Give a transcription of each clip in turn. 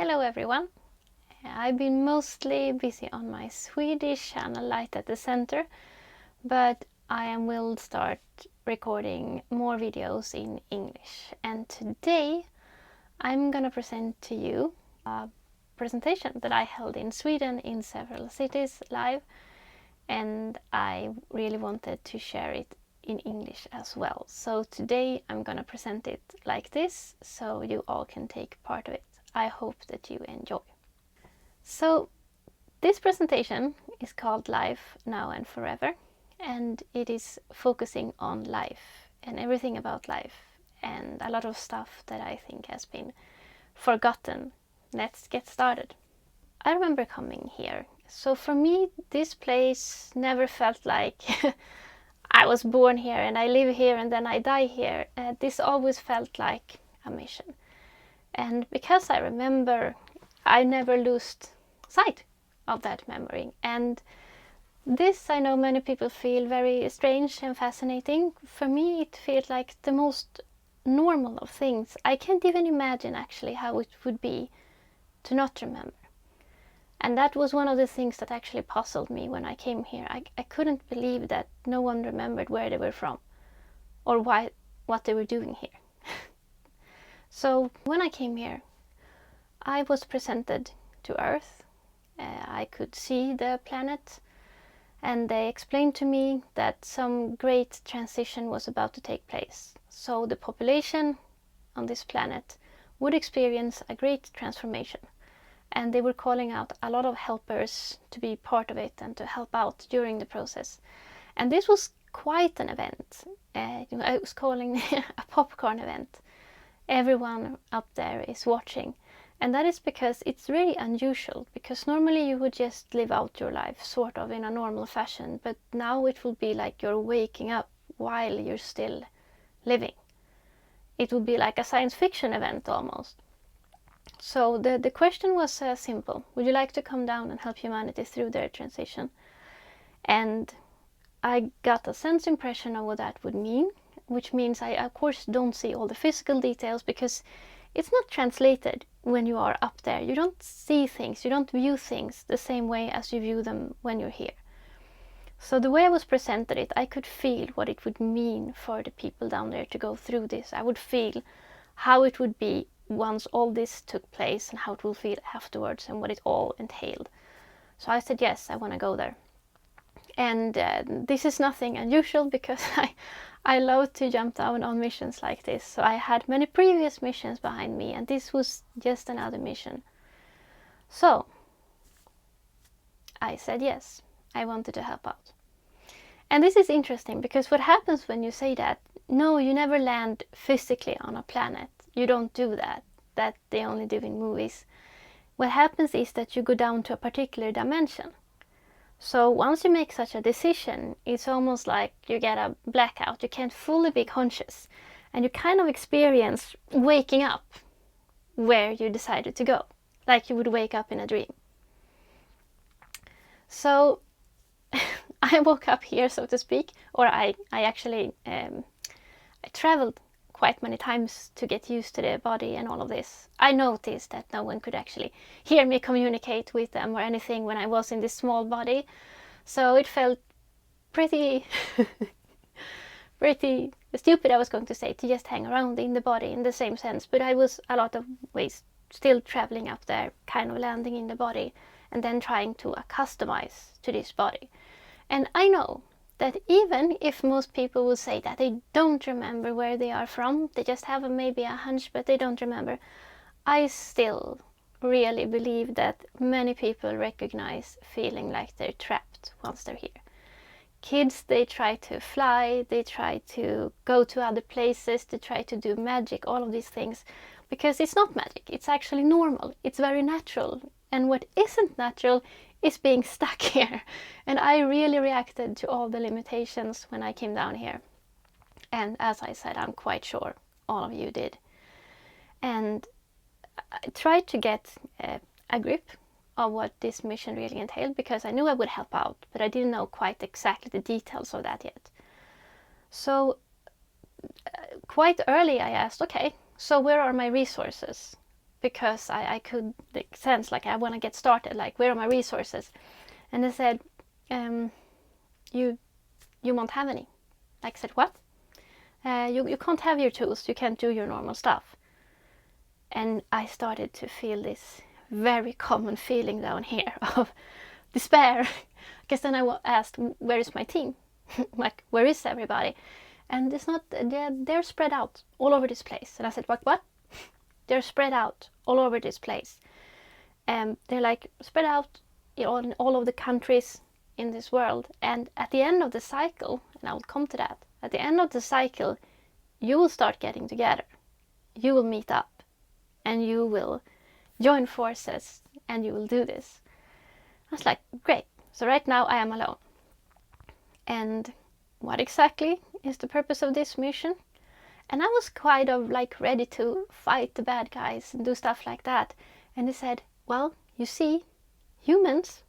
Hello everyone. I've been mostly busy on my Swedish channel Light at the Center, but will start recording more videos in English. And today I'm gonna present to you a presentation that I held in Sweden in several cities live, and I really wanted to share it in English as well. So today I'm gonna present it like this, so you all can take part of it. I hope that you enjoy. So this presentation is called Life Now and Forever, and it is focusing on life and everything about life and a lot of stuff that I think has been forgotten. Let's get started. I remember coming here. So for me, this place never felt like I was born here and I live here and then I die here. This always felt like a mission. And because I remember, I never lost sight of that memory. And this, I know many people feel very strange and fascinating. For me, it feels like the most normal of things. I can't even imagine actually how it would be to not remember. And that was one of the things that actually puzzled me when I came here. I couldn't believe that no one remembered where they were from or what they were doing here. So when I came here, I was presented to Earth. I could see the planet, and they explained to me that some great transition was about to take place. So the population on this planet would experience a great transformation, and they were calling out a lot of helpers to be part of it and to help out during the process. And this was quite an event. I was calling a popcorn event. Everyone up there is watching, and that is because it's really unusual, because normally you would just live out your life sort of in a normal fashion, but now it will be like you're waking up while you're still living. It would be like a science fiction event almost. So the question was simple: would you like to come down and help humanity through their transition? And I got a sense impression of what that would mean, which means I of course don't see all the physical details because it's not translated when you are up there. You don't see things, you don't view things the same way as you view them when you're here. So the way I was presented it, I could feel what it would mean for the people down there to go through this. I would feel how it would be once all this took place and how it will feel afterwards and what it all entailed. So I said yes, I want to go there. And this is nothing unusual because I love to jump down on missions like this. So I had many previous missions behind me, and this was just another mission. So I said yes, I wanted to help out. And this is interesting because what happens when you say that, no, you never land physically on a planet. You don't do that. That they only do in movies. What happens is that you go down to a particular dimension. So once you make such a decision, it's almost like you get a blackout. You can't fully be conscious, and you kind of experience waking up where you decided to go, like you would wake up in a dream. So I woke up here, so to speak, or I actually I traveled quite many times to get used to the body and all of this. I noticed that no one could actually hear me communicate with them or anything when I was in this small body. So it felt pretty pretty stupid, I was going to say, to just hang around in the body in the same sense. But I was a lot of ways still traveling up there, kind of landing in the body and then trying to accustomize to this body. And I know that even if most people will say that they don't remember where they are from, they just have maybe a hunch, but they don't remember, I still really believe that many people recognize feeling like they're trapped once they're here. Kids, they try to fly, they try to go to other places, they try to do magic, all of these things, because it's not magic, it's actually normal, it's very natural. And what isn't natural is being stuck here. And I really reacted to all the limitations when I came down here. And as I said, I'm quite sure all of you did. And I tried to get a grip of what this mission really entailed, because I knew I would help out, but I didn't know quite exactly the details of that yet. So quite early I asked, okay, so where are my resources? because I could sense like I want to get started, like where are my resources? And they said, you won't have any. Like I said, what? You can't have your tools, you can't do your normal stuff. And I started to feel this very common feeling down here of despair. Because then I asked, where is my team? Like, where is everybody? And it's not, they're spread out all over this place. And I said, what? They're spread out all over this place. They're like spread out in all of the countries in this world. And at the end of the cycle, and I will come to that, at the end of the cycle, you will start getting together. You will meet up and you will join forces and you will do this. I was like, great. So right now I am alone. And what exactly is the purpose of this mission? And I was kind of like ready to fight the bad guys and do stuff like that. And they said, well, you see, humans.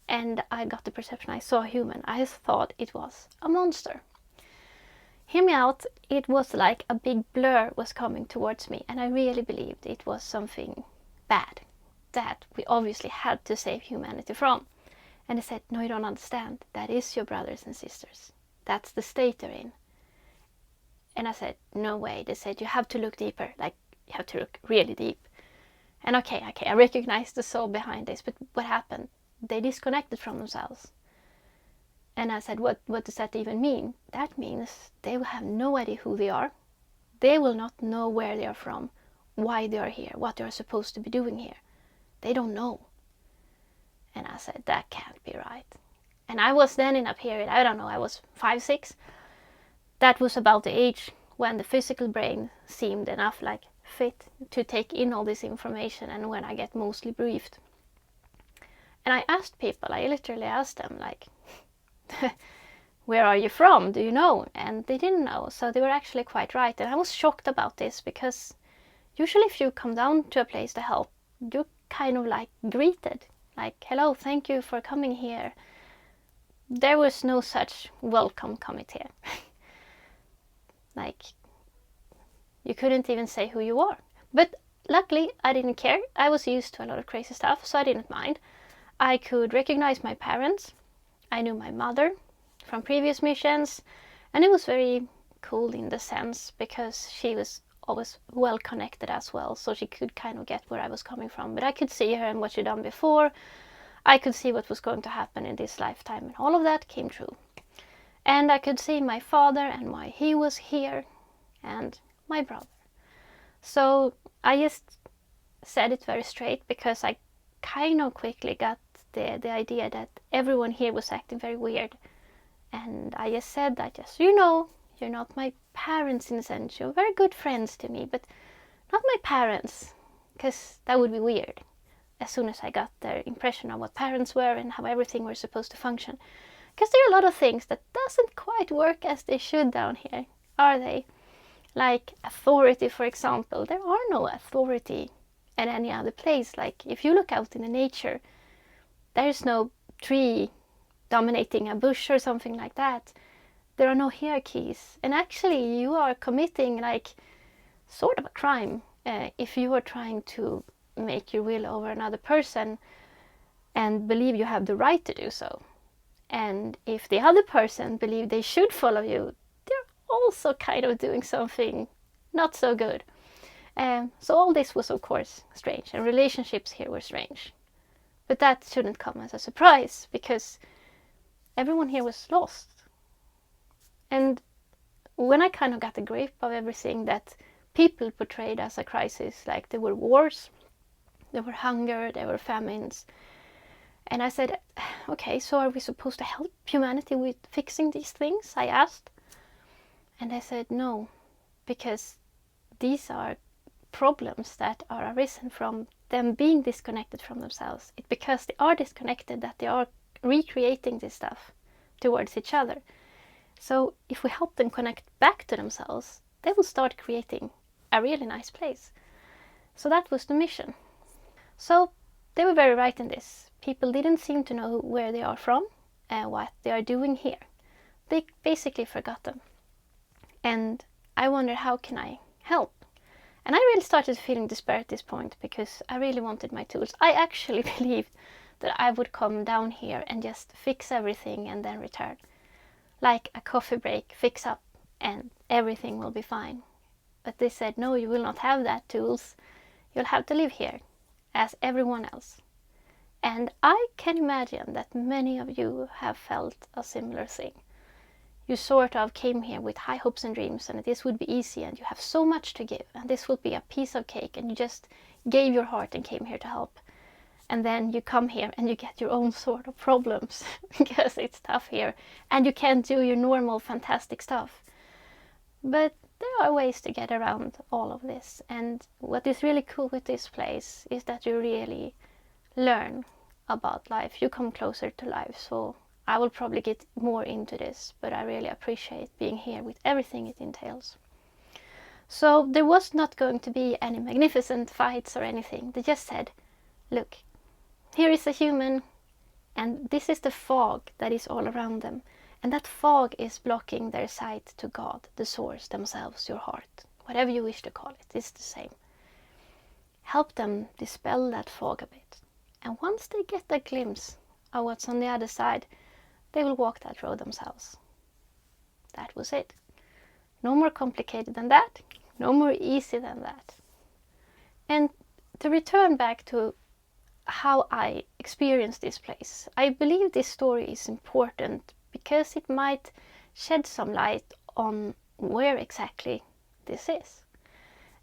And I got the perception I saw a human. I thought it was a monster. Hear me out, it was like a big blur was coming towards me. And I really believed it was something bad that we obviously had to save humanity from. And they said, no, you don't understand. That is your brothers and sisters. That's the state they're in. And I said, no way. They said, you have to look deeper. Like, you have to look really deep. And okay, I recognized the soul behind this. But what happened? They disconnected from themselves. And I said, what does that even mean? That means they will have no idea who they are. They will not know where they are from, why they are here, what they are supposed to be doing here. They don't know. And I said, that can't be right. And I was then in a period, I don't know, I was 5, 6. That was about the age when the physical brain seemed enough like fit to take in all this information, and when I get mostly briefed. And I asked people, I literally asked them like, where are you from? Do you know? And they didn't know. So they were actually quite right. And I was shocked about this because usually if you come down to a place to help, you're kind of like greeted. Like, hello, thank you for coming here. There was no such welcome committee. Like, you couldn't even say who you are. But luckily, I didn't care. I was used to a lot of crazy stuff, so I didn't mind. I could recognize my parents. I knew my mother from previous missions. And it was very cool in the sense because she was always well connected as well. So she could kind of get where I was coming from. But I could see her and what she'd done before. I could see what was going to happen in this lifetime. And all of that came true. And I could see my father and why he was here, and my brother. So I just said it very straight because I kind of quickly got the idea that everyone here was acting very weird. And I just said that, just so you know, you're not my parents in a sense. You're very good friends to me, but not my parents, because that would be weird. As soon as I got their impression of what parents were and how everything was supposed to function. Because there are a lot of things that doesn't quite work as they should down here, are they? Like authority, for example. There are no authority in any other place. Like if you look out in the nature, there's no tree dominating a bush or something like that. There are no hierarchies. And actually you are committing like sort of a crime if you are trying to make your will over another person and believe you have the right to do so. And if the other person believes they should follow you, they're also kind of doing something not so good. So all this was of course strange, and relationships here were strange. But that shouldn't come as a surprise because everyone here was lost. And when I kind of got a grip of everything that people portrayed as a crisis, like there were wars, there were hunger, there were famines. And I said, okay, so are we supposed to help humanity with fixing these things? I asked. And they said, no, because these are problems that are arisen from them being disconnected from themselves. It's because they are disconnected that they are recreating this stuff towards each other. So if we help them connect back to themselves, they will start creating a really nice place. So that was the mission. So they were very right in this. People didn't seem to know where they are from and what they are doing here. They basically forgot them. And I wondered, how can I help? And I really started feeling despair at this point because I really wanted my tools. I actually believed that I would come down here and just fix everything and then return. Like a coffee break, fix up, and everything will be fine. But they said, no, you will not have that tools. You'll have to live here, as everyone else. And I can imagine that many of you have felt a similar thing. You sort of came here with high hopes and dreams, and this would be easy, and you have so much to give, and this will be a piece of cake, and you just gave your heart and came here to help. And then you come here and you get your own sort of problems because it's tough here and you can't do your normal fantastic stuff. But there are ways to get around all of this, and what is really cool with this place is that you really learn about life. You come closer to life, so I will probably get more into this, but I really appreciate being here with everything it entails. So there was not going to be any magnificent fights or anything. They just said, look, here is a human, and this is the fog that is all around them. And that fog is blocking their sight to God, the source, themselves, your heart. Whatever you wish to call it, it's the same. Help them dispel that fog a bit. And once they get a glimpse of what's on the other side, they will walk that road themselves. That was it. No more complicated than that. No more easy than that. And to return back to how I experienced this place, I believe this story is important because it might shed some light on where exactly this is.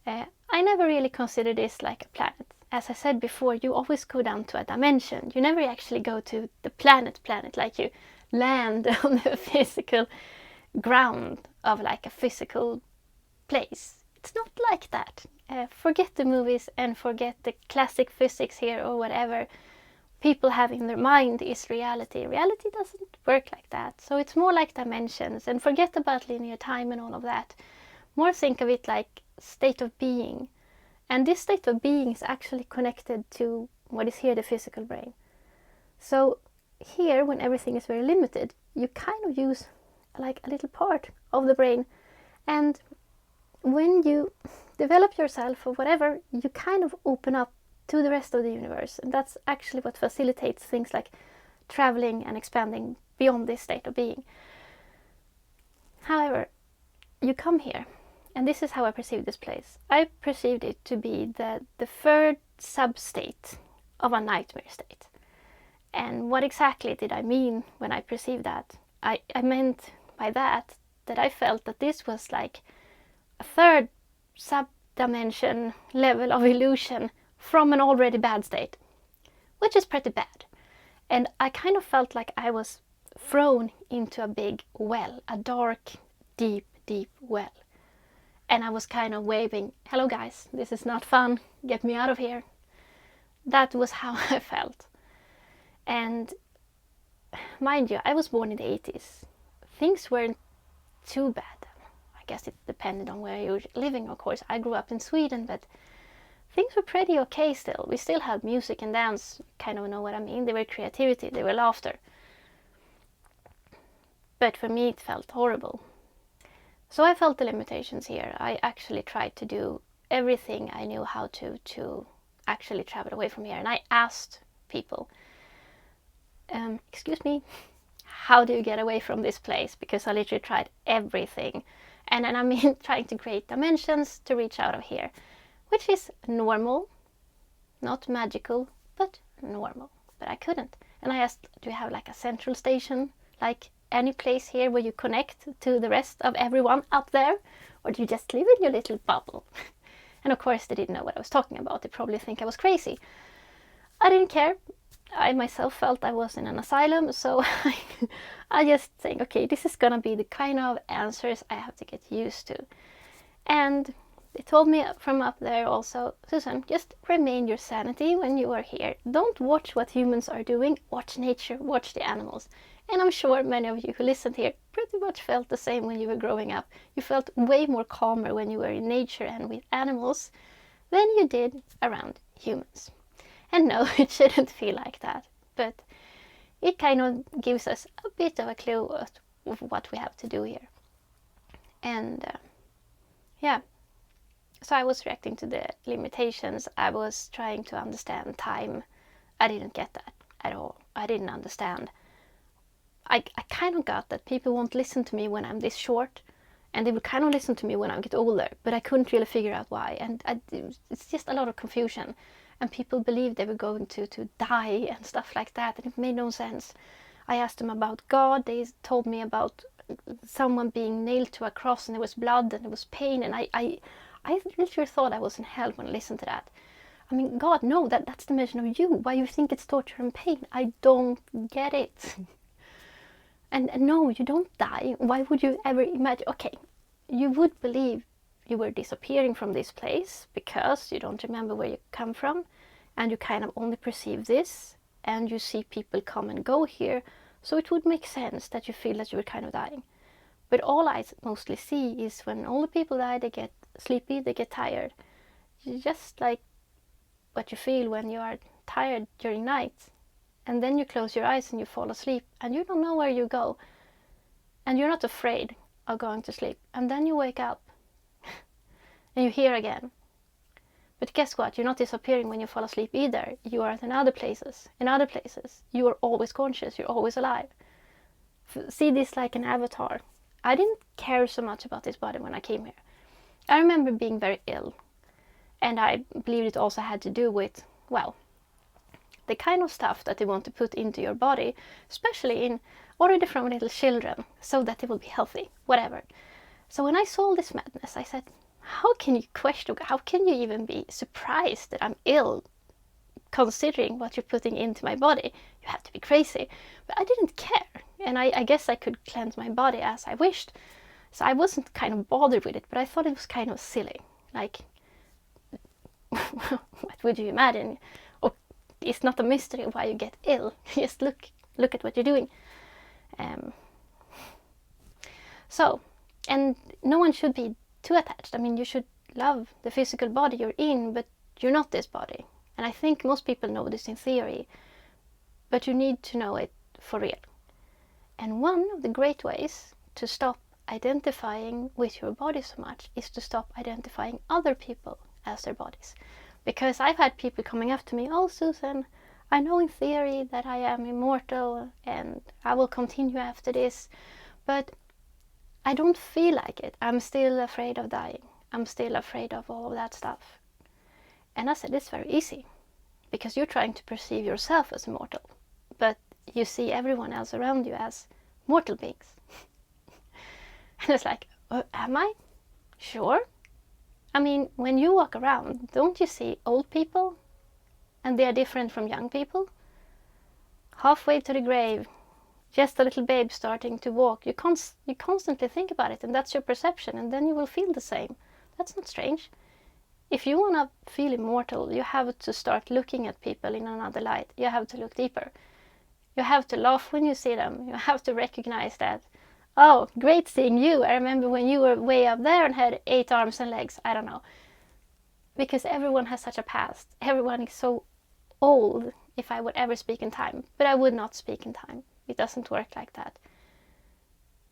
I never really considered this like a planet. As I said before, you always go down to a dimension. You never actually go to the planet, like you land on the physical ground of like a physical place. It's not like that. Forget the movies and forget the classic physics here or whatever people have in their mind is reality. Reality doesn't work like that. So it's more like dimensions, and forget about linear time and all of that. More think of it like state of being. And this state of being is actually connected to what is here, the physical brain. So here, when everything is very limited, you kind of use like a little part of the brain. And when you develop yourself or whatever, you kind of open up to the rest of the universe. And that's actually what facilitates things like traveling and expanding beyond this state of being. However, you come here, and this is how I perceive this place. I perceived it to be the third sub-state of a nightmare state. And what exactly did I mean when I perceived that? I meant by that I felt that this was like a third sub-dimension level of illusion from an already bad state, which is pretty bad. And I kind of felt like I was thrown into a big well, a dark, deep, deep well. And I was kind of waving, hello guys, this is not fun, get me out of here. That was how I felt. And mind you, I was born in the 80s. Things weren't too bad. I guess it depended on where you were living, of course. I grew up in Sweden, but things were pretty okay still. We still had music and dance, kind of know what I mean. There were creativity, there were laughter. But for me it felt horrible. So I felt the limitations here. I actually tried to do everything I knew how to actually travel away from here. And I asked people, excuse me, how do you get away from this place? Because I literally tried everything. And I mean trying to create dimensions to reach out of here, which is normal, not magical, but normal. But I couldn't. And I asked, do you have like a central station, like any place here where you connect to the rest of everyone up there? Or do you just live in your little bubble? And of course they didn't know what I was talking about. They probably think I was crazy. I didn't care. I myself felt I was in an asylum, so I just think, okay, this is gonna be the kind of answers I have to get used to. And they told me from up there also, Susan, just remain your sanity when you are here. Don't watch what humans are doing, watch nature, watch the animals. And I'm sure many of you who listened here pretty much felt the same when you were growing up. You felt way more calmer when you were in nature and with animals than you did around humans. And no, it shouldn't feel like that, but it kind of gives us a bit of a clue of what we have to do here. And yeah, So I was reacting to the limitations. I was trying to understand time. I didn't get that at all. I didn't understand. I kind of got that people won't listen to me when I'm this short, and they will kind of listen to me when I get older, but I couldn't really figure out why. And it's just a lot of confusion. And people believed they were going to die and stuff like that, and it made no sense. I asked them about God. They told me about someone being nailed to a cross, and there was blood and there was pain, and I literally thought I was in hell when I listened to that. I mean, God, no, that's the mention of you. Why you think it's torture and pain? I don't get it. And no, you don't die. Why would you ever imagine? Okay, you would believe you were disappearing from this place because you don't remember where you come from, and you kind of only perceive this, and you see people come and go here, so it would make sense that you feel that you were kind of dying. But all I mostly see is when all the people die, they get sleepy, they get tired. Just like what you feel when you are tired during night. And then you close your eyes and you fall asleep, and you don't know where you go. And you're not afraid of going to sleep. And then you wake up and you hear again. But guess what? You're not disappearing when you fall asleep either. You are in other places. In other places, you are always conscious. You're always alive. See this like an avatar. I didn't care so much about this body when I came here. I remember being very ill. And I believe it also had to do with, well, the kind of stuff that they want to put into your body, especially in already from little children, so that they will be healthy, whatever. So when I saw this madness, I said, how can you question, how can you even be surprised that I'm ill, considering what you're putting into my body? You have to be crazy. But I didn't care, and I guess I could cleanse my body as I wished. So I wasn't kind of bothered with it, but I thought it was kind of silly. Like, what would you imagine? It's not a mystery why you get ill. Just look at what you're doing. So, and no one should be too attached. I mean, you should love the physical body you're in, but you're not this body. And I think most people know this in theory, but you need to know it for real. And one of the great ways to stop identifying with your body so much is to stop identifying other people as their bodies. Because I've had people coming up to me, oh, Susan, I know in theory that I am immortal and I will continue after this, but I don't feel like it. I'm still afraid of dying. I'm still afraid of all of that stuff. And I said, it's very easy, because you're trying to perceive yourself as immortal, but you see everyone else around you as mortal beings. And it's like, am I? Sure. I mean, when you walk around, don't you see old people? And they are different from young people? Halfway to the grave, just a little babe starting to walk. You constantly think about it, and that's your perception, and then you will feel the same. That's not strange. If you want to feel immortal, you have to start looking at people in another light. You have to look deeper. You have to laugh when you see them. You have to recognize that, oh, great seeing you. I remember when you were way up there and had 8 arms and legs. I don't know. Because everyone has such a past. Everyone is so old, if I would ever speak in time. But I would not speak in time. It doesn't work like that.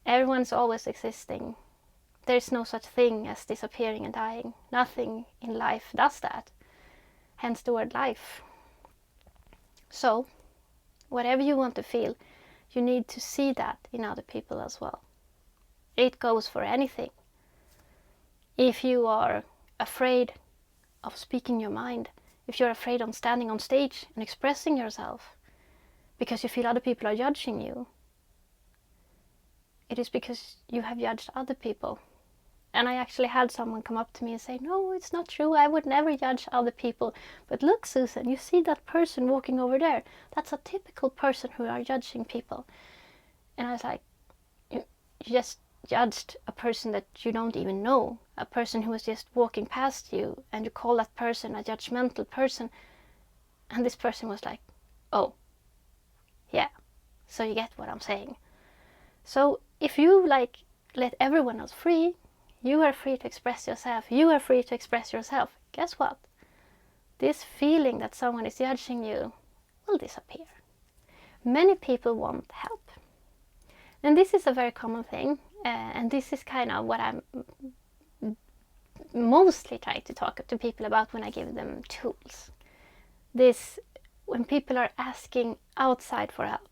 Everyone's always existing. There's no such thing as disappearing and dying. Nothing in life does that. Hence the word life. So, whatever you want to feel, you need to see that in other people as well. It goes for anything. If you are afraid of speaking your mind, if you're afraid of standing on stage and expressing yourself because you feel other people are judging you, it is because you have judged other people. And I actually had someone come up to me and say, no, it's not true. I would never judge other people. But look, Susan, you see that person walking over there? That's a typical person who are judging people. And I was like, you just judged a person that you don't even know. A person who was just walking past you, and you call that person a judgmental person. And this person was like, oh, yeah. So you get what I'm saying. So if you let everyone else free, you are free to express yourself. You are free to express yourself. Guess what? This feeling that someone is judging you will disappear. Many people want help. And this is a very common thing. And this is kind of what I'm mostly try to talk to people about when I give them tools. This, when people are asking outside for help.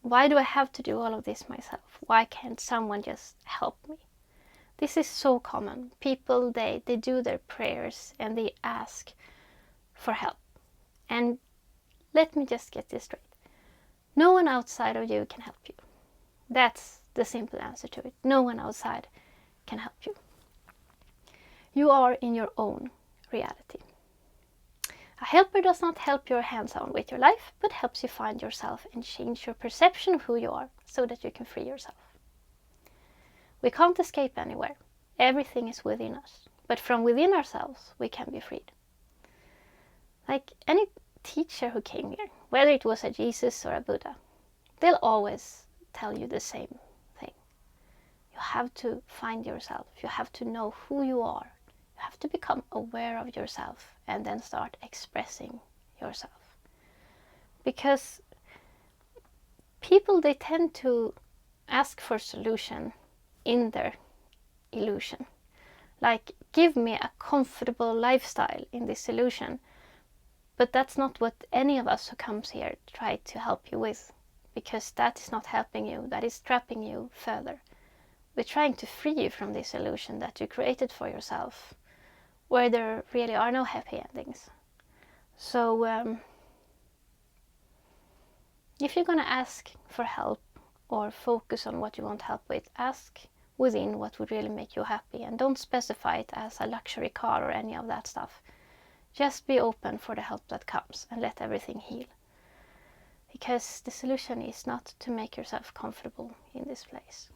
Why do I have to do all of this myself? Why can't someone just help me? This is so common. People, they do their prayers and they ask for help. And let me just get this straight. No one outside of you can help you. That's the simple answer to it. No one outside can help you. You are in your own reality. A helper does not help you hands-on with your life, but helps you find yourself and change your perception of who you are so that you can free yourself. We can't escape anywhere. Everything is within us. But from within ourselves, we can be freed. Like any teacher who came here, whether it was a Jesus or a Buddha, they'll always tell you the same thing. You have to find yourself. You have to know who you are. You have to become aware of yourself and then start expressing yourself. Because people, they tend to ask for solution in their illusion. Like, give me a comfortable lifestyle in this illusion. But that's not what any of us who comes here try to help you with. Because that is not helping you. That is trapping you further. We're trying to free you from this illusion that you created for yourself, where there really are no happy endings. So if you're going to ask for help or focus on what you want help with, ask within what would really make you happy, and don't specify it as a luxury car or any of that stuff. Just be open for the help that comes and let everything heal. Because the solution is not to make yourself comfortable in this place.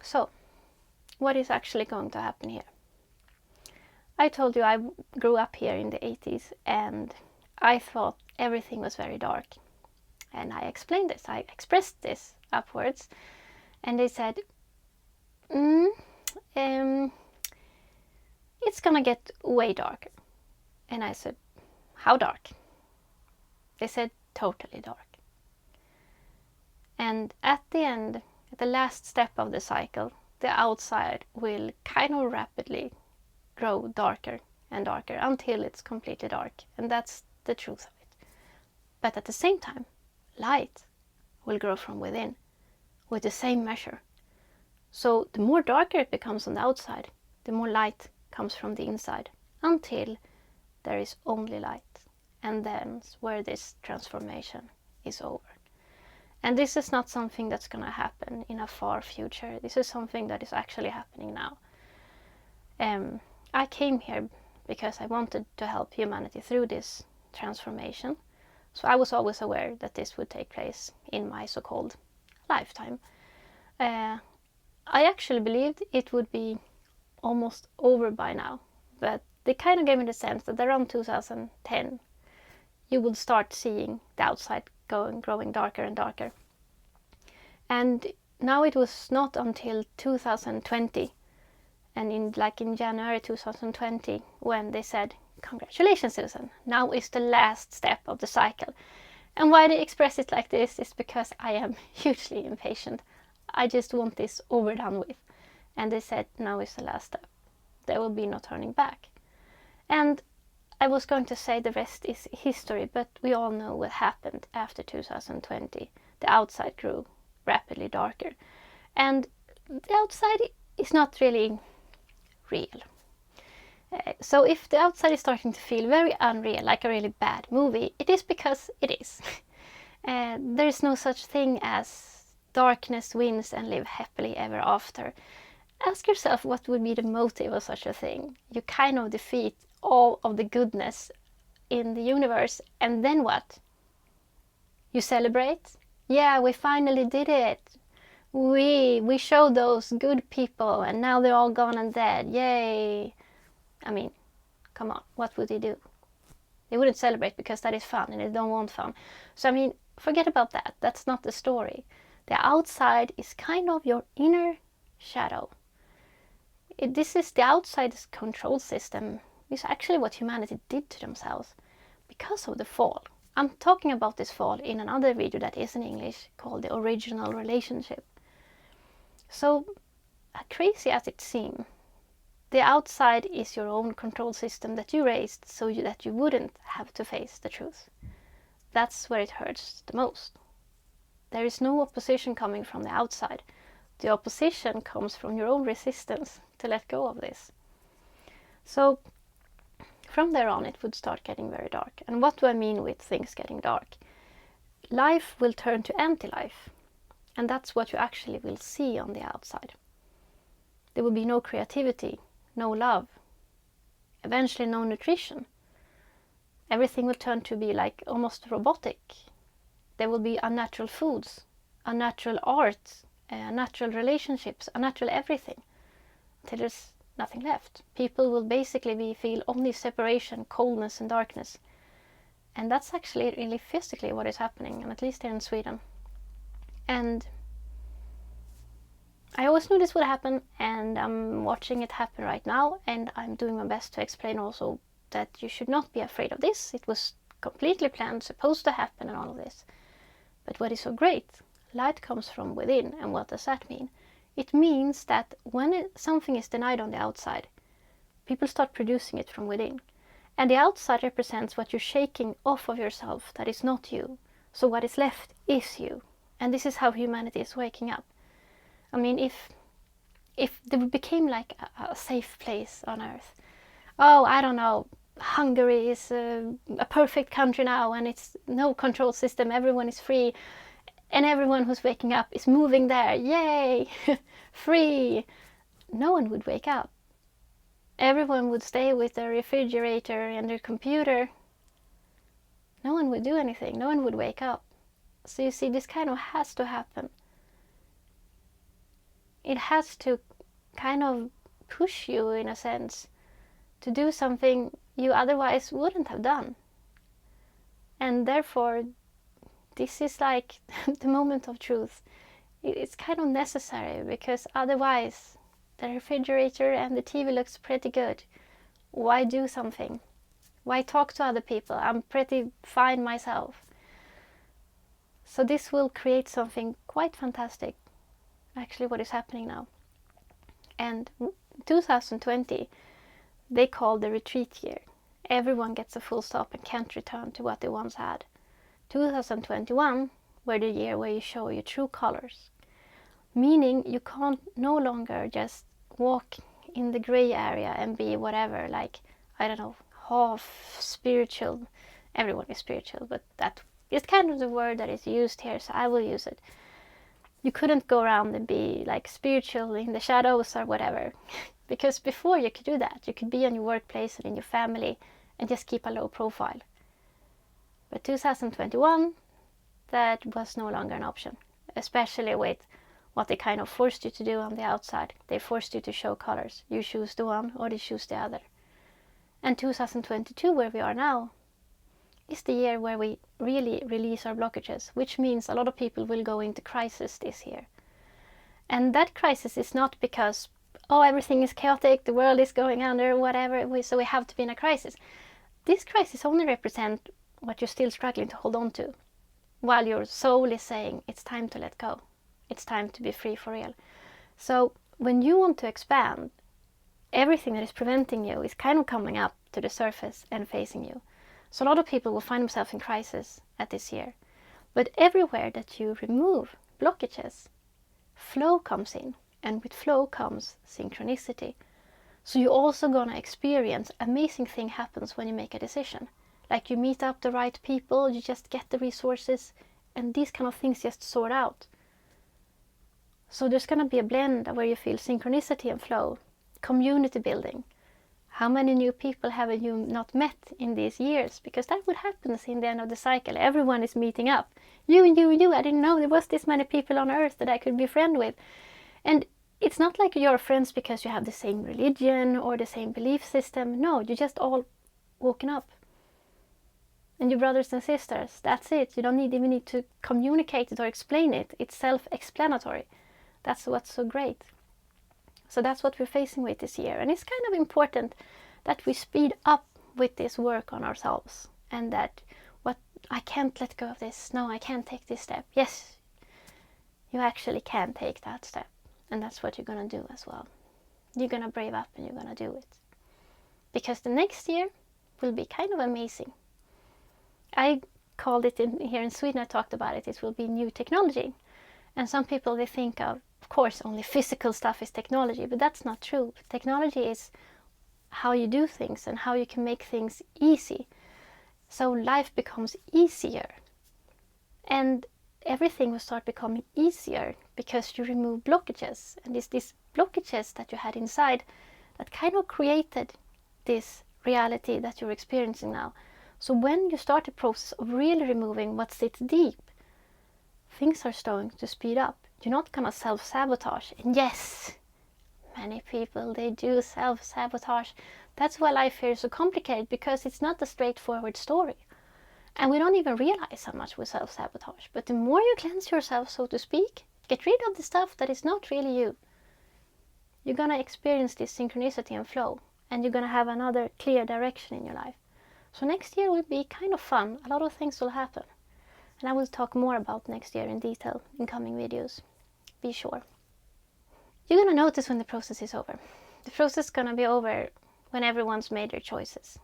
So, what is actually going to happen here? I told you I grew up here in the 80s and I thought everything was very dark. And I explained this, I expressed this upwards, and they said, it's gonna get way darker. And I said, how dark? They said, totally dark. And at the end, at the last step of the cycle, the outside will kind of rapidly grow darker and darker until it's completely dark. And that's the truth of it. But at the same time, light will grow from within with the same measure. So the more darker it becomes on the outside, the more light comes from the inside until there is only light. And that's where this transformation is over. And this is not something that's going to happen in a far future. This is something that is actually happening now. I came here because I wanted to help humanity through this transformation. So I was always aware that this would take place in my so-called lifetime. I actually believed it would be almost over by now. But they kind of gave me the sense that around 2010, you would start seeing the outside growing darker and darker. And now it was not until 2020, and in January 2020, when they said, congratulations, Susan, now is the last step of the cycle. And why they express it like this is because I am hugely impatient. I just want this overdone with. And they said, now is the last step. There will be no turning back. And I was going to say the rest is history, but we all know what happened after 2020. The outside grew rapidly darker. And the outside is not really real. So if the outside is starting to feel very unreal, like a really bad movie, it is because it is. There is no such thing as darkness wins and live happily ever after. Ask yourself what would be the motive of such a thing. You kind of defeat all of the goodness in the universe, and then what? You celebrate? Yeah, we finally did it. We showed those good people and now they're all gone and dead. Yay! I mean, come on, what would they do? They wouldn't celebrate because that is fun and they don't want fun. So I mean, forget about that. That's not the story. The outside is kind of your inner shadow. This is the outside's control system. Is actually what humanity did to themselves because of the fall. I'm talking about this fall in another video that is in English called The Original Relationship. So crazy as it seems, The outside is your own control system that you raised so that you wouldn't have to face the truth. That's where it hurts the most. There is no opposition coming from the outside. The opposition comes from your own resistance to let go of this. So from there on, it would start getting very dark. And what do I mean with things getting dark? Life will turn to anti-life. And that's what you actually will see on the outside. There will be no creativity, no love, eventually no nutrition. Everything will turn to be like almost robotic. There will be unnatural foods, unnatural art, unnatural relationships, unnatural everything, until there's nothing left. People will basically feel only separation, coldness and darkness. And that's actually really physically what is happening, and at least here in Sweden. And I always knew this would happen, and I'm watching it happen right now, and I'm doing my best to explain also that you should not be afraid of this. It was completely planned, supposed to happen and all of this. But what is so great? Light comes from within, and what does that mean? It means that when something is denied on the outside, people start producing it from within. And the outside represents what you're shaking off of yourself that is not you. So what is left is you. And this is how humanity is waking up. I mean, if there became like a safe place on earth. Oh, I don't know, Hungary is a perfect country now, and it's no control system, everyone is free, and everyone who's waking up is moving there, yay, free. No one would wake up. Everyone would stay with their refrigerator and their computer. No one would do anything, no one would wake up. So you see, this kind of has to happen. It has to kind of push you, in a sense, to do something you otherwise wouldn't have done. And therefore, this is like the moment of truth. It's kind of necessary, because otherwise the refrigerator and the TV looks pretty good. Why do something? Why talk to other people? I'm pretty fine myself. So this will create something quite fantastic, actually, what is happening now. And 2020, they call the retreat year. Everyone gets a full stop and can't return to what they once had. 2021 were the year where you show your true colors. Meaning you can't no longer just walk in the gray area and be whatever, like, I don't know, half spiritual. Everyone is spiritual, but that is kind of the word that is used here, so I will use it. You couldn't go around and be like spiritual in the shadows or whatever. Because before you could do that. You could be on your workplace and in your family and just keep a low profile. But 2021, that was no longer an option. Especially with what they kind of forced you to do on the outside. They forced you to show colors. You choose the one or you choose the other. And 2022, where we are now, is the year where we really release our blockages, which means a lot of people will go into crisis this year. And that crisis is not because, oh, everything is chaotic, the world is going under, whatever, so we have to be in a crisis. This crisis only represents what you're still struggling to hold on to, while your soul is saying, it's time to let go. It's time to be free for real. So when you want to expand, everything that is preventing you is kind of coming up to the surface and facing you. So a lot of people will find themselves in crisis at this year. But everywhere that you remove blockages, flow comes in. And with flow comes synchronicity. So you're also going to experience amazing thing happens when you make a decision. Like you meet up the right people, you just get the resources, and these kind of things just sort out. So there's going to be a blend where you feel synchronicity and flow, community building. How many new people have you not met in these years? Because that would happen in the end of the cycle. Everyone is meeting up. You. I didn't know there was this many people on earth that I could be friend with. And it's not like you're friends because you have the same religion or the same belief system. No, you just all woken up. And your brothers and sisters, that's it. You don't even need to communicate it or explain it. It's self-explanatory. That's what's so great. So that's what we're facing with this year. And it's kind of important that we speed up with this work on ourselves. And that, I can't let go of this. No, I can't take this step. Yes, you actually can take that step. And that's what you're going to do as well. you're gonna brave up and you're gonna do it. Because the next year will be kind of amazing. I called it here in Sweden, I talked about it, it will be new technology. And some people, they think of course, only physical stuff is technology, but that's not true. Technology is how you do things and how you can make things easy. So life becomes easier. And everything will start becoming easier because you remove blockages. And it's these blockages that you had inside that kind of created this reality that you're experiencing now. So when you start the process of really removing what sits deep, things are starting to speed up. You're not gonna self-sabotage. And yes, many people, they do self-sabotage. That's why life here is so complicated, because it's not a straightforward story. And we don't even realize how much we self-sabotage. But the more you cleanse yourself, so to speak, get rid of the stuff that is not really you, you're gonna experience this synchronicity and flow. And you're gonna have another clear direction in your life. So next year will be kind of fun. A lot of things will happen. And I will talk more about next year in detail in coming videos. Be sure. You're gonna notice when the process is over. The process is gonna be over when everyone's made their choices.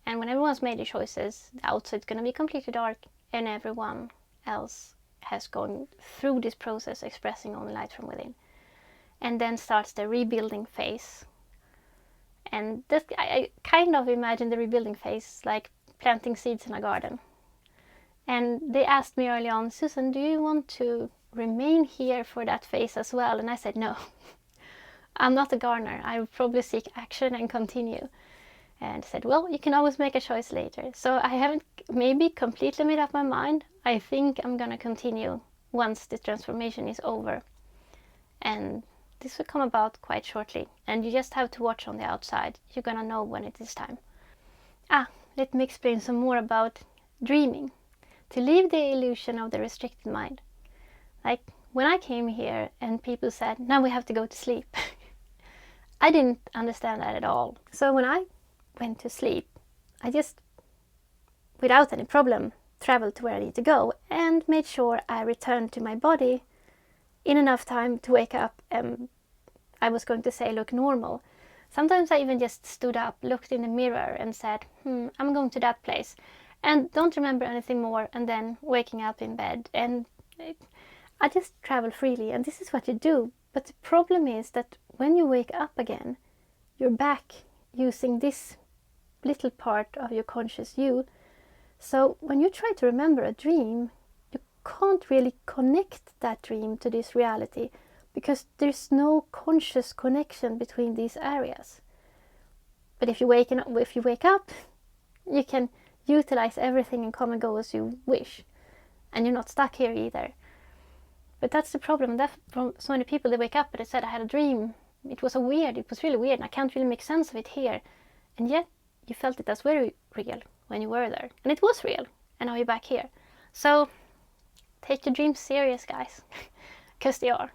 And when everyone's made their choices, the outside's gonna be completely dark and everyone else has gone through this process expressing only light from within. And then starts the rebuilding phase. And this, I kind of imagine the rebuilding phase like planting seeds in a garden. And they asked me early on, Susan, do you want to remain here for that phase as well? And I said, no, I'm not a gardener. I would probably seek action and continue. And said, well, you can always make a choice later. So I haven't maybe completely made up my mind. I think I'm going to continue once the transformation is over. And this will come about quite shortly. And you just have to watch on the outside. You're going to know when it is time. Let me explain some more about dreaming. To leave the illusion of the restricted mind. Like when I came here and people said, now we have to go to sleep. I didn't understand that at all. So when I went to sleep, I just, without any problem, traveled to where I need to go and made sure I returned to my body in enough time to wake up and I was going to say look normal. Sometimes I even just stood up, looked in the mirror and said, I'm going to that place. And don't remember anything more, and then waking up in bed. And I just travel freely, and this is what you do. But the problem is that when you wake up again, you're back using this little part of your conscious you. So when you try to remember a dream, you can't really connect that dream to this reality because there's no conscious connection between these areas. But if you wake up, you can utilize everything and come and go as you wish. And you're not stuck here either. But that's the problem. That from so many people, they wake up and they said, I had a dream. It was really weird and I can't really make sense of it here. And yet you felt it as very real when you were there. And it was real. And now you're back here. So take your dreams serious, guys. Because they are.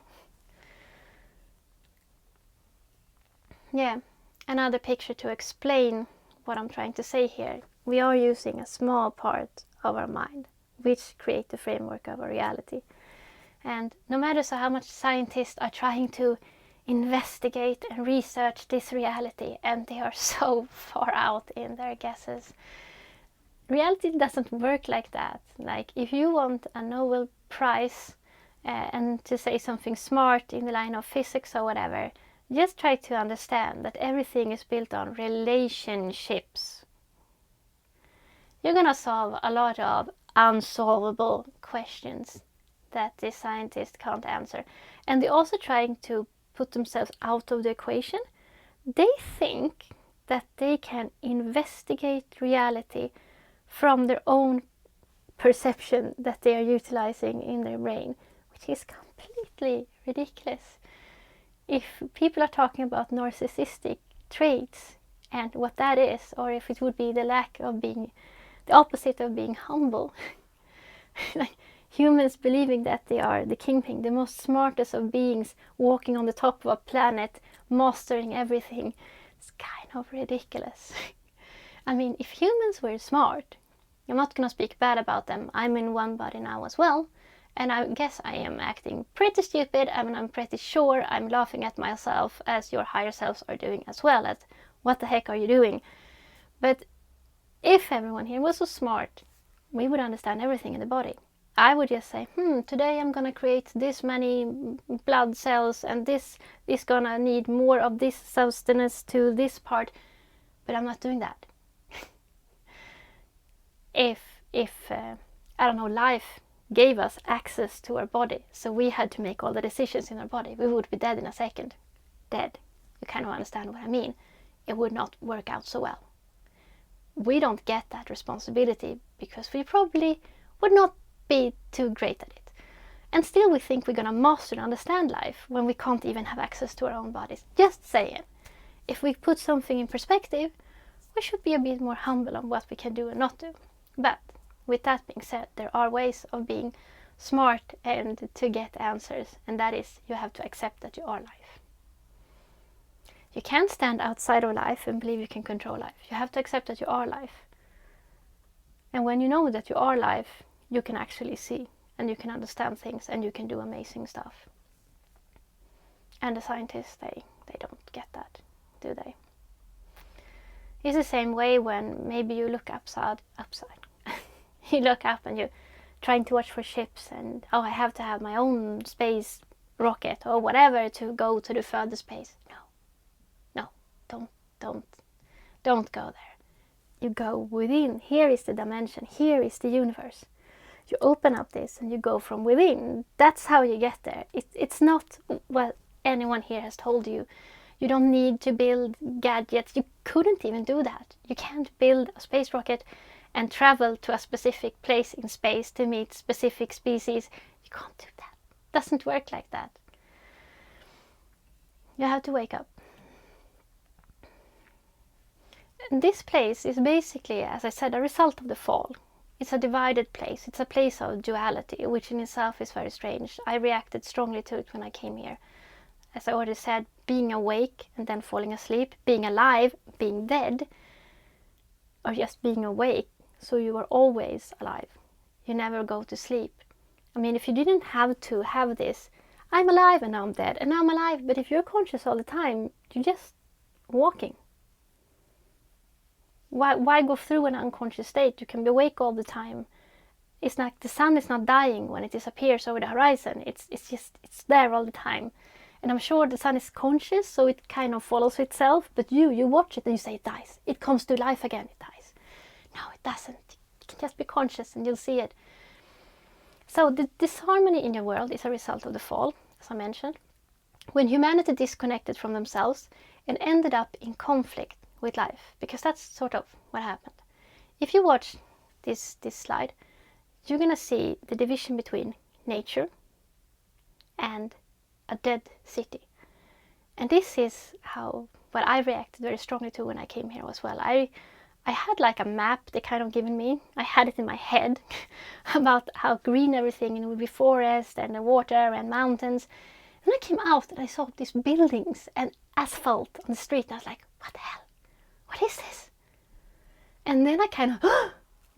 Yeah. Another picture to explain what I'm trying to say here. We are using a small part of our mind, which creates the framework of our reality. And no matter how much scientists are trying to investigate and research this reality, and they are so far out in their guesses, reality doesn't work like that. Like if you want a Nobel Prize and to say something smart in the line of physics or whatever, just try to understand that everything is built on relationships. You're going to solve a lot of unsolvable questions that the scientists can't answer. And they're also trying to put themselves out of the equation. They think that they can investigate reality from their own perception that they are utilizing in their brain, which is completely ridiculous. If people are talking about narcissistic traits and what that is, or if it would be the lack of being the opposite of being humble. Like humans believing that they are the kingpin, the most smartest of beings, walking on the top of a planet, mastering everything. It's kind of ridiculous. I mean, if humans were smart, I'm not going to speak bad about them. I'm in one body now as well. And I guess I am acting pretty stupid, and I'm pretty sure I'm laughing at myself, as your higher selves are doing as well, as what the heck are you doing? But if everyone here was so smart, we would understand everything in the body. I would just say, today I'm gonna create this many blood cells, and this is gonna need more of this sustenance to this part, but I'm not doing that. If I don't know, life gave us access to our body, so we had to make all the decisions in our body, we would be dead in a second. Dead. You kind of understand what I mean. It would not work out so well. We don't get that responsibility because we probably would not be too great at it. And still we think we're gonna master and understand life when we can't even have access to our own bodies. Just saying. If we put something in perspective, we should be a bit more humble on what we can do and not do. But with that being said, there are ways of being smart and to get answers, and that is, you have to accept that you are life. You can't stand outside of life and believe you can control life. You have to accept that you are life. And when you know that you are life, you can actually see, and you can understand things, and you can do amazing stuff. And the scientists, they don't get that, do they? It's the same way when maybe you look upside. You look up and you're trying to watch for ships, and I have to have my own space rocket or whatever to go to the further space. No, don't go there. You go within. Here is the dimension. Here is the universe. You open up this and you go from within. That's how you get there. It's not what anyone here has told you. You don't need to build gadgets. You couldn't even do that. You can't build a space rocket and travel to a specific place in space to meet specific species. You can't do that. It doesn't work like that. You have to wake up. And this place is basically, as I said, a result of the fall. It's a divided place. It's a place of duality, which in itself is very strange. I reacted strongly to it when I came here. As I already said, being awake and then falling asleep, being alive, being dead, or just being awake, so you are always alive. You never go to sleep. I mean, if you didn't have to have this, I'm alive and now I'm dead and now I'm alive, but if you're conscious all the time, you're just walking. Why go through an unconscious state? You can be awake all the time. It's like the sun is not dying when it disappears over the horizon. It's there all the time. And I'm sure the sun is conscious, so it kind of follows itself, but you watch it and you say it dies. It comes to life again, it dies. No, it doesn't. You can just be conscious and you'll see it. So the disharmony in your world is a result of the fall, as I mentioned. When humanity disconnected from themselves and ended up in conflict with life, because that's sort of what happened. If you watch this slide, you're gonna see the division between nature and a dead city. And this is what I reacted very strongly to when I came here as well. I had like a map they kind of given me. I had it in my head about how green everything, and it would be forest and the water and mountains. And I came out and I saw these buildings and asphalt on the street, and I was like, what the hell? What is this? And then I kind of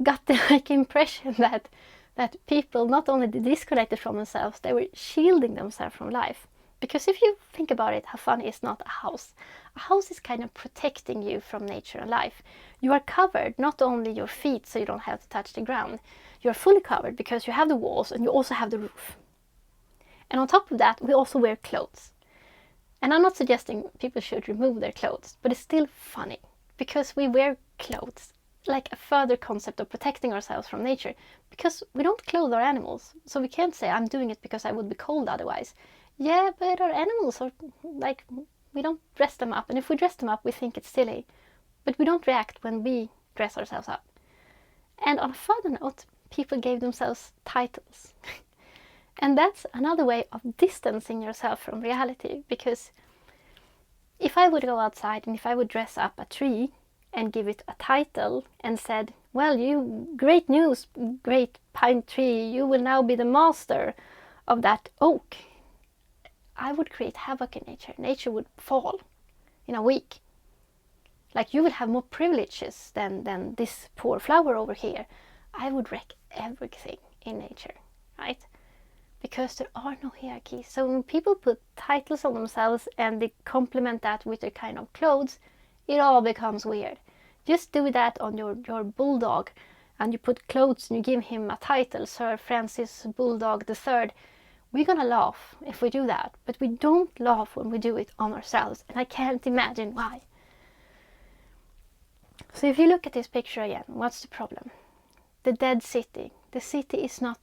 got the impression that people not only disconnected from themselves, they were shielding themselves from life. Because if you think about it, how fun is not a house? A house is kind of protecting you from nature and life. You are covered, not only your feet so you don't have to touch the ground. You are fully covered because you have the walls and you also have the roof. And on top of that, we also wear clothes. And I'm not suggesting people should remove their clothes, but it's still funny because we wear clothes, like a further concept of protecting ourselves from nature, because we don't clothe our animals. So we can't say, I'm doing it because I would be cold otherwise. Yeah, but our animals are like, we don't dress them up. And if we dress them up, we think it's silly. But we don't react when we dress ourselves up. And on a further note, people gave themselves titles. And that's another way of distancing yourself from reality. Because if I would go outside and if I would dress up a tree and give it a title and said, well, you, great news, great pine tree, you will now be the master of that oak. I would create havoc in nature. Nature would fall in a week. Like, you will have more privileges than this poor flower over here. I would wreck everything in nature, right? because there are no hierarchies. So when people put titles on themselves and they complement that with their kind of clothes, it all becomes weird. Just do that on your bulldog, and you put clothes and you give him a title, Sir Francis Bulldog the Third. We're gonna laugh if we do that, but we don't laugh when we do it on ourselves, and I can't imagine why. So if you look at this picture again, what's the problem? The dead city. The city is not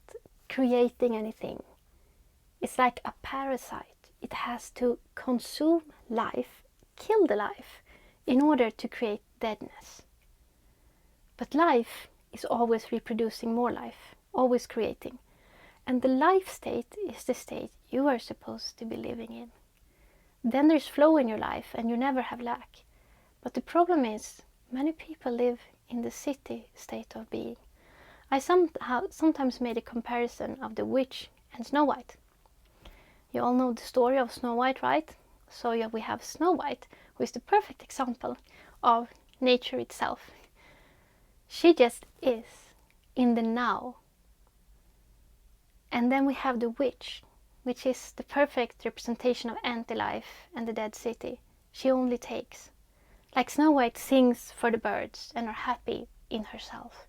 creating anything. It's like a parasite. It has to consume life, kill the life, in order to create deadness. But life is always reproducing more life, always creating. And the life state is the state you are supposed to be living in. Then there's flow in your life and you never have lack. But the problem is, many people live in the city state of being. I sometimes made a comparison of the witch and Snow White. You all know the story of Snow White, right? So yeah, we have Snow White, who is the perfect example of nature itself. She just is in the now. And then we have the witch, which is the perfect representation of anti-life and the dead city. She only takes. Like Snow White sings for the birds and are happy in herself.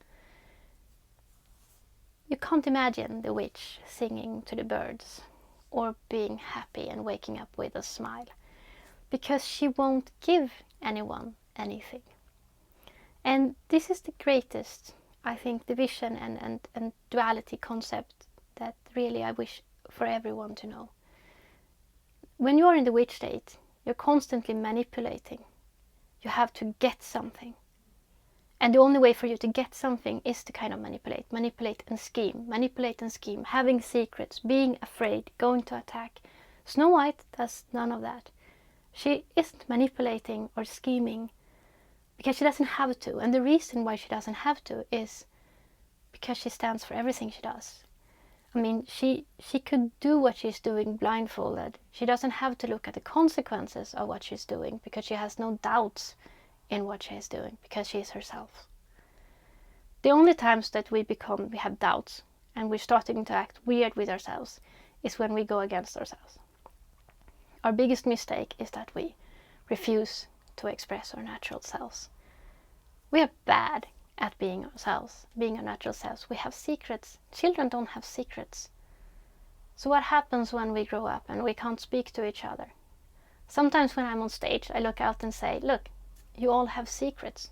You can't imagine the witch singing to the birds or being happy and waking up with a smile, because she won't give anyone anything. And this is the greatest, I think, division and duality concept that really I wish for everyone to know. When you're in the witch state, you're constantly manipulating. You have to get something. And the only way for you to get something is to kind of manipulate and scheme, having secrets, being afraid, going to attack. Snow White does none of that. She isn't manipulating or scheming because she doesn't have to. And the reason why she doesn't have to is because she stands for everything she does. I mean, she could do what she's doing blindfolded. She doesn't have to look at the consequences of what she's doing because she has no doubts in what she is doing because she is herself. The only times that we have doubts and we're starting to act weird with ourselves is when we go against ourselves. Our biggest mistake is that we refuse to express our natural selves. We are bad at being ourselves, being our natural selves. We have secrets. Children don't have secrets. So what happens when we grow up and we can't speak to each other? Sometimes when I'm on stage, I look out and say, look, you all have secrets.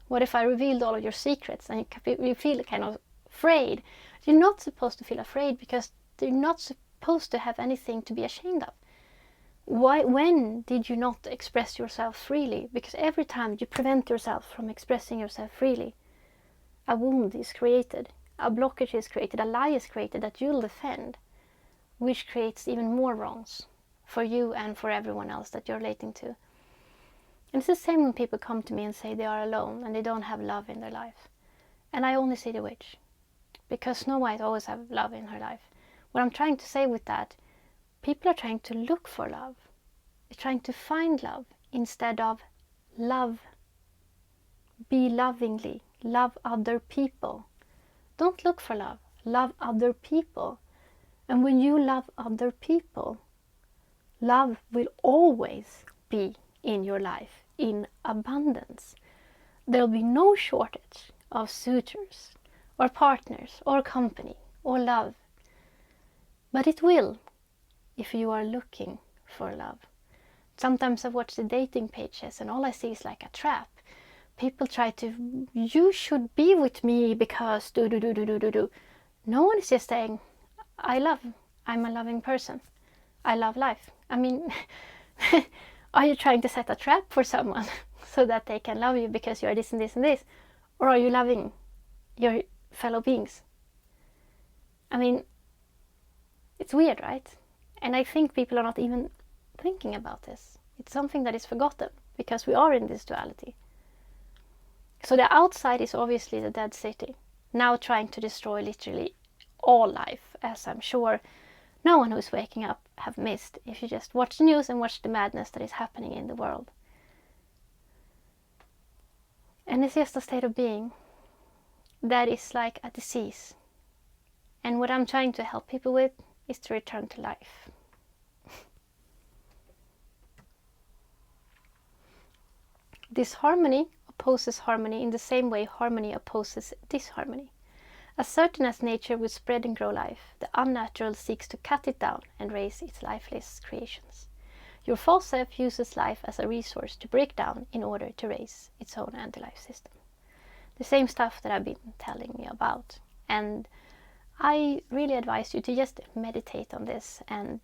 What if I revealed all of your secrets? And you feel kind of afraid. You're not supposed to feel afraid because you're not supposed to have anything to be ashamed of. When did you not express yourself freely? Because every time you prevent yourself from expressing yourself freely, a wound is created, a blockage is created, a lie is created that you'll defend, which creates even more wrongs for you and for everyone else that you're relating to. And it's the same when people come to me and say they are alone and they don't have love in their life. And I only see the witch, because Snow White always have love in her life. What I'm trying to say with that, people are trying to look for love. They're trying to find love instead of love. Be lovingly. Love other people. Don't look for love. Love other people. And when you love other people, love will always be in your life in abundance. There'll be no shortage of suitors or partners or company or love. But it will if you are looking for love. Sometimes I watch the dating pages and all I see is like a trap. People try to, you should be with me because do. No one is just saying, I'm a loving person. I love life. I mean, are you trying to set a trap for someone so that they can love you because you are this and this and this? Or are you loving your fellow beings? I mean, it's weird, right? And I think people are not even thinking about this. It's something that is forgotten because we are in this duality. So the outside is obviously the dead city, now trying to destroy literally all life, as I'm sure no one who's waking up have missed if you just watch the news and watch the madness that is happening in the world. And it's just a state of being that is like a disease. And what I'm trying to help people with is to return to life. Disharmony opposes harmony in the same way harmony opposes disharmony. As certain as nature would spread and grow life, the unnatural seeks to cut it down and raise its lifeless creations. Your false self uses life as a resource to break down in order to raise its own anti-life system. The same stuff that I've been telling you about. And I really advise you to just meditate on this and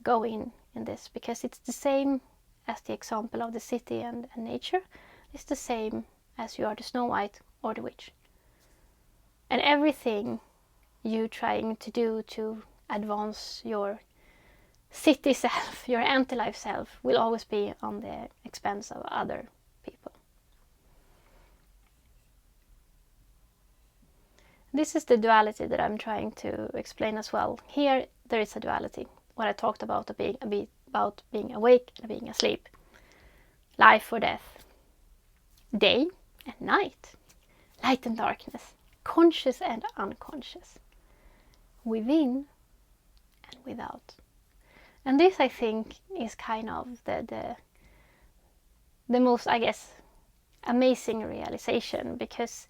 go in this, because it's the same as the example of the city and nature. It's the same as you are the Snow White or the witch. And everything you trying to do to advance your city self, your anti-life self, will always be on the expense of other people. This is the duality that I'm trying to explain as well. Here there is a duality. What I talked about being awake and being asleep. Life or death. Day and night. Light and darkness. Conscious and unconscious. Within and without. And this, I think, is kind of the most, I guess, amazing realization, because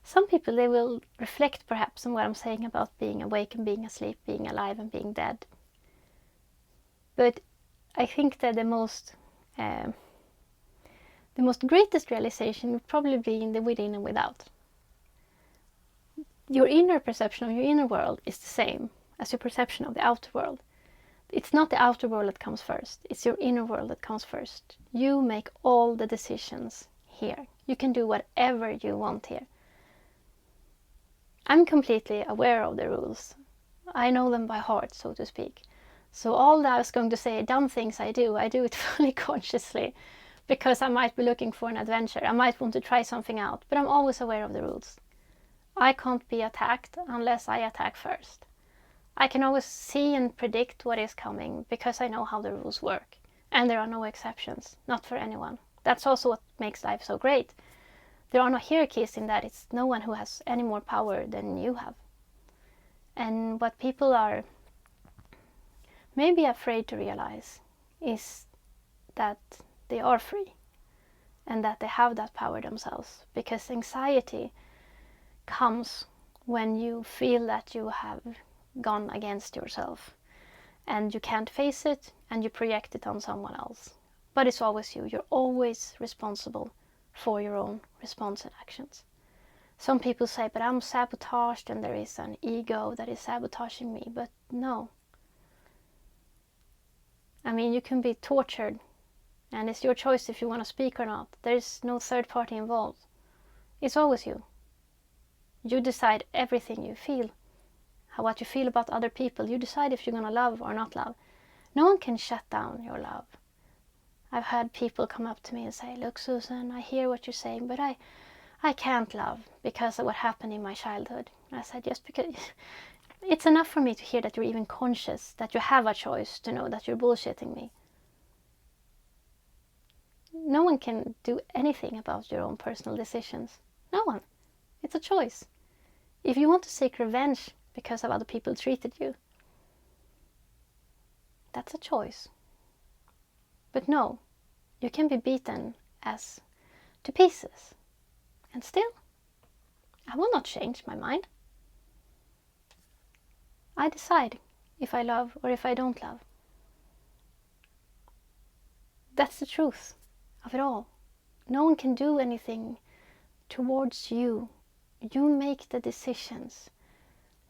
some people, they will reflect perhaps on what I'm saying about being awake and being asleep, being alive and being dead. But I think that the most greatest realization would probably be in the within and without. Your inner perception of your inner world is the same as your perception of the outer world. It's not the outer world that comes first, it's your inner world that comes first. You make all the decisions here. You can do whatever you want here. I'm completely aware of the rules. I know them by heart, so to speak. So all that I was going to say, dumb things I do it fully consciously, because I might be looking for an adventure. I might want to try something out, but I'm always aware of the rules. I can't be attacked unless I attack first. I can always see and predict what is coming because I know how the rules work. And there are no exceptions, not for anyone. That's also what makes life so great. There are no hierarchies in that. It's no one who has any more power than you have. And what people are maybe afraid to realize is that they are free and that they have that power themselves. Because anxiety comes when you feel that you have gone against yourself and you can't face it and you project it on someone else. But it's always you. You're always responsible for your own response and actions. Some people say, but I'm sabotaged and there is an ego that is sabotaging me. But no. I mean, you can be tortured and it's your choice if you want to speak or not. There's no third party involved. It's always you. You decide everything you feel. What you feel about other people. You decide if you're going to love or not love. No one can shut down your love. I've had people come up to me and say, look, Susan, I hear what you're saying, but I can't love because of what happened in my childhood. And I said, just because it's enough for me to hear that you're even conscious, that you have a choice, to know that you're bullshitting me. No one can do anything about your own personal decisions. No one. It's a choice. If you want to seek revenge because of other people treated you, that's a choice. But no, you can be beaten as to pieces. And still, I will not change my mind. I decide if I love or if I don't love. That's the truth of it all. No one can do anything towards you. You make the decisions.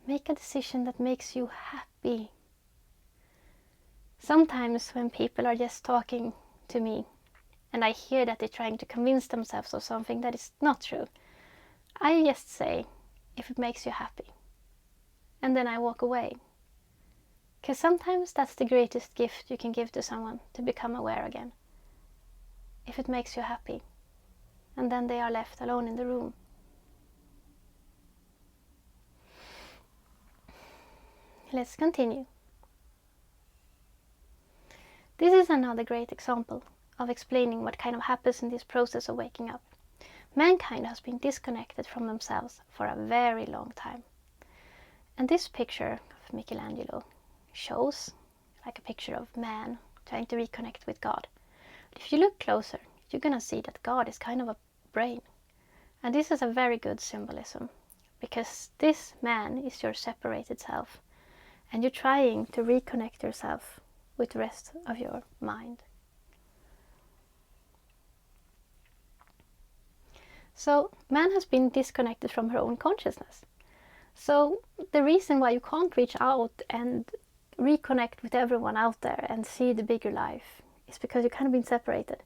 Make a decision that makes you happy. Sometimes when people are just talking to me and I hear that they're trying to convince themselves of something that is not true, I just say, if it makes you happy. And then I walk away. Because sometimes that's the greatest gift you can give to someone, to become aware again. If it makes you happy. And then they are left alone in the room. Let's continue. This is another great example of explaining what kind of happens in this process of waking up. Mankind has been disconnected from themselves for a very long time. And this picture of Michelangelo shows like a picture of man trying to reconnect with God. But if you look closer, you're gonna see that God is kind of a brain. And this is a very good symbolism, because this man is your separated self, and you're trying to reconnect yourself with the rest of your mind. So man has been disconnected from her own consciousness. So the reason why you can't reach out and reconnect with everyone out there and see the bigger life is because you've kind of been separated.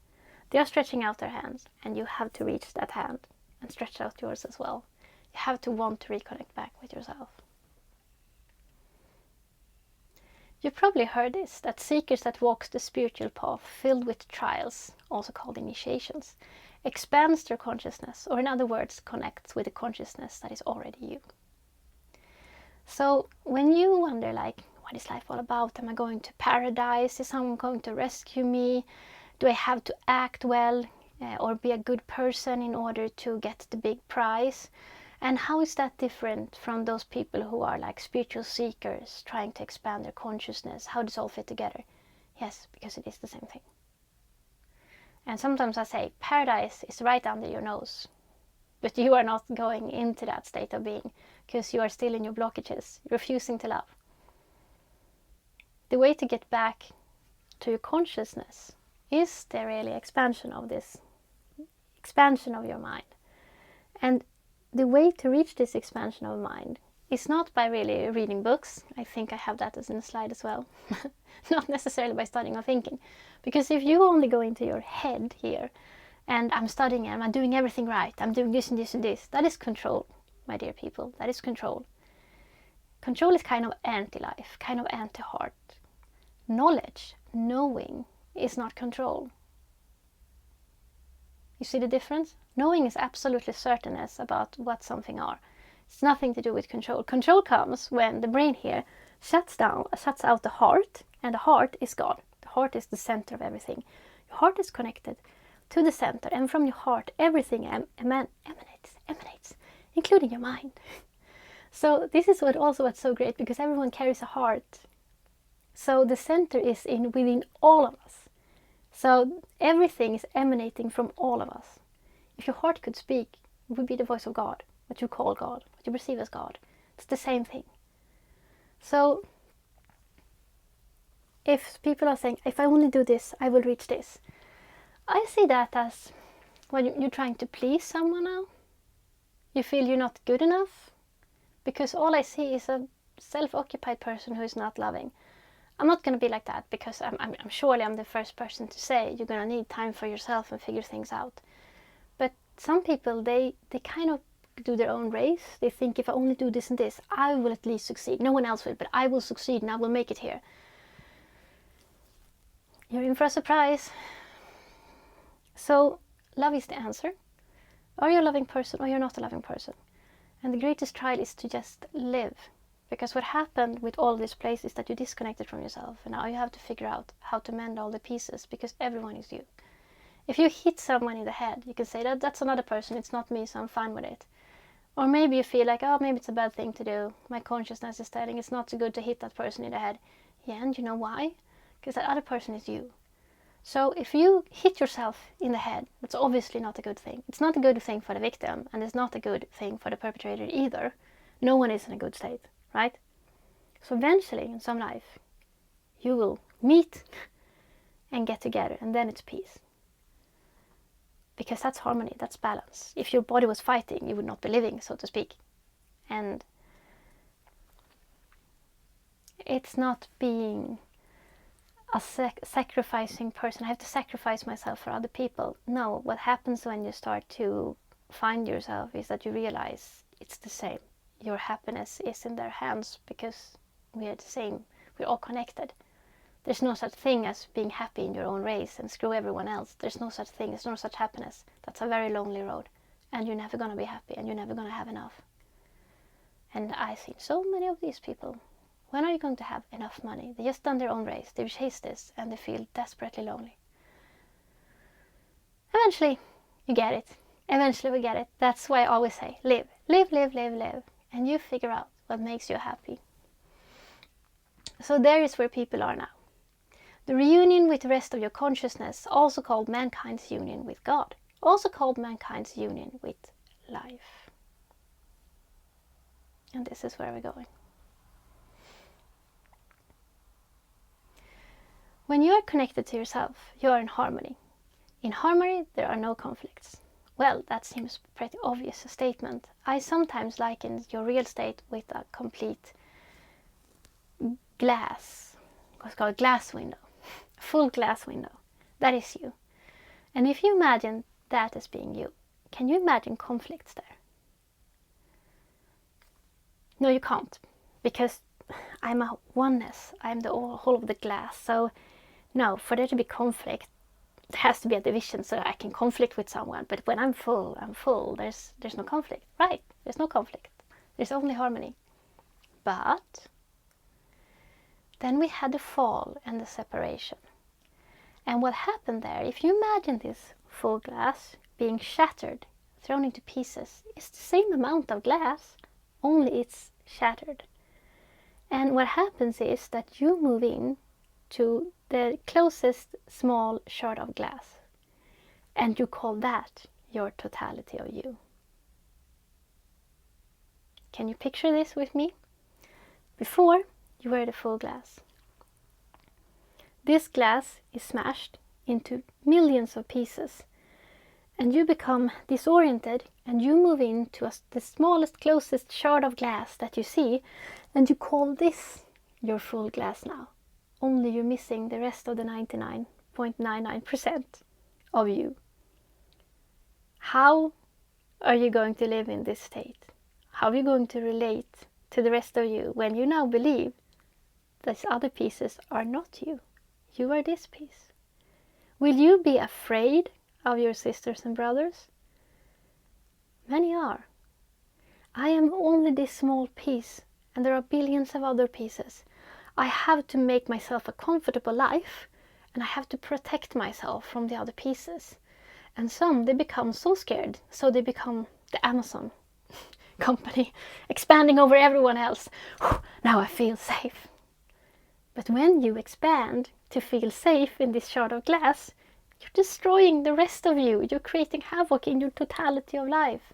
They are stretching out their hands, and you have to reach that hand and stretch out yours as well. You have to want to reconnect back with yourself. You've probably heard this, that seekers that walks the spiritual path filled with trials, also called initiations, expands their consciousness, or in other words, connects with the consciousness that is already you. So when you wonder, like, what is life all about? Am I going to paradise? Is someone going to rescue me? Do I have to act well or be a good person in order to get the big prize? And how is that different from those people who are like spiritual seekers trying to expand their consciousness? How does it all fit together? Yes, because it is the same thing. And sometimes I say paradise is right under your nose, but you are not going into that state of being because you are still in your blockages, refusing to love. The way to get back to your consciousness is the really expansion of your mind. And the way to reach this expansion of mind is not by really reading books. I think I have that as in a slide as well. Not necessarily by studying or thinking. Because if you only go into your head here, and I'm studying and I'm doing everything right, I'm doing this and this and this, that is control, my dear people. That is control. Control is kind of anti-life, kind of anti-heart. Knowledge, knowing, is not control. You see the difference? Knowing is absolutely certainty about what something are. It's nothing to do with control. Control comes when the brain here shuts out the heart, and the heart is God. The heart is the center of everything. Your heart is connected to the center, and from your heart everything emanates, including your mind. So this is what's so great, because everyone carries a heart. So the center is within all of us. So everything is emanating from all of us. If your heart could speak, it would be the voice of God, what you call God, what you perceive as God. It's the same thing. So if people are saying, if I only do this, I will reach this, I see that as when you're trying to please someone now. You feel you're not good enough, because all I see is a self-occupied person who is not loving. I'm not going to be like that, because I'm surely I'm the first person to say you're going to need time for yourself and figure things out. But some people, they kind of do their own race. They think, if I only do this and this, I will at least succeed. No one else will, but I will succeed and I will make it here. You're in for a surprise. So love is the answer. Are you a loving person or you're not a loving person? And the greatest trial is to just live. Because what happened with all this place is that you disconnected from yourself, and now you have to figure out how to mend all the pieces, because everyone is you. If you hit someone in the head, you can say that that's another person, it's not me, so I'm fine with it. Or maybe you feel like, oh, maybe it's a bad thing to do. My consciousness is telling it's not so good to hit that person in the head. Yeah, and you know why? Because that other person is you. So if you hit yourself in the head, that's obviously not a good thing. It's not a good thing for the victim, and it's not a good thing for the perpetrator either. No one is in a good state, right? So eventually, in some life, you will meet and get together, and then it's peace. Because that's harmony, that's balance. If your body was fighting, you would not be living, so to speak. And it's not being a sacrificing person. I have to sacrifice myself for other people. No, what happens when you start to find yourself is that you realize it's the same. Your happiness is in their hands, because we are the same. We're all connected. There's no such thing as being happy in your own race and screw everyone else. There's no such thing. There's no such happiness. That's a very lonely road. And you're never going to be happy, and you're never going to have enough. And I've seen so many of these people. When are you going to have enough money? They just done their own race. They chase this and they feel desperately lonely. Eventually, you get it. Eventually we get it. That's why I always say, live. Live, live, live, live. And you figure out what makes you happy. So there is where people are now. The reunion with the rest of your consciousness, also called mankind's union with God, also called mankind's union with life. And this is where we're going. When you are connected to yourself, you are in harmony. In harmony, there are no conflicts. Well, that seems pretty obvious a statement. I sometimes liken your real estate with a complete glass, what's called glass window, a full glass window. That is you. And if you imagine that as being you, can you imagine conflicts there? No, you can't, because I'm a oneness. I'm the whole of the glass. So no, for there to be conflict, there has to be a division so I can conflict with someone. But when I'm full, I'm full. There's no conflict, right? There's no conflict. There's only harmony. But then we had the fall and the separation. And what happened there, if you imagine this full glass being shattered, thrown into pieces, it's the same amount of glass, only it's shattered. And what happens is that you move in to the closest small shard of glass, and you call that your totality of you. Can you picture this with me? Before, you were the full glass. This glass is smashed into millions of pieces, and you become disoriented, and you move into the smallest, closest shard of glass that you see, and you call this your full glass now. Only you're missing the rest of the 99.99% of you. How are you going to live in this state? How are you going to relate to the rest of you when you now believe these other pieces are not you? You are this piece. Will you be afraid of your sisters and brothers? Many are. I am only this small piece, and there are billions of other pieces. I have to make myself a comfortable life, and I have to protect myself from the other pieces. And some, they become so scared, so they become the Amazon company, expanding over everyone else. Now I feel safe. But when you expand to feel safe in this shard of glass, you're destroying the rest of you. You're creating havoc in your totality of life.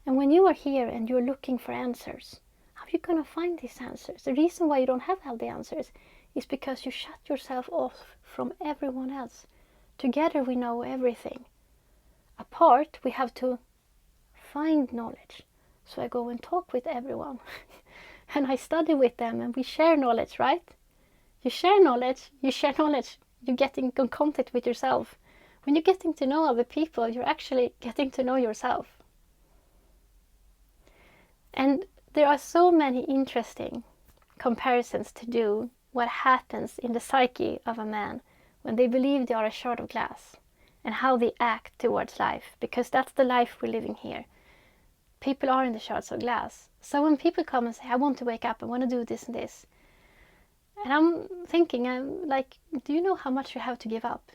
And when you are here and you're looking for answers, how are you going to find these answers? The reason why you don't have all the answers is because you shut yourself off from everyone else. Together we know everything. Apart, we have to find knowledge. So I go and talk with everyone. And I study with them, and we share knowledge, right? You share knowledge, you're getting in contact with yourself. When you're getting to know other people, you're actually getting to know yourself. And there are so many interesting comparisons to do what happens in the psyche of a man when they believe they are a shard of glass, and how they act towards life, because that's the life we're living here. People are in the shards of glass. So when people come and say, I want to wake up, I want to do this and this, and I'm thinking, I'm like, do you know how much you have to give up?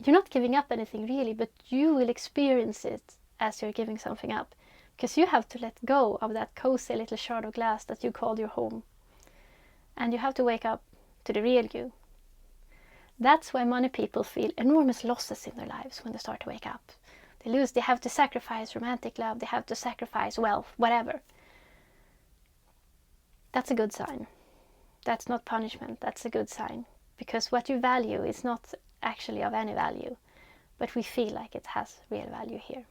You're not giving up anything really, but you will experience it as you're giving something up. Because you have to let go of that cozy little shard of glass that you called your home. And you have to wake up to the real you. That's why many people feel enormous losses in their lives when they start to wake up. They have to sacrifice romantic love, they have to sacrifice wealth, whatever. That's a good sign. That's not punishment, that's a good sign. Because what you value is not actually of any value, but we feel like it has real value here.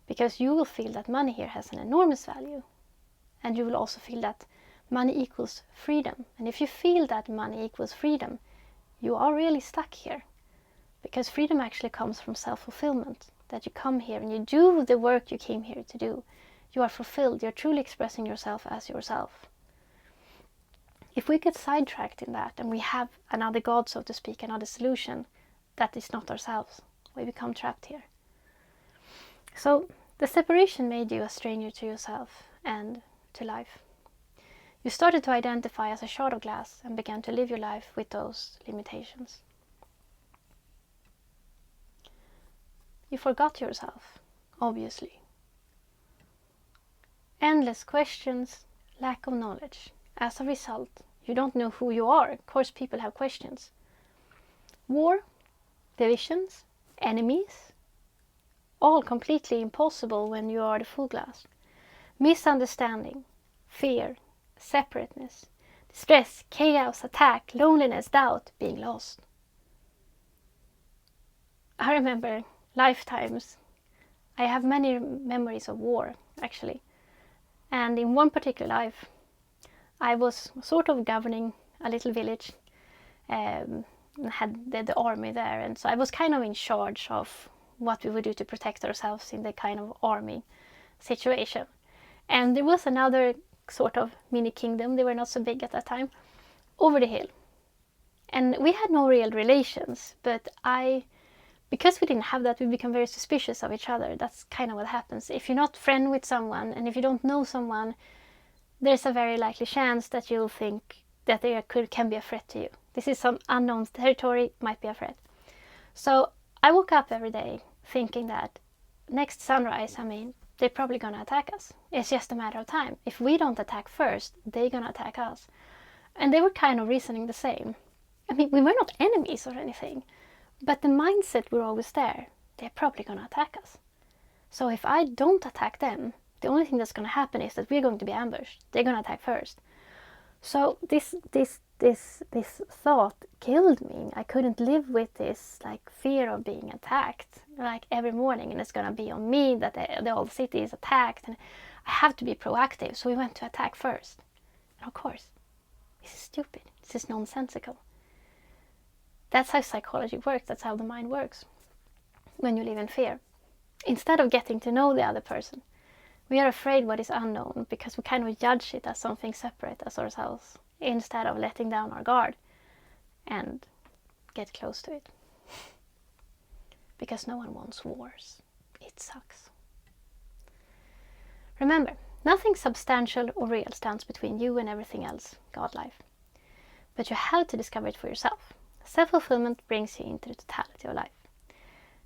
Because you will feel that money here has an enormous value. And you will also feel that money equals freedom. And if you feel that money equals freedom, you are really stuck here. Because freedom actually comes from self-fulfillment. That you come here and you do the work you came here to do. You are fulfilled, you're truly expressing yourself as yourself. If we get sidetracked in that and we have another God, so to speak, another solution, that is not ourselves. We become trapped here. So the separation made you a stranger to yourself and to life. You started to identify as a shard of glass and began to live your life with those limitations. You forgot yourself, obviously. Endless questions, lack of knowledge. As a result, You don't know who you are. Of course, people have questions. War, divisions, enemies, all completely impossible when you are the full glass. Misunderstanding, fear, separateness, distress, chaos, attack, loneliness, doubt, being lost. I remember lifetimes. I have many memories of war, actually. And in one particular life, I was sort of governing a little village, had the army there, and so I was kind of in charge of what we would do to protect ourselves in the kind of army situation. And there was another sort of mini kingdom, they were not so big at that time, over the hill. And we had no real relations, but because we didn't have that, we become very suspicious of each other. That's kind of what happens. If you're not friend with someone, and if you don't know someone, there's a very likely chance that you'll think that they can be a threat to you. This is some unknown territory, might be a threat. So I woke up every day thinking that next sunrise, they're probably going to attack us. It's just a matter of time. If we don't attack first, they're going to attack us. And they were kind of reasoning the same. We were not enemies or anything, but the mindset were always there. They're probably going to attack us. So if I don't attack them, the only thing that's going to happen is that we're going to be ambushed. They're going to attack first. So this thought killed me. I couldn't live with this fear of being attacked every morning, and it's going to be on me that the whole city is attacked, and I have to be proactive. So we went to attack first. And of course, this is stupid. This is nonsensical. That's how psychology works. That's how the mind works when you live in fear. Instead of getting to know the other person, we are afraid what is unknown because we kind of judge it as something separate as ourselves, instead of letting down our guard and get close to it. Because no one wants wars. It sucks. Remember, nothing substantial or real stands between you and everything else, God life. But you have to discover it for yourself. Self-fulfillment brings you into the totality of life.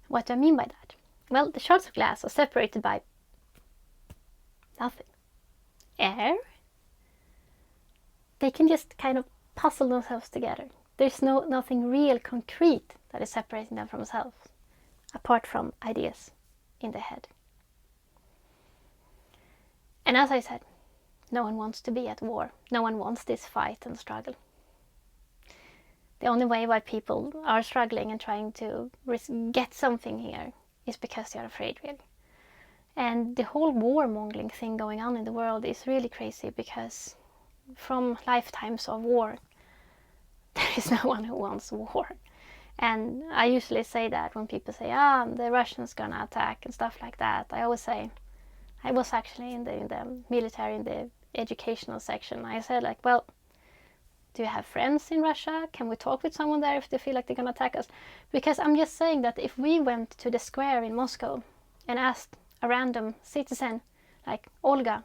What do I mean by that? Well, the shards of glass are separated by nothing. Air. They can just kind of puzzle themselves together. There's nothing real concrete that is separating them from themselves, apart from ideas in the head. And as I said, no one wants to be at war. No one wants this fight and struggle. The only way why people are struggling and trying to get something here is because they are afraid, really. And the whole warmongering thing going on in the world is really crazy, because from lifetimes of war, there is no one who wants war. And I usually say that when people say, the Russians gonna attack and stuff like that. I always say, I was actually in the military, in the educational section. I said well, do you have friends in Russia? Can we talk with someone there if they feel like they're gonna attack us? Because I'm just saying that if we went to the square in Moscow and asked a random citizen, like, Olga,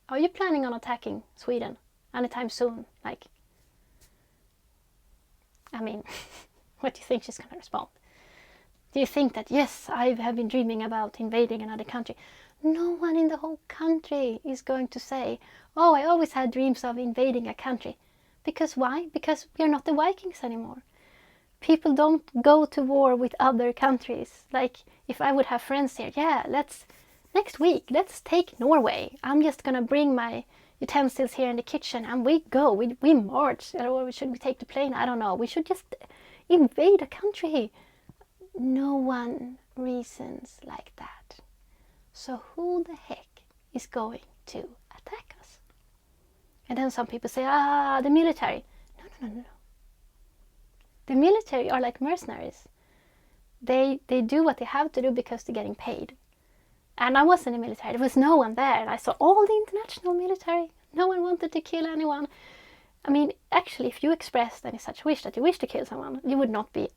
are you planning on attacking Sweden anytime soon? What do you think she's going to respond? Do you think that, yes, I have been dreaming about invading another country? No one in the whole country is going to say, oh, I always had dreams of invading a country. Because why? Because we are not the Vikings anymore. People don't go to war with other countries. If I would have friends here, next week, let's take Norway. I'm just going to bring my utensils here in the kitchen and we go, we march. Or should we take the plane? I don't know. We should just invade a country. No one reasons like that. So who the heck is going to attack us? And then some people say, the military. No. The military are like mercenaries. They do what they have to do because they're getting paid. And I was in the military. There was no one there. And I saw all the international military. No one wanted to kill anyone. Actually, if you expressed any such wish that you wish to kill someone, you would not be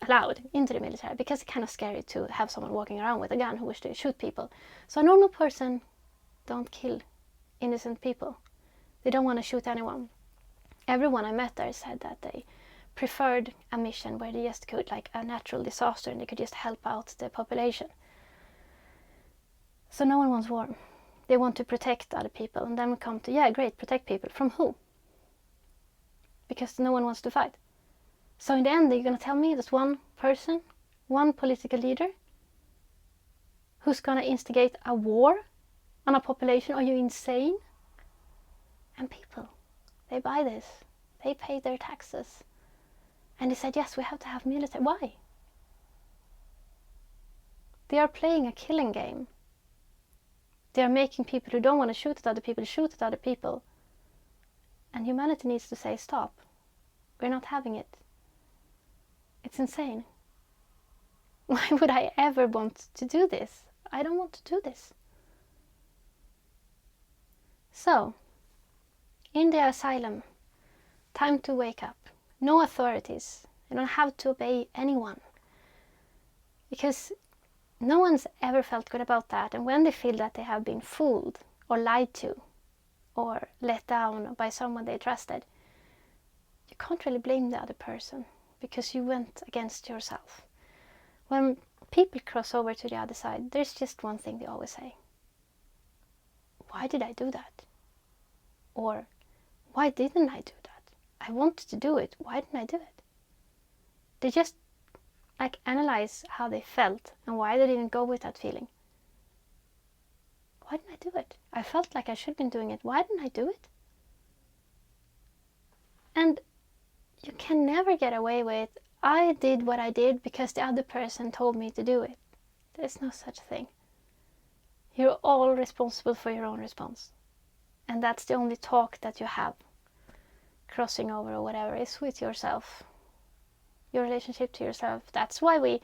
allowed into the military, because it's kind of scary to have someone walking around with a gun who wishes to shoot people. So a normal person don't kill innocent people. They don't want to shoot anyone. Everyone I met there said that they preferred a mission where they just could, a natural disaster, and they could just help out the population. So no one wants war. They want to protect other people. And then we come to, great, protect people. From who? because no one wants to fight. So in the end, you're going to tell me there's one person, one political leader, who's going to instigate a war on a population? Are you insane? And people, they buy this. They pay their taxes. And they said, yes, we have to have military. Why? They are playing a killing game. They are making people who don't want to shoot at other people shoot at other people. And humanity needs to say, stop. We're not having it. It's insane. Why would I ever want to do this? I don't want to do this. So, in the asylum, time to wake up. No authorities. You don't have to obey anyone. Because no one's ever felt good about that. And when they feel that they have been fooled or lied to or let down by someone they trusted, you can't really blame the other person because you went against yourself. When people cross over to the other side, there's just one thing they always say. Why did I do that? Or, why didn't I do that? I wanted to do it. Why didn't I do it? They just analyze how they felt and why they didn't go with that feeling. Why didn't I do it? I felt like I should have been doing it. Why didn't I do it? And you can never get away with, I did what I did because the other person told me to do it. There's no such thing. You're all responsible for your own response. And that's the only talk that you have, crossing over or whatever, is with yourself. Your relationship to yourself. That's why we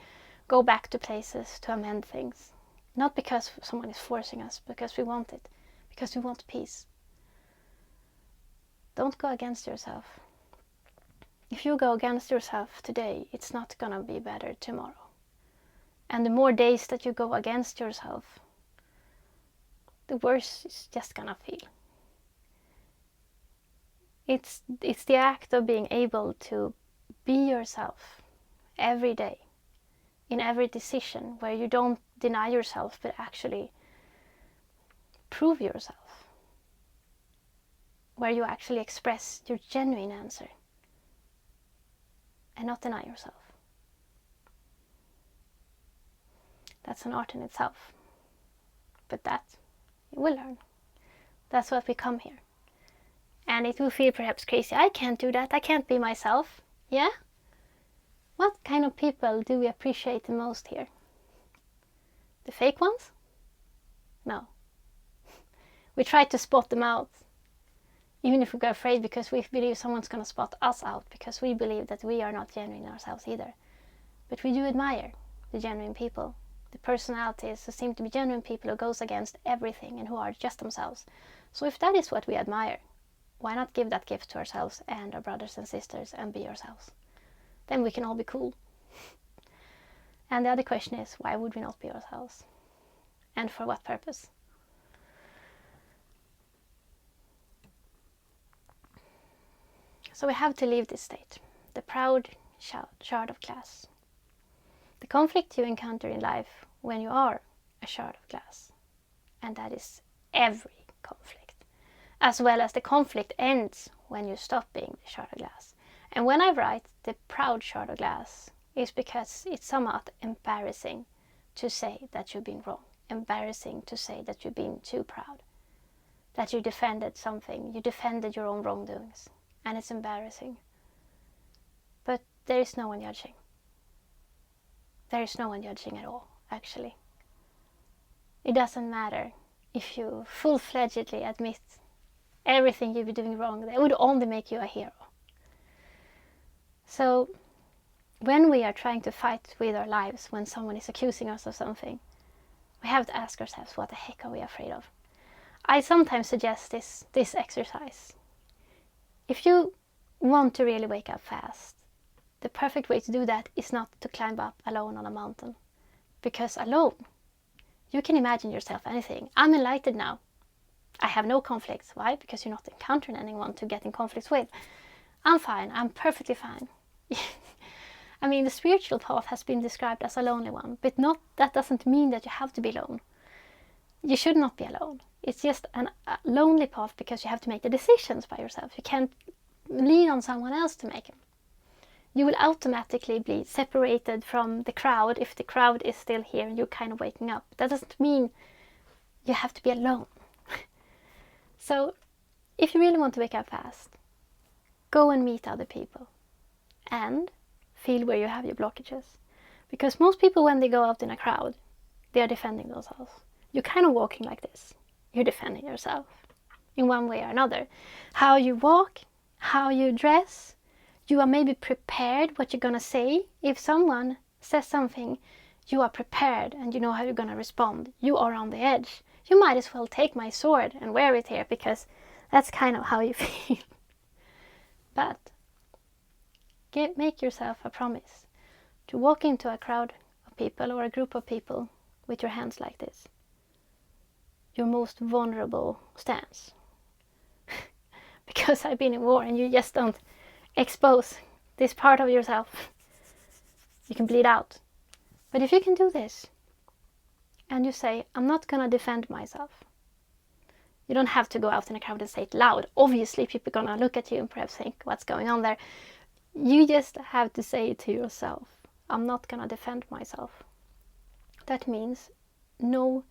go back to places to amend things. Not because someone is forcing us, because we want it. Because we want peace. Don't go against yourself. If you go against yourself today, it's not gonna be better tomorrow. And the more days that you go against yourself, the worse it's just gonna feel. It's the act of being able to be yourself every day, in every decision, where you don't deny yourself, but actually prove yourself. Where you actually express your genuine answer and not deny yourself. That's an art in itself. But that you will learn. That's what we come here. And it will feel perhaps crazy. I can't do that. I can't be myself. Yeah? What kind of people do we appreciate the most here? The fake ones? No. We try to spot them out. Even if we get afraid because we believe someone's going to spot us out, because we believe that we are not genuine ourselves either. But we do admire the genuine people, the personalities who seem to be genuine people who goes against everything and who are just themselves. So if that is what we admire, why not give that gift to ourselves and our brothers and sisters and be ourselves? Then we can all be cool. And the other question is, why would we not be ourselves? And for what purpose? So we have to leave this state, the proud shard of glass. The conflict you encounter in life when you are a shard of glass. And that is every conflict. As well as the conflict ends when you stop being the shard of glass. And when I write the proud shard of glass, it's because it's somewhat embarrassing to say that you've been wrong. Embarrassing to say that you've been too proud. That you defended something. You defended your own wrongdoings. And it's embarrassing. But there is no one judging. There is no one judging at all, actually. It doesn't matter if you full-fledgedly admit everything you've been doing wrong. That would only make you a hero. So, when we are trying to fight with our lives, when someone is accusing us of something, we have to ask ourselves, what the heck are we afraid of? I sometimes suggest this exercise. If you want to really wake up fast, the perfect way to do that is not to climb up alone on a mountain. Because alone, you can imagine yourself anything. I'm enlightened now. I have no conflicts. Why? Because you're not encountering anyone to get in conflicts with. I'm fine. I'm perfectly fine. I mean, the spiritual path has been described as a lonely one, but that doesn't mean that you have to be alone. You should not be alone. It's just a lonely path because you have to make the decisions by yourself. You can't lean on someone else to make it. You will automatically be separated from the crowd if the crowd is still here and you're kind of waking up. That doesn't mean you have to be alone. So if you really want to wake up fast, go and meet other people and feel where you have your blockages. Because most people, when they go out in a crowd, they are defending themselves. You're kind of walking like this. You're defending yourself in one way or another. How you walk, how you dress, you are maybe prepared what you're gonna say. If someone says something, you are prepared and you know how you're gonna respond. You are on the edge. You might as well take my sword and wear it here, because that's kind of how you feel. But make yourself a promise to walk into a crowd of people or a group of people with your hands like this. Your most vulnerable stance. Because I've been in war and you just don't expose this part of yourself. You can bleed out. But if you can do this and you say, I'm not gonna defend myself. You don't have to go out in a crowd and say it loud. Obviously people are gonna look at you and perhaps think, what's going on there? You just have to say it to yourself. I'm not gonna defend myself. That means no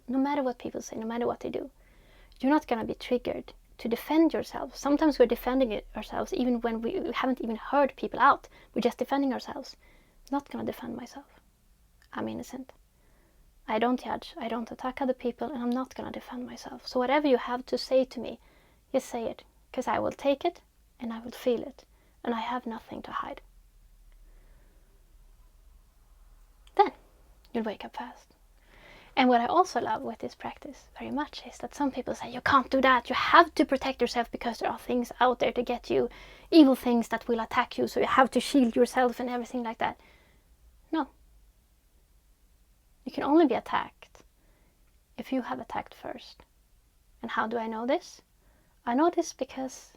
matter what people say, no matter what they do, you're not gonna be triggered to defend yourself. Sometimes we're defending ourselves even when we haven't even heard people out. We're just defending ourselves. I'm not gonna defend myself. I'm innocent. I don't judge. I don't attack other people, and I'm not gonna defend myself. So whatever you have to say to me, just say it, because I will take it and I will feel it, and I have nothing to hide. Then you'll wake up fast. And what I also love with this practice very much is that some people say, you can't do that, you have to protect yourself because there are things out there to get you, evil things that will attack you, so you have to shield yourself and everything like that. No. You can only be attacked if you have attacked first. And how do I know this? I know this because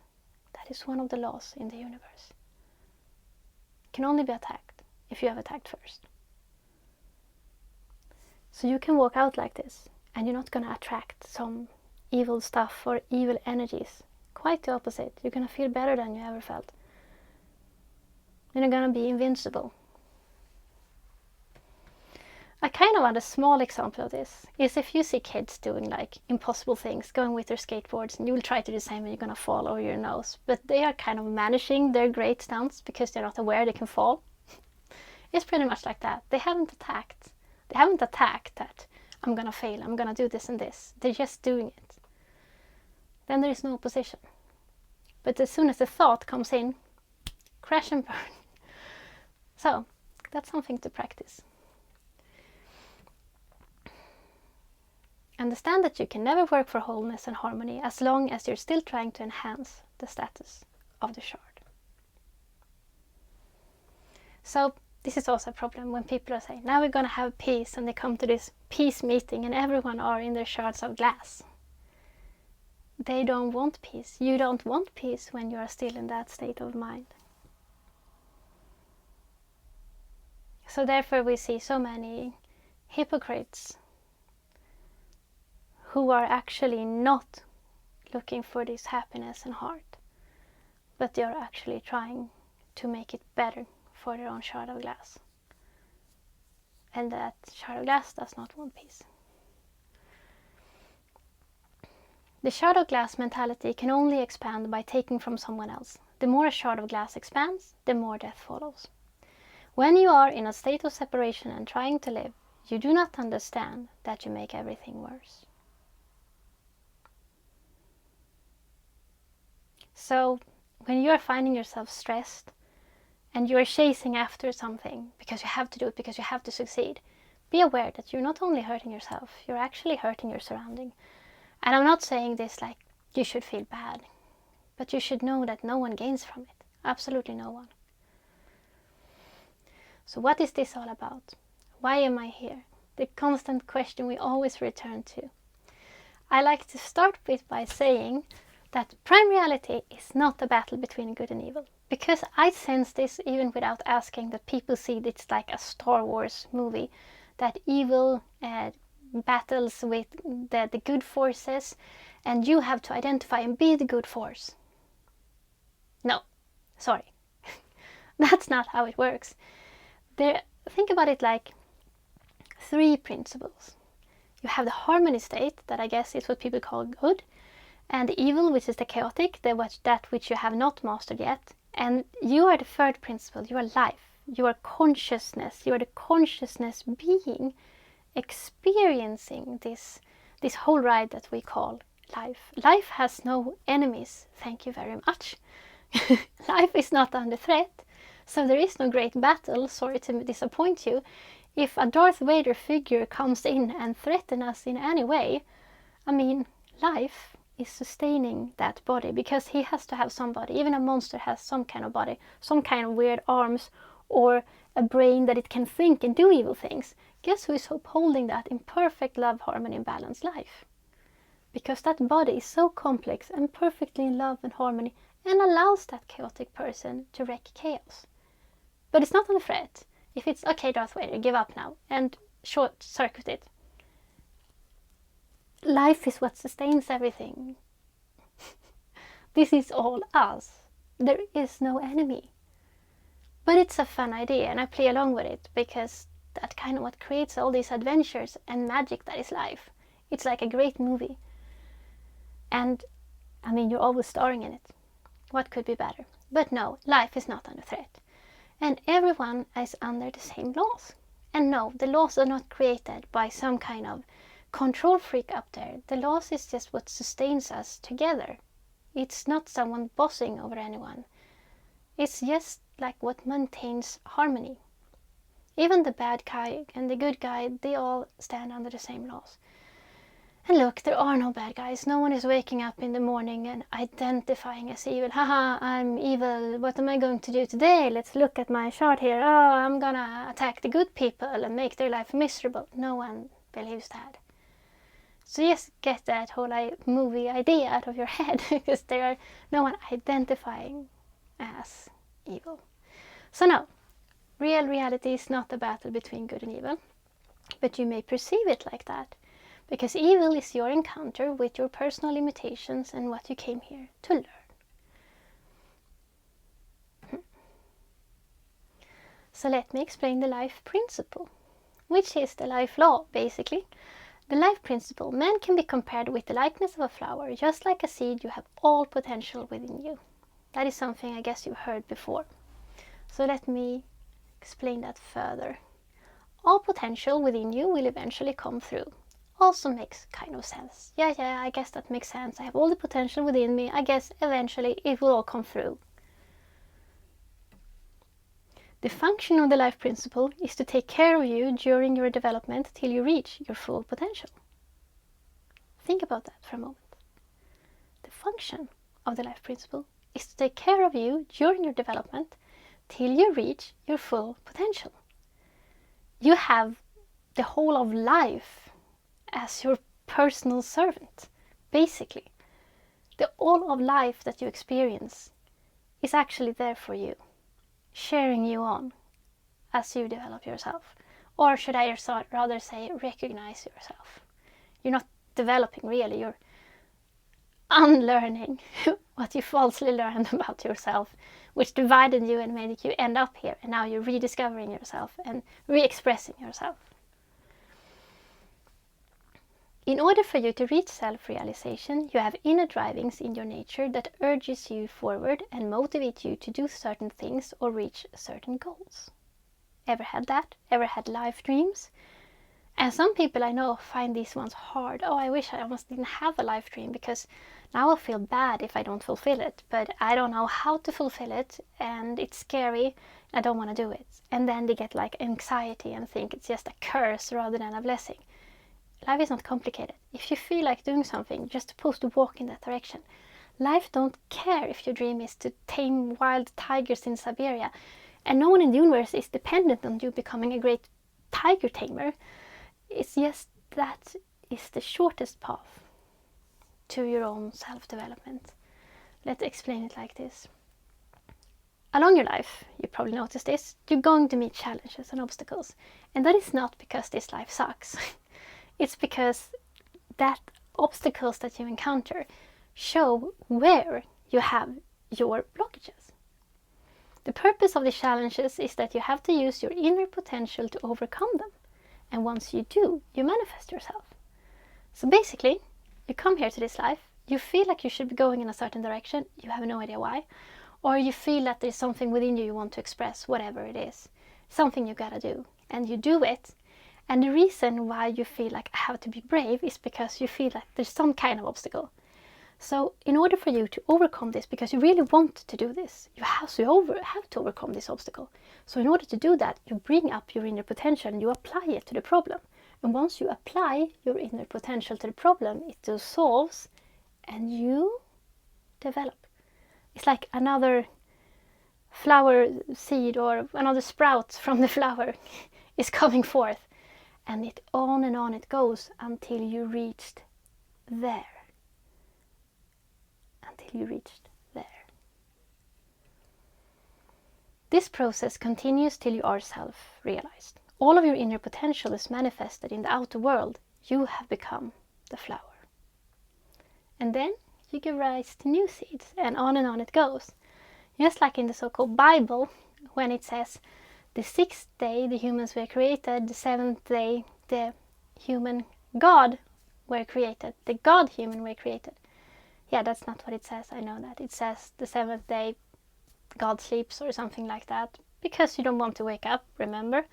that is one of the laws in the universe. You can only be attacked if you have attacked first. So you can walk out like this, and you're not going to attract some evil stuff or evil energies. Quite the opposite. You're going to feel better than you ever felt. And you're going to be invincible. A kind of a small example of this is if you see kids doing like impossible things, going with their skateboards, and you will try to do the same and you're going to fall over your nose. But they are kind of managing their great stunts because they're not aware they can fall. It's pretty much like that. They haven't attacked that I'm gonna fail, I'm gonna do this and this. They're just doing it. Then there is no opposition. But as soon as the thought comes in, crash and burn. So that's something to practice. Understand that you can never work for wholeness and harmony as long as you're still trying to enhance the status of the shard. So this is also a problem when people are saying, now we're going to have peace, and they come to this peace meeting and everyone are in their shards of glass. They don't want peace. You don't want peace when you are still in that state of mind. So therefore we see so many hypocrites who are actually not looking for this happiness and heart, but they are actually trying to make it better for their own shard of glass. And that shard of glass does not want peace. The shard of glass mentality can only expand by taking from someone else. The more a shard of glass expands, the more death follows. When you are in a state of separation and trying to live, you do not understand that you make everything worse. So when you are finding yourself stressed, and you're chasing after something because you have to do it, because you have to succeed, be aware that you're not only hurting yourself, you're actually hurting your surrounding. And I'm not saying this like you should feel bad, but you should know that no one gains from it. Absolutely no one. So what is this all about? Why am I here? The constant question we always return to. I like to start with by saying that prime reality is not a battle between good and evil. Because I sense this even without asking, that people see it's like a Star Wars movie, that evil battles with the good forces, and you have to identify and be the good force. Sorry. That's not how it works. Think about it like 3 principles. You have the harmony state, that I guess is what people call good, and the evil, which is the chaotic, that which you have not mastered yet. And you are the 3rd principle. You are life. You are consciousness. You are the consciousness being experiencing this whole ride that we call life. Life has no enemies, thank you very much. Life is not under threat, so there is no great battle, sorry to disappoint you. If a Darth Vader figure comes in and threatens us in any way, I mean, life is sustaining that body, because he has to have some body. Even a monster has some kind of body, some kind of weird arms, or a brain that it can think and do evil things. Guess who is upholding that in perfect love, harmony, and balanced life? Because that body is so complex and perfectly in love and harmony, and allows that chaotic person to wreak chaos. But it's not on a threat. If it's, okay, Darth Vader, give up now, and short circuit it. Life is what sustains everything. This is all us. There is no enemy. But it's a fun idea, and I play along with it, because that's kind of what creates all these adventures and magic that is life. It's like a great movie. And, I mean, you're always starring in it. What could be better? But no, life is not under threat. And everyone is under the same laws. And no, the laws are not created by some kind of control freak up there. The laws is just what sustains us together. It's not someone bossing over anyone. It's just like what maintains harmony. Even the bad guy and the good guy, they all stand under the same laws. And look, there are no bad guys. No one is waking up in the morning and identifying as evil. Haha, I'm evil. What am I going to do today? Let's look at my chart here. Oh, I'm gonna attack the good people and make their life miserable. No one believes that. So just get that whole movie idea out of your head, because there are no one identifying as evil. So no, real reality is not a battle between good and evil, but you may perceive it like that, because evil is your encounter with your personal limitations and what you came here to learn. So let me explain the life principle, which is the life law, basically. The life principle: man can be compared with the likeness of a flower. Just like a seed, you have all potential within you. That is something I guess you've heard before. So let me explain that further. All potential within you will eventually come through. Also makes kind of sense. Yeah, I guess that makes sense. I have all the potential within me. I guess eventually it will all come through. The function of the life principle is to take care of you during your development till you reach your full potential. Think about that for a moment. The function of the life principle is to take care of you during your development till you reach your full potential. You have the whole of life as your personal servant, basically. The all of life that you experience is actually there for you, cheering you on as you develop yourself. Or should I rather say, recognize yourself. You're not developing really, you're unlearning what you falsely learned about yourself, which divided you and made you end up here, and now you're rediscovering yourself and re-expressing yourself. In order for you to reach self-realization, you have inner drivings in your nature that urges you forward and motivate you to do certain things or reach certain goals. Ever had that? Ever had life dreams? And some people I know find these ones hard. Oh, I wish I almost didn't have a life dream, because now I'll feel bad if I don't fulfill it. But I don't know how to fulfill it, and it's scary. I don't want to do it. And then they get like anxiety and think it's just a curse rather than a blessing. Life is not complicated. If you feel like doing something, you're just supposed to walk in that direction. Life don't care if your dream is to tame wild tigers in Siberia. And no one in the universe is dependent on you becoming a great tiger tamer. It's just that is the shortest path to your own self-development. Let's explain it like this. Along your life, you probably noticed this, you're going to meet challenges and obstacles. And that is not because this life sucks. It's because that obstacles that you encounter show where you have your blockages. The purpose of the challenges is that you have to use your inner potential to overcome them. And once you do, you manifest yourself. So basically, you come here to this life, you feel like you should be going in a certain direction, you have no idea why, or you feel that there's something within you want to express, whatever it is, something you gotta do, and you do it. And the reason why you feel like I have to be brave is because you feel like there's some kind of obstacle. So in order for you to overcome this, because you really want to do this, you have to overcome this obstacle. So in order to do that, you bring up your inner potential and you apply it to the problem. And once you apply your inner potential to the problem, it dissolves and you develop. It's like another flower seed or another sprout from the flower is coming forth. And it on and on it goes until you reached there. Until you reached there. This process continues till you are self-realized. All of your inner potential is manifested in the outer world. You have become the flower. And then you give rise to new seeds, and on it goes. Just like in the so-called Bible, when it says, the 6th day the humans were created, the 7th day the human God were created, the God human were created. Yeah, that's not what it says, I know that. It says the 7th day God sleeps or something like that, because you don't want to wake up, remember?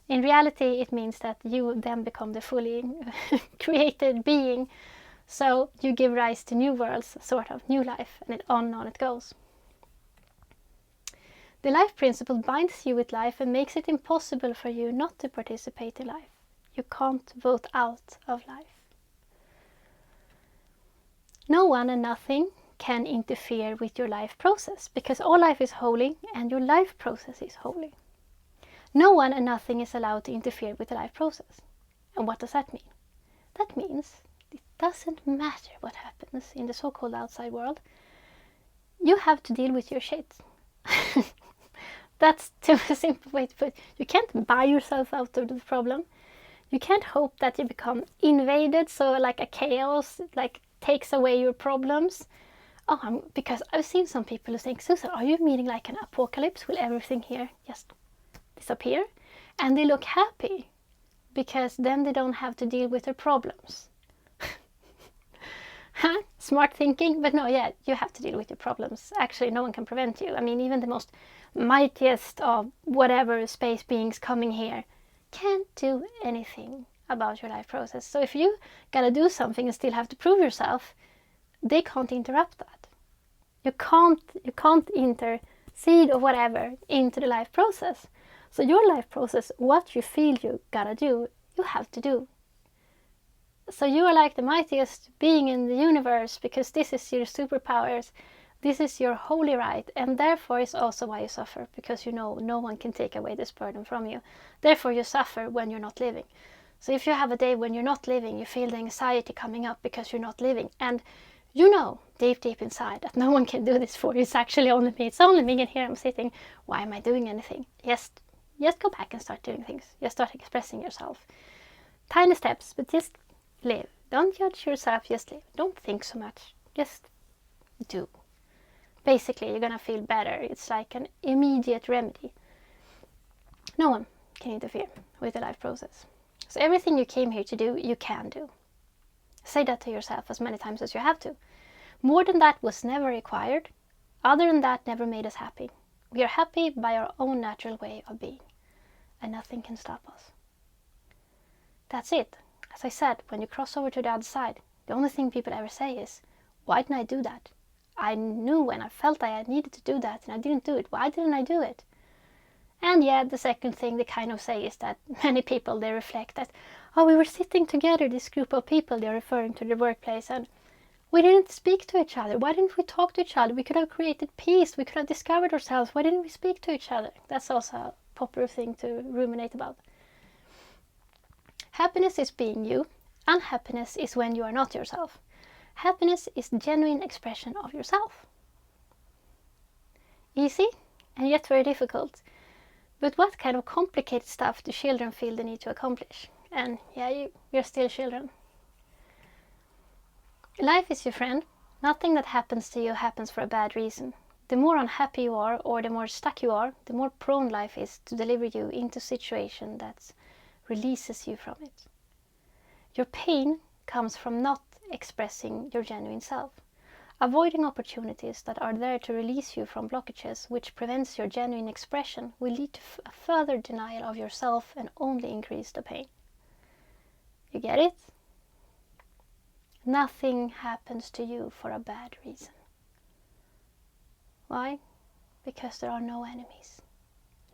In reality, it means that you then become the fully created being. So you give rise to new worlds, sort of, new life, and on it goes. The life principle binds you with life and makes it impossible for you not to participate in life. You can't vote out of life. No one and nothing can interfere with your life process, because all life is holy and your life process is holy. No one and nothing is allowed to interfere with the life process. And what does that mean? That means it doesn't matter what happens in the so-called outside world. You have to deal with your shit. That's too simple way to put it. You can't buy yourself out of the problem. You can't hope that you become invaded, so like a chaos like takes away your problems. Because I've seen some people who think, Susan, are you meaning like an apocalypse? Will everything here just disappear? And they look happy, because then they don't have to deal with their problems. Smart thinking, but no, yeah, you have to deal with your problems. Actually, no one can prevent you. I mean, even the most mightiest of whatever space beings coming here can't do anything about your life process. So if you gotta do something and still have to prove yourself, they can't interrupt that. You can't intercede or whatever into the life process. So your life process, what you feel you gotta do, you have to do. So you are like the mightiest being in the universe, because this is your superpowers, this is your holy right, and therefore is also why you suffer, because you know no one can take away this burden from you. Therefore you suffer when you're not living. So if you have a day when you're not living, you feel the anxiety coming up because you're not living, and you know deep inside that no one can do this for you. It's actually only me. It's only me, and here I'm sitting. Why am I doing anything? Just go back and start doing things. Just start expressing yourself. Tiny steps, but just live. Don't judge yourself, just live. Don't think so much. Just do. Basically, you're gonna feel better. It's like an immediate remedy. No one can interfere with the life process. So everything you came here to do, you can do. Say that to yourself as many times as you have to. More than that was never required. Other than that never made us happy. We are happy by our own natural way of being, and nothing can stop us. That's it. As I said, when you cross over to the other side, the only thing people ever say is, why didn't I do that? I knew when I felt I needed to do that and I didn't do it. Why didn't I do it? And yeah, the second thing they kind of say is that many people, they reflect that, we were sitting together, this group of people, they're referring to the workplace, and we didn't speak to each other. Why didn't we talk to each other? We could have created peace. We could have discovered ourselves. Why didn't we speak to each other? That's also a popular thing to ruminate about. Happiness is being you. Unhappiness is when you are not yourself. Happiness is genuine expression of yourself. Easy, and yet very difficult. But what kind of complicated stuff do children feel they need to accomplish? And yeah, you're still children. Life is your friend. Nothing that happens to you happens for a bad reason. the more unhappy you are or the more stuck you are, the more prone life is to deliver you into a situation that releases you from it. Your pain comes from not expressing your genuine self. Avoiding opportunities that are there to release you from blockages which prevents your genuine expression will lead to a further denial of yourself and only increase the pain. You get it? Nothing happens to you for a bad reason. Why? Because there are no enemies.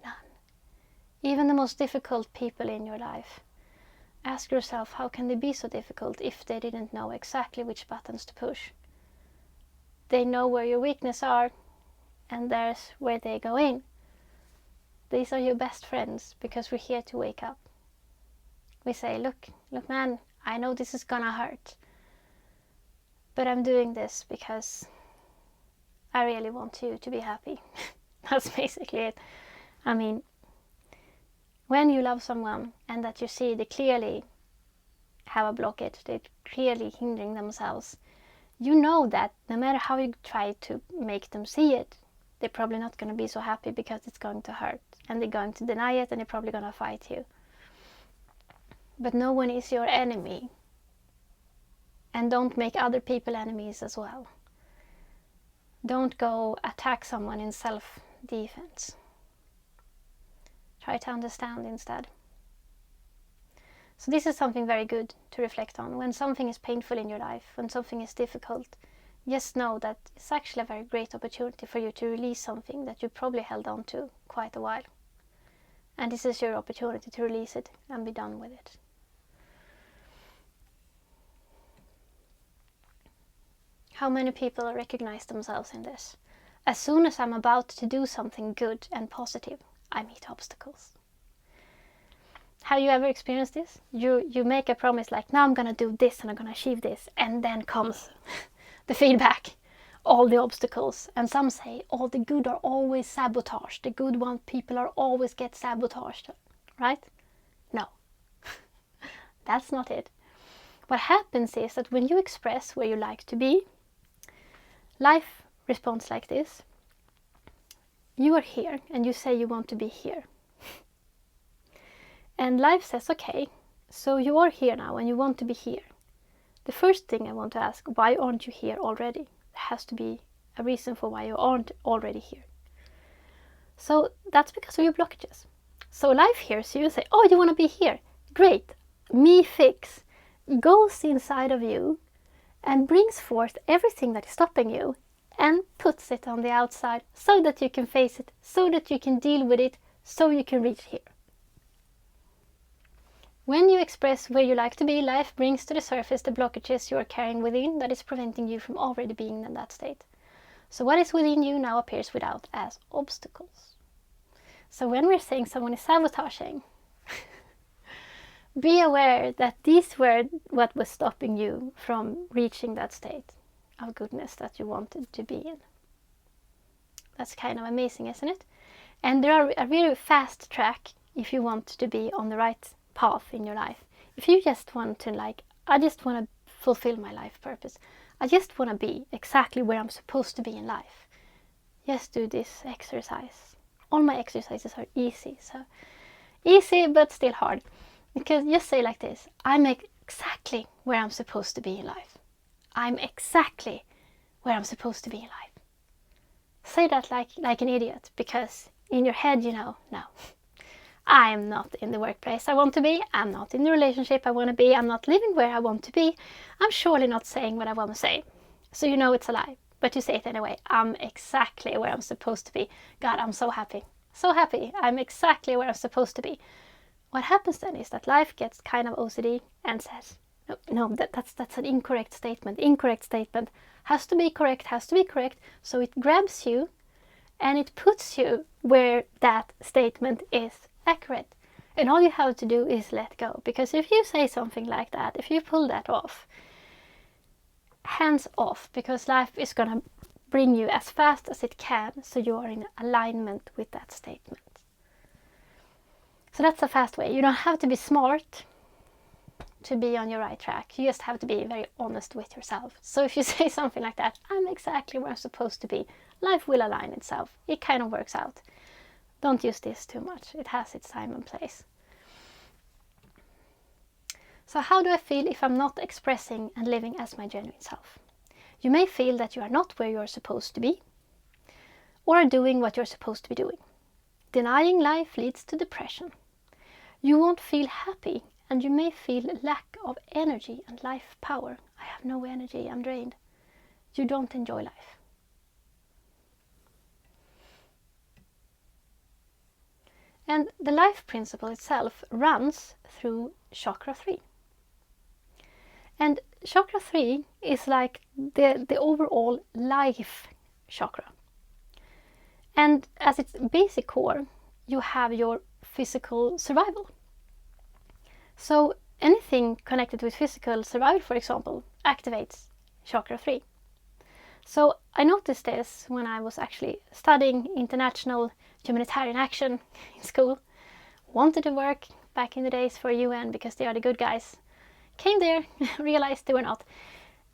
None. Even the most difficult people in your life. Ask yourself, how can they be so difficult if they didn't know exactly which buttons to push? They know where your weaknesses are, and there's where they go in. These are your best friends, because we're here to wake up. We say, look man, I know this is gonna hurt, but I'm doing this because I really want you to be happy. That's basically it. I mean, when you love someone and that you see they clearly have a blockage, they're clearly hindering themselves, you know that no matter how you try to make them see it, they're probably not going to be so happy because it's going to hurt. And they're going to deny it and they're probably going to fight you. But no one is your enemy. And don't make other people enemies as well. Don't go attack someone in self-defense. Try to understand instead. So this is something very good to reflect on. When something is painful in your life, when something is difficult, just know that it's actually a very great opportunity for you to release something that you probably held on to quite a while. And this is your opportunity to release it and be done with it. How many people recognize themselves in this? As soon as I'm about to do something good and positive, I meet obstacles. Have you ever experienced this? You make a promise like, now I'm gonna do this and I'm gonna achieve this, and then comes the feedback, all the obstacles. And some say, oh, the good are always sabotaged. The good one people are always get sabotaged, right? No, that's not it. What happens is that when you express where you like to be, life responds like this. You are here and you say you want to be here. And life says, okay, so you are here now and you want to be here. The first thing I want to ask, why aren't you here already? There has to be a reason for why you aren't already here. So that's because of your blockages. So life hears you and say, oh, you want to be here? Great. Me fix goes inside of you and brings forth everything that is stopping you and puts it on the outside so that you can face it, so that you can deal with it, so you can reach here. When you express where you like to be, life brings to the surface the blockages you are carrying within that is preventing you from already being in that state. So what is within you now appears without as obstacles. So when we're saying someone is sabotaging, be aware that these were what was stopping you from reaching that state of goodness that you wanted to be in. That's kind of amazing, isn't it? And there are a really fast track if you want to be on the right path in your life. If you just want to I just want to fulfill my life purpose. I just want to be exactly where I'm supposed to be in life. Just do this exercise. All my exercises are easy. So easy but still hard. Because just say like this, I'm exactly where I'm supposed to be in life. I'm exactly where I'm supposed to be in life. Say that like an idiot, because in your head you know, no. I'm not in the workplace I want to be. I'm not in the relationship I want to be. I'm not living where I want to be. I'm surely not saying what I want to say. So you know it's a lie. But you say it anyway. I'm exactly where I'm supposed to be. God, I'm so happy. So happy. I'm exactly where I'm supposed to be. What happens then is that life gets kind of OCD and says, no, that's an incorrect statement. Incorrect statement. Has to be correct, has to be correct. So it grabs you and it puts you where that statement is accurate. And all you have to do is let go. Because if you say something like that, if you pull that off, hands off, because life is going to bring you as fast as it can so you are in alignment with that statement. So that's a fast way. You don't have to be smart. to be on your right track. You just have to be very honest with yourself. So if you say something like that, I'm exactly where I'm supposed to be, life will align itself. It kind of works out. Don't use this too much. It has its time and place. So how do I feel if I'm not expressing and living as my genuine self? You may feel that you are not where you're supposed to be, or are doing what you're supposed to be doing. Denying life leads to depression. You won't feel happy, and you may feel lack of energy and life power. I have no energy, I'm drained. You don't enjoy life. And the life principle itself runs through chakra 3. And chakra 3 is like the overall life chakra. And as its basic core, you have your physical survival. So anything connected with physical survival, for example, activates chakra 3. So I noticed this when I was actually studying international humanitarian action in school. Wanted to work back in the days for UN because they are the good guys. Came there, realized they were not.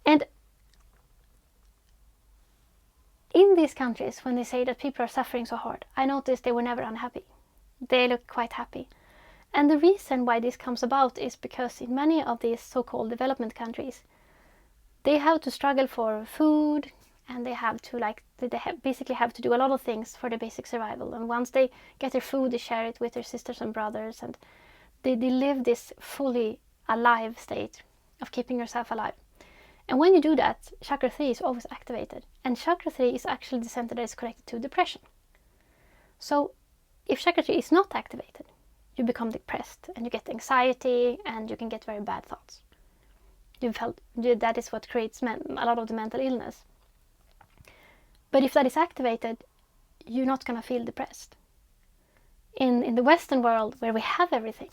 And in these countries, when they say that people are suffering so hard, I noticed they were never unhappy. They look quite happy. And the reason why this comes about is because in many of these so-called development countries, they have to struggle for food, and they have to basically have to do a lot of things for their basic survival. And once they get their food, they share it with their sisters and brothers, and they live this fully alive state of keeping yourself alive. And when you do that, chakra 3 is always activated. And chakra 3 is actually the center that is connected to depression. So if chakra 3 is not activated, you become depressed and you get anxiety and you can get very bad thoughts. That is what creates a lot of the mental illness. But if that is activated, you're not going to feel depressed. In the Western world, where we have everything,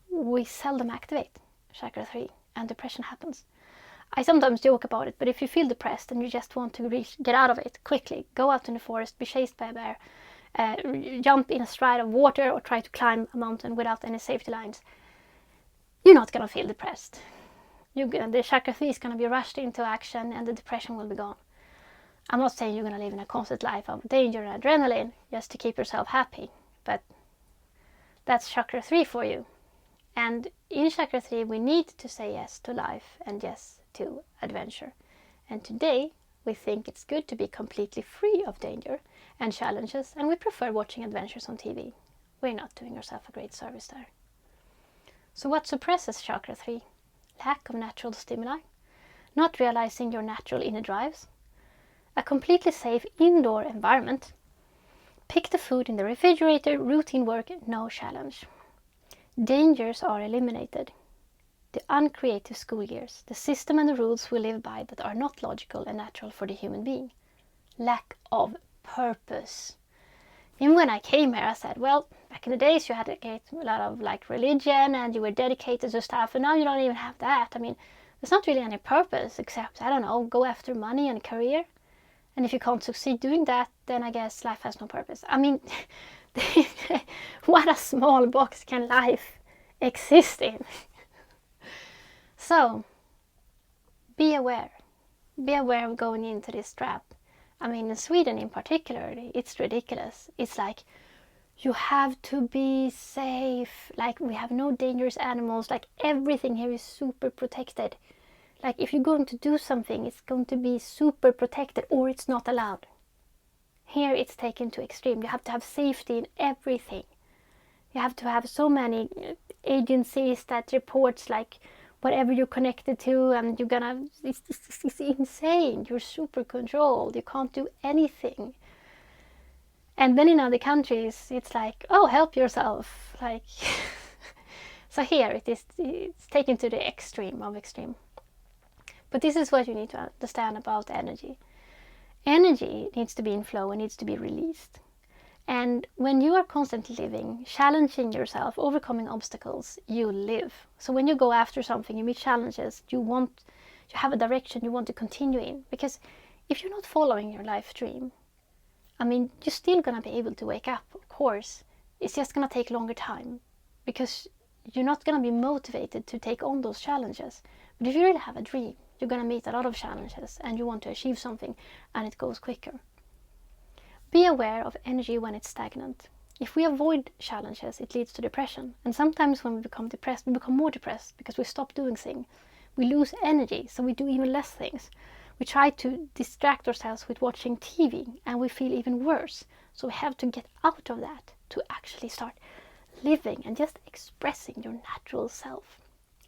we seldom activate chakra 3 and depression happens. I sometimes joke about it, but if you feel depressed and you just want to get out of it quickly, go out in the forest, be chased by a bear, jump in a stride of water, or try to climb a mountain without any safety lines, you're not going to feel depressed. The chakra 3 is going to be rushed into action and the depression will be gone. I'm not saying you're going to live in a constant life of danger and adrenaline just to keep yourself happy, but that's chakra 3 for you. And in chakra 3 we need to say yes to life and yes to adventure. And today we think it's good to be completely free of danger and challenges, and we prefer watching adventures on TV. We're not doing yourself a great service there. So what suppresses chakra 3? Lack of natural stimuli, not realizing your natural inner drives, a completely safe indoor environment, pick the food in the refrigerator, routine work, no challenge. Dangers are eliminated. The uncreative school years, the system and the rules we live by that are not logical and natural for the human being. Lack of purpose. Even when I came here, I said, well, back in the days you had a lot of religion and you were dedicated to stuff, and now you don't even have that. I mean, there's not really any purpose except, I don't know, go after money and career. And if you can't succeed doing that, then I guess life has no purpose. I mean, what a small box can life exist in? So, be aware. Be aware of going into this trap. I mean, in Sweden in particular, it's ridiculous. It's like, you have to be safe. Like, we have no dangerous animals. Like, everything here is super protected. Like, if you're going to do something, it's going to be super protected or it's not allowed. Here it's taken to extreme. You have to have safety in everything. You have to have so many agencies that reports like whatever you're connected to, and you're gonna, it's insane. You're super controlled. You can't do anything. And then in other countries, it's like, oh, help yourself. Like, so here it's taken to the extreme of extreme. But this is what you need to understand about energy. Energy needs to be in flow and needs to be released. And when you are constantly living, challenging yourself, overcoming obstacles, you live. So when you go after something, you meet challenges, you have a direction you want to continue in. Because if you're not following your life dream, I mean, you're still going to be able to wake up, of course. It's just going to take longer time. Because you're not going to be motivated to take on those challenges. But if you really have a dream, you're going to meet a lot of challenges and you want to achieve something, and it goes quicker. Be aware of energy when it's stagnant. If we avoid challenges, it leads to depression. And sometimes when we become depressed, we become more depressed because we stop doing things. We lose energy, so we do even less things. We try to distract ourselves with watching TV, and we feel even worse. So we have to get out of that to actually start living and just expressing your natural self.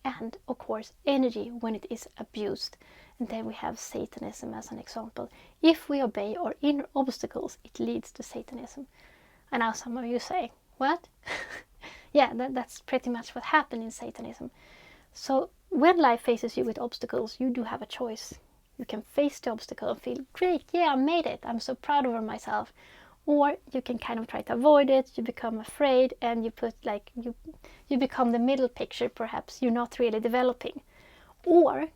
And of course, energy when it is abused. And then we have Satanism as an example. If we obey our inner obstacles, it leads to Satanism. And now some of you say, what? Yeah, that's pretty much what happened in Satanism. So when life faces you with obstacles, you do have a choice. You can face the obstacle and feel, great, yeah, I made it. I'm so proud of myself. Or you can kind of try to avoid it, you become afraid, and you become the middle picture, perhaps you're not really developing. Or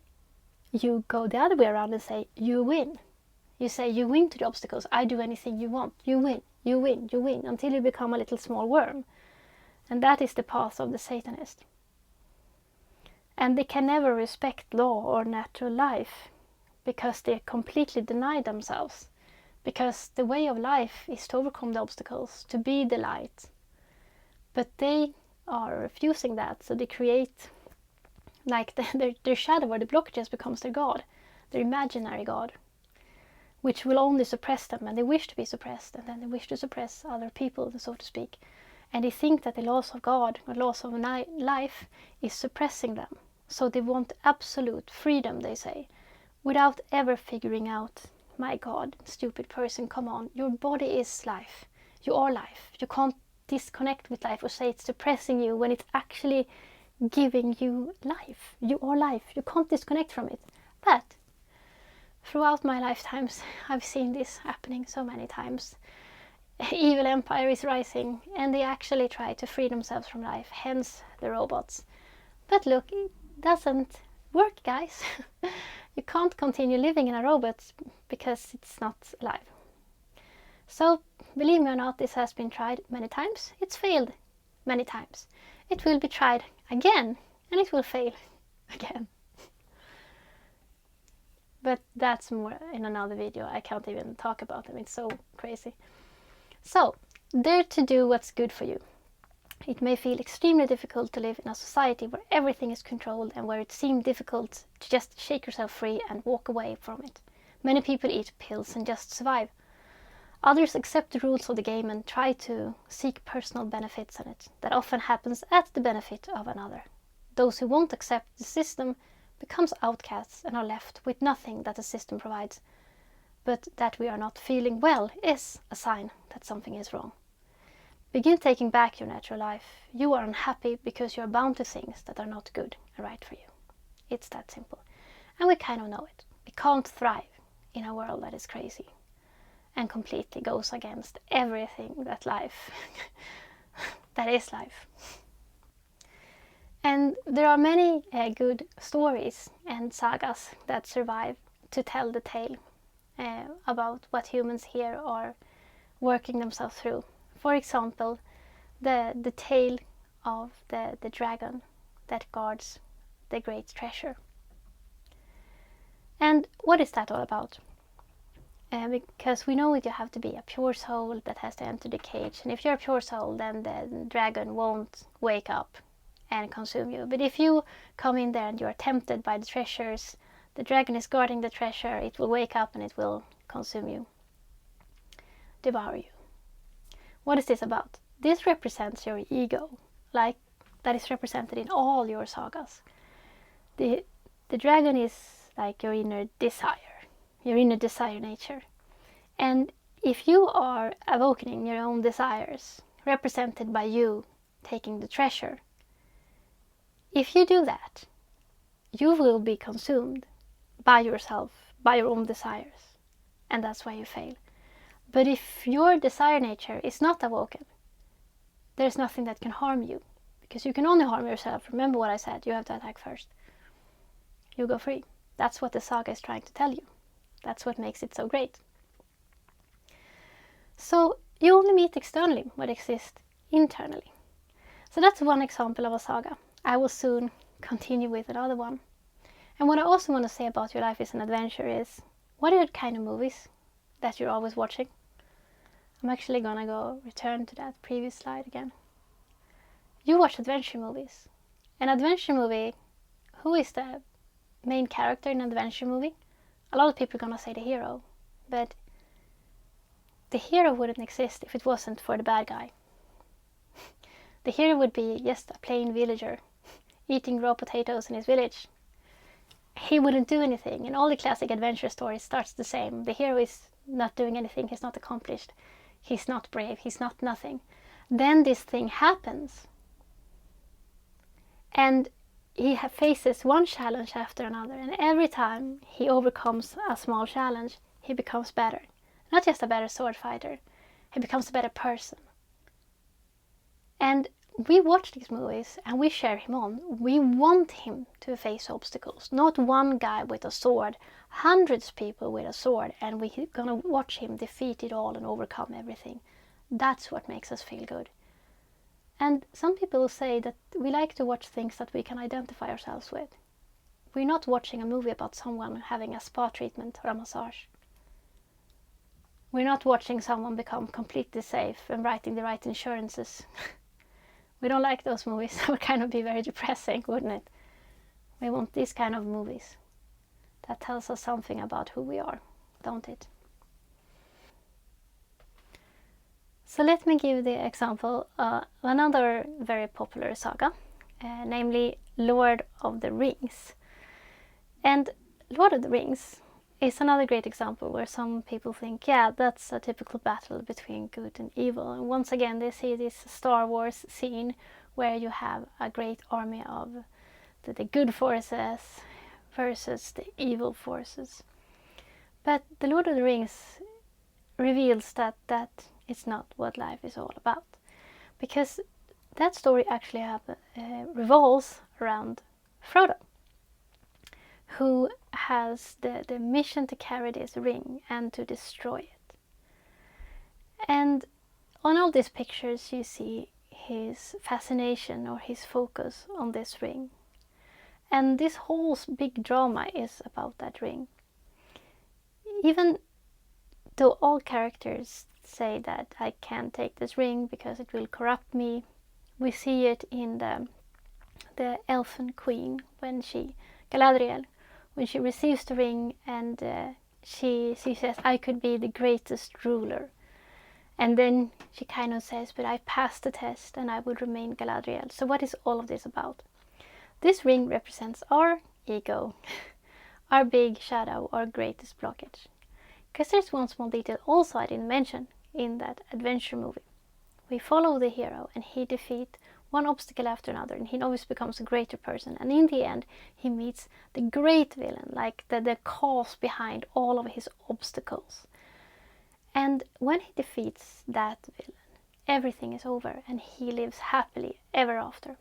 you go the other way around and say, you win. You say, you win to the obstacles. I do anything you want. You win, you win, you win, until you become a little small worm. And that is the path of the Satanist. And they can never respect law or natural life because they completely deny themselves. Because the way of life is to overcome the obstacles, to be the light. But they are refusing that, so they create like their shadow or the blockages becomes their God, their imaginary God, which will only suppress them, and they wish to be suppressed, and then they wish to suppress other people, so to speak. And they think that the laws of God or laws of life is suppressing them. So they want absolute freedom, they say, without ever figuring out, my God, stupid person, come on, your body is life. You are life. You can't disconnect with life or say it's suppressing you when it's actually giving you life. You are life. You can't disconnect from it. But throughout my lifetimes, I've seen this happening so many times. Evil empire is rising, and they actually try to free themselves from life, hence the robots. But look, it doesn't work, guys. You can't continue living in a robot because it's not alive. So, believe me or not, this has been tried many times. It's failed many times. It will be tried again, and it will fail again. But that's more in another video. I can't even talk about them. It's so crazy. So, dare to do what's good for you. It may feel extremely difficult to live in a society where everything is controlled and where it seems difficult to just shake yourself free and walk away from it. Many people eat pills and just survive. Others accept the rules of the game and try to seek personal benefits in it. That often happens at the benefit of another. Those who won't accept the system becomes outcasts and are left with nothing that the system provides. But that we are not feeling well is a sign that something is wrong. Begin taking back your natural life. You are unhappy because you are bound to things that are not good and right for you. It's that simple. And we kind of know it. We can't thrive in a world that is crazy and completely goes against everything that life, that is life. And there are many good stories and sagas that survive to tell the tale about what humans here are working themselves through. For example, the tale of the dragon that guards the great treasure. And what is that all about? Because we know that you have to be a pure soul that has to enter the cage. And if you're a pure soul, then the dragon won't wake up and consume you. But if you come in there and you are tempted by the treasures, the dragon is guarding the treasure, it will wake up and it will consume you, devour you. What is this about? This represents your ego, like that is represented in all your sagas. The dragon is like your inner desire nature. And if you are awakening your own desires, represented by you taking the treasure, if you do that, you will be consumed by yourself, by your own desires, and that's why you fail. But if your desire nature is not awoken, there's nothing that can harm you, because you can only harm yourself. Remember what I said, you have to attack first. You go free. That's what the saga is trying to tell you. That's what makes it so great. So you only meet externally what exists internally. So that's one example of a saga. I will soon continue with another one. And what I also want to say about Your Life is an Adventure is, what are the kind of movies that you're always watching? I'm actually gonna go return to that previous slide again. You watch adventure movies. An adventure movie, who is the main character in an adventure movie? A lot of people are gonna say the hero, but the hero wouldn't exist if it wasn't for the bad guy. The hero would be just a plain villager eating raw potatoes in his village. He wouldn't do anything, and all the classic adventure stories starts the same. The hero is not doing anything, he's not accomplished, he's not brave, he's not nothing. Then this thing happens, and he faces one challenge after another, and every time he overcomes a small challenge, he becomes better. Not just a better sword fighter, he becomes a better person. And we watch these movies and we cheer him on. We want him to face obstacles. Not one guy with a sword, hundreds of people with a sword, and we're gonna watch him defeat it all and overcome everything. That's what makes us feel good. And some people say that we like to watch things that we can identify ourselves with. We're not watching a movie about someone having a spa treatment or a massage. We're not watching someone become completely safe and writing the right insurances. We don't like those movies. That would kind of be very depressing, wouldn't it? We want these kind of movies that tells us something about who we are, don't it? So let me give the example of another very popular saga, namely Lord of the Rings. And Lord of the Rings is another great example where some people think, yeah, that's a typical battle between good and evil. And once again, they see this Star Wars scene where you have a great army of the good forces versus the evil forces. But the Lord of the Rings reveals that it's not what life is all about. Because that story actually revolves around Frodo, who has the mission to carry this ring and to destroy it. And on all these pictures you see his fascination or his focus on this ring. And this whole big drama is about that ring. Even though all characters say that I can't take this ring because it will corrupt me, we see it in the elfen queen Galadriel, when she receives the ring and she says, I could be the greatest ruler. And then she kind of says, but I passed the test and I will remain Galadriel. So what is all of this about? This ring represents our ego, our big shadow, our greatest blockage. Because there's one small detail also I didn't mention in that adventure movie. We follow the hero and he defeats one obstacle after another, and he always becomes a greater person, and in the end he meets the great villain, like the cause behind all of his obstacles. And when he defeats that villain, everything is over and he lives happily ever after.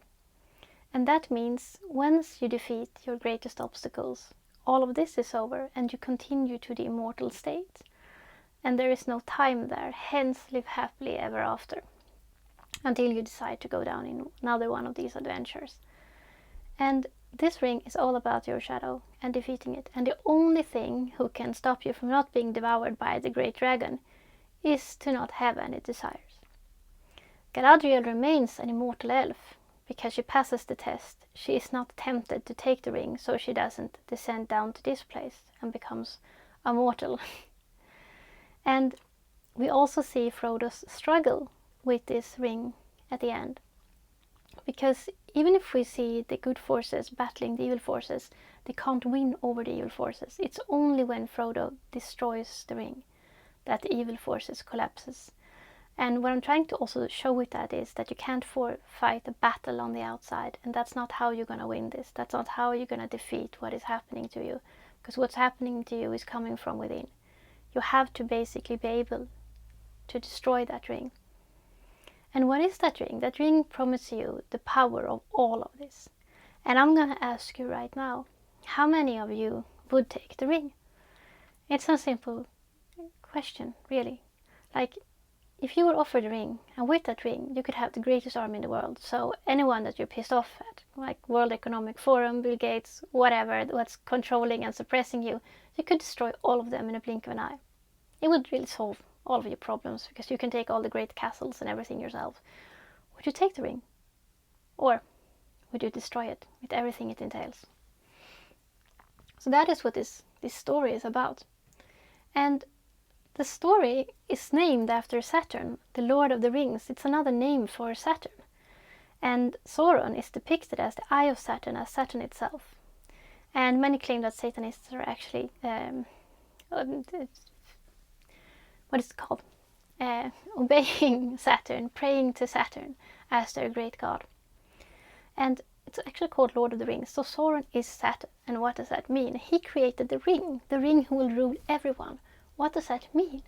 And that means once you defeat your greatest obstacles, all of this is over and you continue to the immortal state, and there is no time there, hence live happily ever after, until you decide to go down in another one of these adventures. And this ring is all about your shadow and defeating it, and the only thing who can stop you from not being devoured by the great dragon is to not have any desires. Galadriel remains an immortal elf because she passes the test. She is not tempted to take the ring, so she doesn't descend down to this place and becomes a mortal. And we also see Frodo's struggle with this ring at the end. Because even if we see the good forces battling the evil forces, they can't win over the evil forces. It's only when Frodo destroys the ring that the evil forces collapses. And what I'm trying to also show with that is that you can't fight a battle on the outside, and that's not how you're going to win this. That's not how you're going to defeat what is happening to you, because what's happening to you is coming from within. You have to basically be able to destroy that ring. And what is that ring? That ring promises you the power of all of this. And I'm going to ask you right now, how many of you would take the ring? It's a simple question, really. Like, if you were offered a ring, and with that ring you could have the greatest army in the world, so anyone that you're pissed off at, like World Economic Forum, Bill Gates, whatever, what's controlling and suppressing you, you could destroy all of them in a blink of an eye. It would really solve all of your problems, because you can take all the great castles and everything yourself. Would you take the ring? Or would you destroy it with everything it entails? So that is what this story is about. And the story is named after Saturn, the Lord of the Rings. It's another name for Saturn. And Sauron is depicted as the eye of Saturn, as Saturn itself. And many claim that Satanists are actually, what is it called? Obeying Saturn, praying to Saturn as their great god. And it's actually called Lord of the Rings. So Sauron is Saturn. And what does that mean? He created the ring who will rule everyone. What does that mean?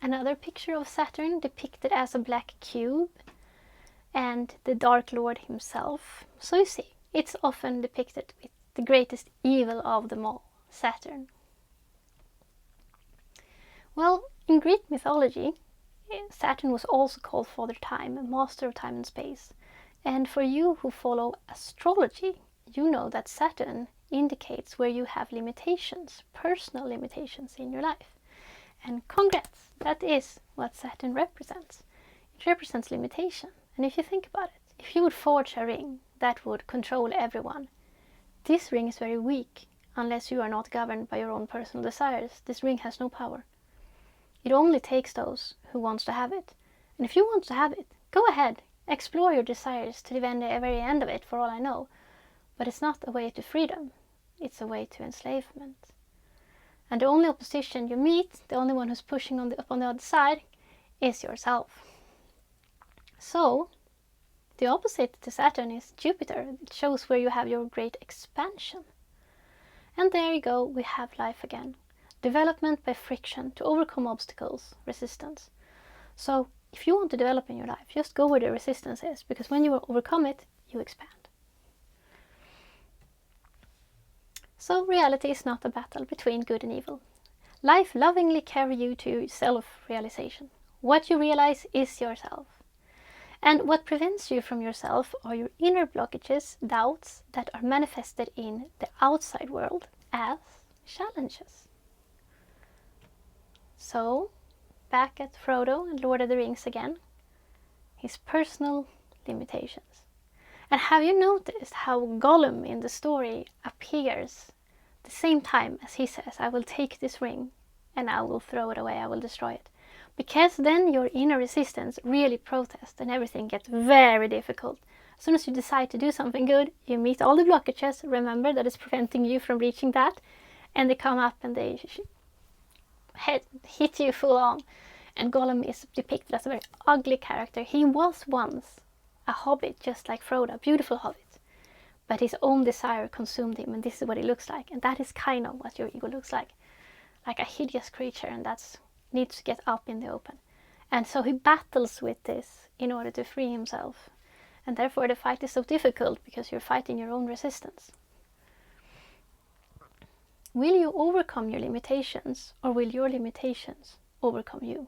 Another picture of Saturn depicted as a black cube and the Dark Lord himself. So you see, it's often depicted with the greatest evil of them all, Saturn. Well, in Greek mythology, Saturn was also called Father Time, master of time and space. And for you who follow astrology, you know that Saturn indicates where you have limitations, personal limitations in your life. And congrats, that is what Saturn represents. It represents limitation. And if you think about it, if you would forge a ring that would control everyone, this ring is very weak unless you are not governed by your own personal desires. This ring has no power. It only takes those who wants to have it. And if you want to have it, go ahead, explore your desires to the very end of it, for all I know. But it's not a way to freedom. It's a way to enslavement. And the only opposition you meet, the only one who's pushing up on the other side, is yourself. So, the opposite to Saturn is Jupiter. It shows where you have your great expansion. And there you go, we have life again. Development by friction to overcome obstacles, resistance. So, if you want to develop in your life, just go where the resistance is, because when you overcome it, you expand. So reality is not a battle between good and evil. Life lovingly carries you to self-realization. What you realize is yourself. And what prevents you from yourself are your inner blockages, doubts that are manifested in the outside world as challenges. So, back at Frodo and Lord of the Rings again, his personal limitations. And have you noticed how Gollum in the story appears the same time as he says, I will take this ring and I will throw it away, I will destroy it. Because then your inner resistance really protests and everything gets very difficult. As soon as you decide to do something good, you meet all the blockages, remember, that is preventing you from reaching that, and they come up and they hit you full on. And Gollum is depicted as a very ugly character. He was once a hobbit, just like Frodo, a beautiful hobbit. But his own desire consumed him, and this is what he looks like. And that is kind of what your ego looks like a hideous creature, and that needs to get up in the open. And so he battles with this in order to free himself. And therefore the fight is so difficult, because you're fighting your own resistance. Will you overcome your limitations, or will your limitations overcome you?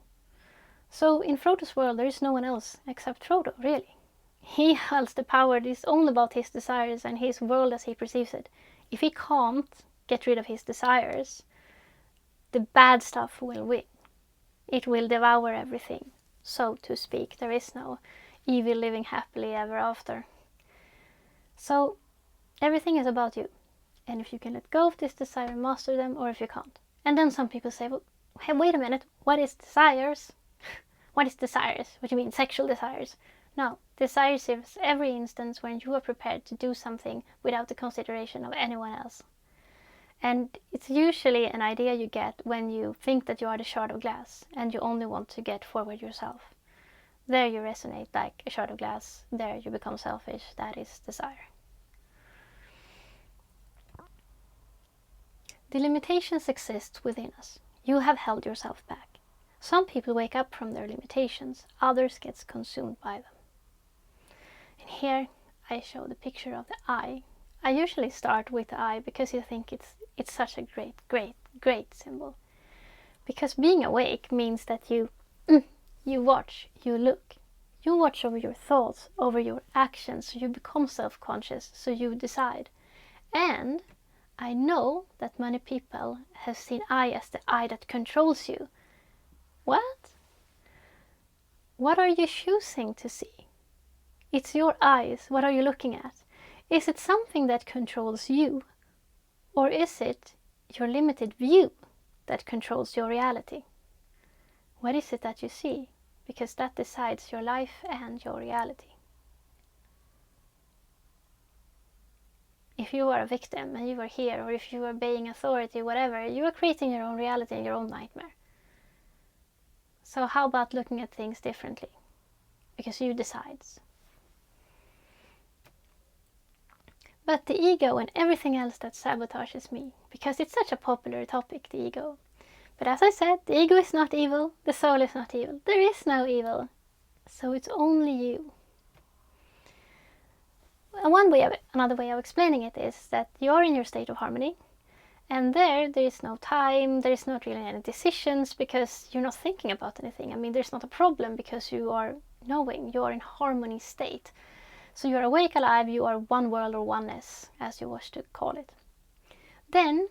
So in Frodo's world there is no one else except Frodo, really. He holds the power. It is all about his desires and his world as he perceives it. If he can't get rid of his desires, the bad stuff will win. It will devour everything, so to speak. There is no evil living happily ever after. So everything is about you. And if you can let go of this desire and master them, or if you can't. And then some people say, well, hey, wait a minute, what is desires? What is desires? What do you mean, sexual desires? No, desires is every instance when you are prepared to do something without the consideration of anyone else. And it's usually an idea you get when you think that you are the shard of glass and you only want to get forward yourself. There you resonate like a shard of glass. There you become selfish. That is desire. The limitations exist within us. You have held yourself back. Some people wake up from their limitations. Others get consumed by them. And here I show the picture of the eye. I usually start with the eye because I think it's such a great symbol. Because being awake means that you watch, you look. You watch over your thoughts, over your actions, so you become self-conscious, so you decide. And I know that many people have seen I as the I that controls you. What? What are you choosing to see? It's your eyes. What are you looking at? Is it something that controls you? Or is it your limited view that controls your reality? What is it that you see? Because that decides your life and your reality. If you are a victim and you are here, or if you are obeying authority, whatever, you are creating your own reality and your own nightmare. So how about looking at things differently? Because you decide. But the ego and everything else that sabotages me, because it's such a popular topic, the ego. But as I said, the ego is not evil, the soul is not evil. There is no evil. So it's only you. Another way of explaining it is that you're in your state of harmony, and there is no time, there is not really any decisions, because you're not thinking about anything. I mean, there's not a problem because you are knowing, you are in harmony state. So you're awake, alive, you are one world or oneness, as you wish to call it. Then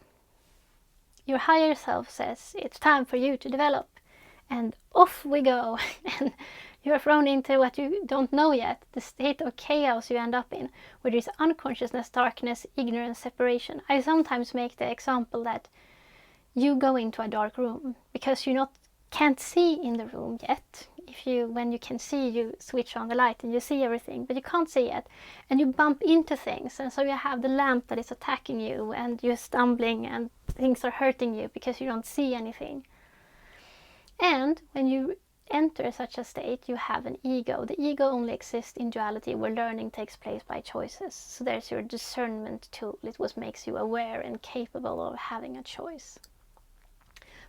your higher self says it's time for you to develop, and off we go. And you are thrown into what you don't know yet, the state of chaos you end up in, where there is unconsciousness, darkness, ignorance, separation. I sometimes make the example that you go into a dark room because you can't see in the room yet. When you can see, you switch on the light and you see everything, but you can't see it, and you bump into things, and so you have the lamp that is attacking you, and you're stumbling and things are hurting you because you don't see anything. And when you enter such a state, you have an ego. The ego only exists in duality, where learning takes place by choices. So there's your discernment tool. It what makes you aware and capable of having a choice.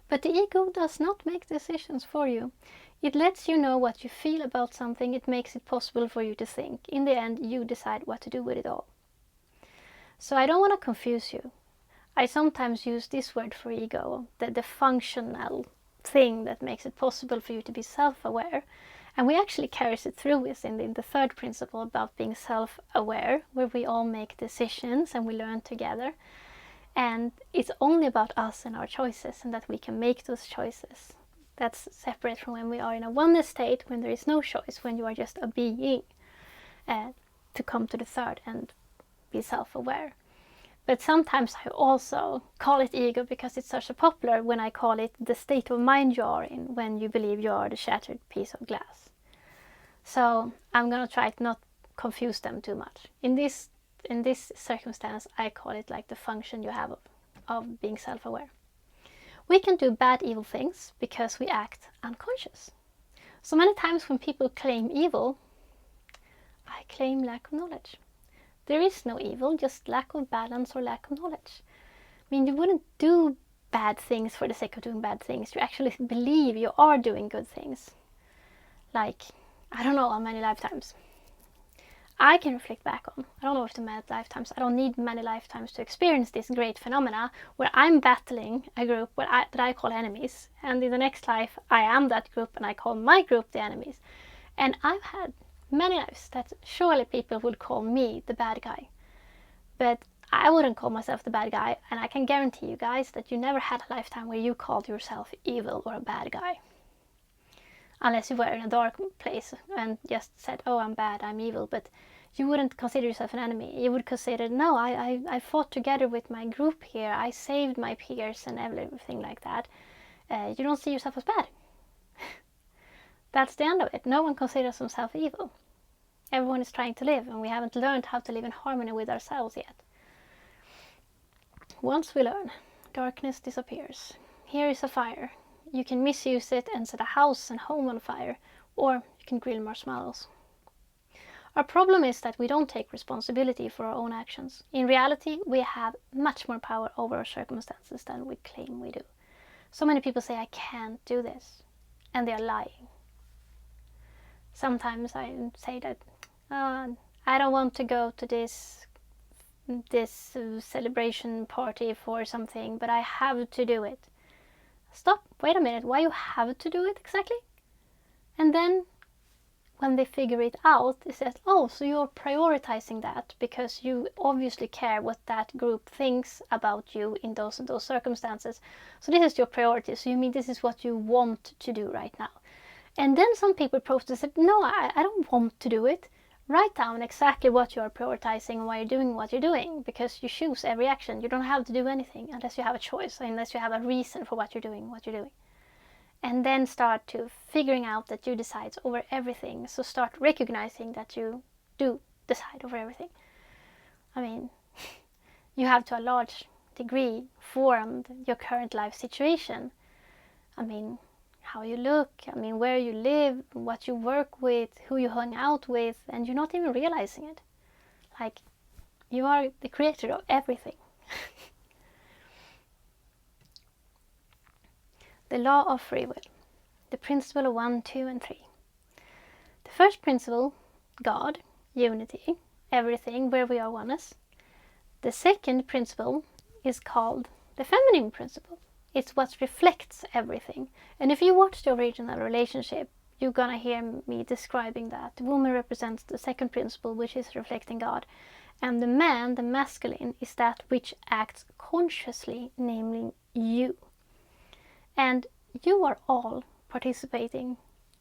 But the ego does not make decisions for you. It lets you know what you feel about something. It makes it possible for you to think. In the end, you decide what to do with it all. So I don't want to confuse you. I sometimes use this word for ego, the functional thing that makes it possible for you to be self-aware. And we actually carry it through with in the third principle about being self-aware, where we all make decisions and we learn together. And it's only about us and our choices, and that we can make those choices. That's separate from when we are in a oneness state, when there is no choice, when you are just a being, to come to the third and be self-aware. But sometimes I also call it ego because it's such a popular, when I call it the state of mind you are in when you believe you are the shattered piece of glass. So I'm going to try to not confuse them too much. In this circumstance, I call it like the function you have of being self-aware. We can do bad, evil things because we act unconscious. So many times when people claim evil, I claim lack of knowledge. There is no evil, just lack of balance or lack of knowledge. I mean, you wouldn't do bad things for the sake of doing bad things. You actually believe you are doing good things. Like, I don't know how many lifetimes I can reflect back on. I don't know if the many lifetimes. I don't need many lifetimes to experience this great phenomena where I'm battling a group that I call enemies. And in the next life, I am that group and I call my group the enemies. And I've had many lives that surely people would call me the bad guy. But I wouldn't call myself the bad guy. And I can guarantee you guys that you never had a lifetime where you called yourself evil or a bad guy. Unless you were in a dark place and just said, oh, I'm bad, I'm evil. But you wouldn't consider yourself an enemy. You would consider, no, I fought together with my group here. I saved my peers and everything like that. You don't see yourself as bad. That's the end of it. No one considers themselves evil. Everyone is trying to live, and we haven't learned how to live in harmony with ourselves yet. Once we learn, darkness disappears. Here is a fire. You can misuse it and set a house and home on fire, or you can grill marshmallows. Our problem is that we don't take responsibility for our own actions. In reality, we have much more power over our circumstances than we claim we do. So many people say, I can't do this, and they are lying. Sometimes I say that, I don't want to go to this celebration party for something, but I have to do it. stop, wait a minute, why you have to do it exactly? And then when they figure it out, it says, oh, so you're prioritizing that because you obviously care what that group thinks about you in those and those circumstances. So this is your priority. So you mean this is what you want to do right now. And then some people protest and said, no, I don't want to do it. Write down exactly what you are prioritizing and why you're doing what you're doing, because you choose every action. You don't have to do anything unless you have a choice, unless you have a reason for what you're doing, And then start to figuring out that you decide over everything. So start recognizing that you do decide over everything. I mean, you have to a large degree formed your current life situation. I mean, how you look, I mean, where you live, what you work with, who you hang out with, and you're not even realizing it. Like, you are the creator of everything. The law of free will. The principle of 1, 2, and 3. The first principle, God, unity, everything, where we are oneness. The second principle is called the feminine principle. It's what reflects everything. And if you watch the original relationship, you're gonna hear me describing that. The woman represents the second principle, which is reflecting God. And the man, the masculine, is that which acts consciously, namely you. And you are all participating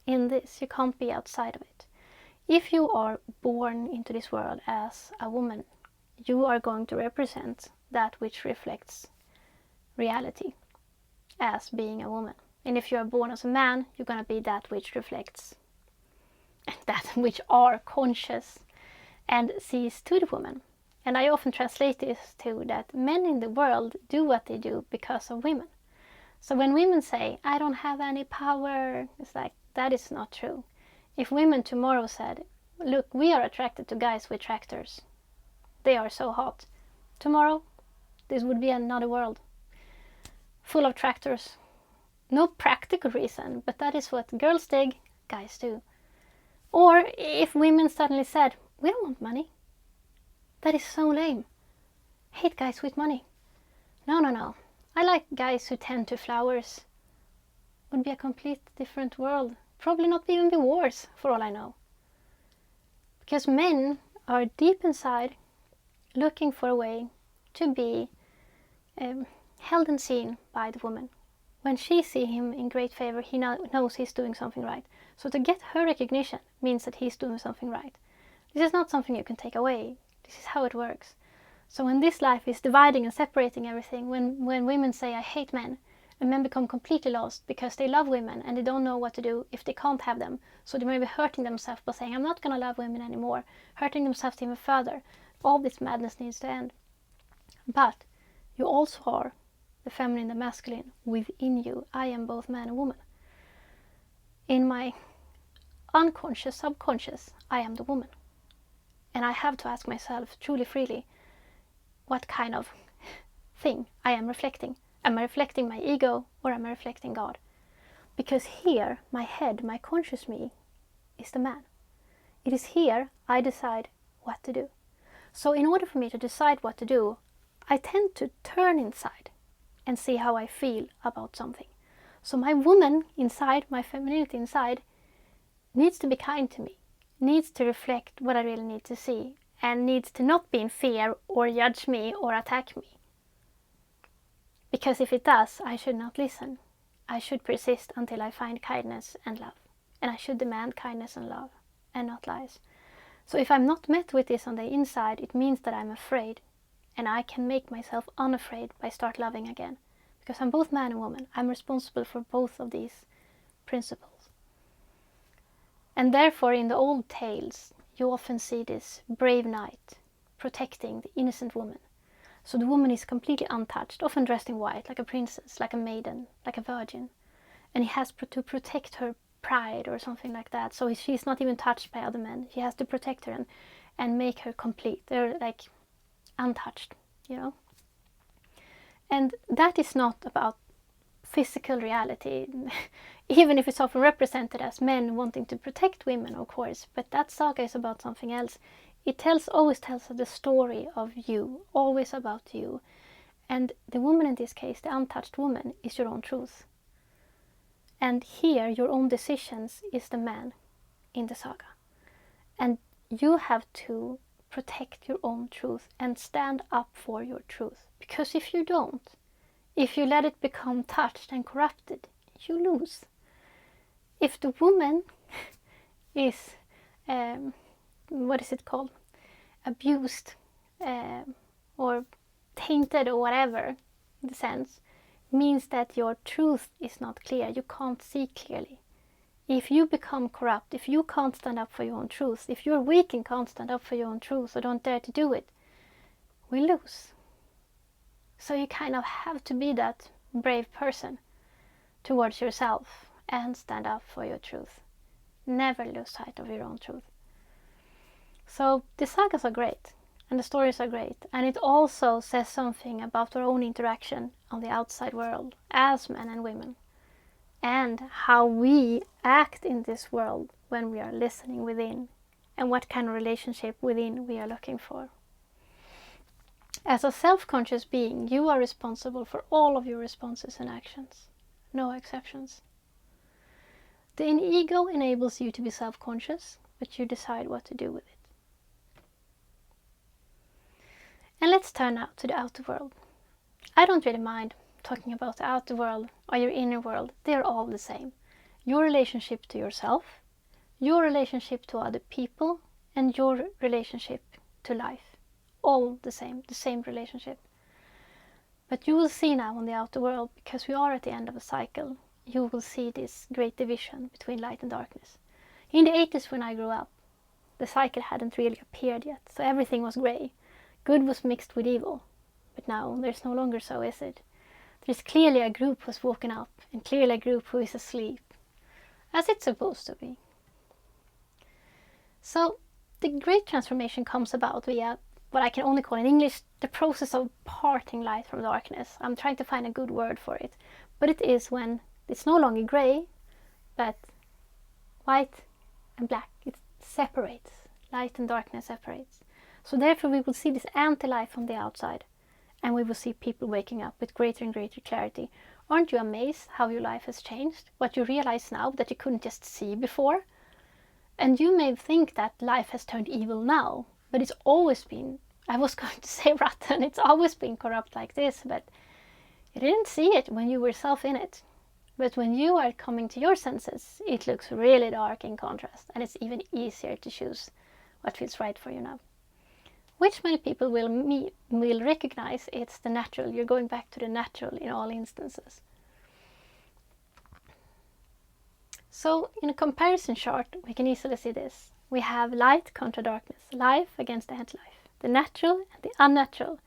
in this. You can't be outside of it. If you are born into this world as a woman, you are going to represent that which reflects reality as being a woman. And if you are born as a man, you're going to be that which reflects, that which are conscious and sees to the woman. And I often translate this to that men in the world do what they do because of women. So when women say, I don't have any power, it's like, that is not true. If women tomorrow said, look, we are attracted to guys with tractors. They are so hot. Tomorrow, this would be another world. Full of tractors. No practical reason, but that is what girls dig, guys do. Or if women suddenly said, we don't want money. That is so lame. Hate guys with money. No. I like guys who tend to flowers. Would be a complete different world. Probably not even be wars, for all I know. Because men are deep inside looking for a way to be held and seen by the woman. When she sees him in great favor, he knows he's doing something right. So to get her recognition means that he's doing something right. This is not something you can take away. This is how it works. So when this life is dividing and separating everything, when women say, I hate men, and men become completely lost because they love women and they don't know what to do if they can't have them. So they may be hurting themselves by saying, I'm not going to love women anymore, hurting themselves even further. All this madness needs to end. But you also are the feminine, the masculine within you. I am both man and woman. In my unconscious, subconscious, I am the woman. And I have to ask myself truly freely, what kind of thing I am reflecting. Am I reflecting my ego or am I reflecting God? Because here, my head, my conscious me, is the man. It is here I decide what to do. So in order for me to decide what to do, I tend to turn inside and see how I feel about something. So my woman inside, my femininity inside, needs to be kind to me, needs to reflect what I really need to see, and needs to not be in fear or judge me or attack me. Because if it does, I should not listen. I should persist until I find kindness and love. And I should demand kindness and love, and not lies. So if I'm not met with this on the inside, it means that I'm afraid. And I can make myself unafraid by start loving again. Because I'm both man and woman. I'm responsible for both of these principles. And therefore in the old tales, you often see this brave knight protecting the innocent woman. So the woman is completely untouched, often dressed in white, like a princess, like a maiden, like a virgin. And he has to protect her pride or something like that. So she's not even touched by other men. He has to protect her and make her complete. They're like untouched, you know. And that is not about physical reality, even if it's often represented as men wanting to protect women, of course. But that saga is about something else. It always tells the story of you, always about you. And the woman in this case, the untouched woman, is your own truth. And here your own decisions is the man in the saga. And you have to protect your own truth and stand up for your truth. Because if you don't, if you let it become touched and corrupted, you lose. If the woman is, what is it called? Abused or tainted or whatever, in the sense, means that your truth is not clear. You can't see clearly. If you become corrupt, if you can't stand up for your own truth, if you're weak and can't stand up for your own truth or don't dare to do it, we lose. So you kind of have to be that brave person towards yourself and stand up for your truth. Never lose sight of your own truth. So the sagas are great and the stories are great, and it also says something about our own interaction on the outside world as men and women, and how we act in this world when we are listening within, and what kind of relationship within we are looking for. As a self-conscious being, you are responsible for all of your responses and actions, no exceptions. The ego enables you to be self-conscious, but you decide what to do with it. And let's turn now to the outer world. I don't really mind talking about the outer world or your inner world. They're all the same. Your relationship to yourself, your relationship to other people, and your relationship to life. All the same relationship. But you will see now on the outer world, because we are at the end of a cycle, you will see this great division between light and darkness. In the 80s when I grew up, the cycle hadn't really appeared yet, so everything was grey. Good was mixed with evil. But now there's no longer so, is it? There's clearly a group who's woken up, and clearly a group who is asleep, as it's supposed to be. So the great transformation comes about via what I can only call in English the process of parting light from darkness. I'm trying to find a good word for it, but it is when it's no longer grey, but white and black. It separates. Light and darkness separates. So therefore we will see this anti-life from the outside, and we will see people waking up with greater and greater clarity. Aren't you amazed how your life has changed? What you realize now that you couldn't just see before? And you may think that life has turned evil now, but it's always been, I was going to say rotten, it's always been corrupt like this, but you didn't see it when you were self in it. But when you are coming to your senses, it looks really dark in contrast, and it's even easier to choose what feels right for you now. Which many people will recognize it's the natural. You're going back to the natural in all instances. So in a comparison chart, we can easily see this. We have light contra darkness, life against anti-life, the natural and the unnatural,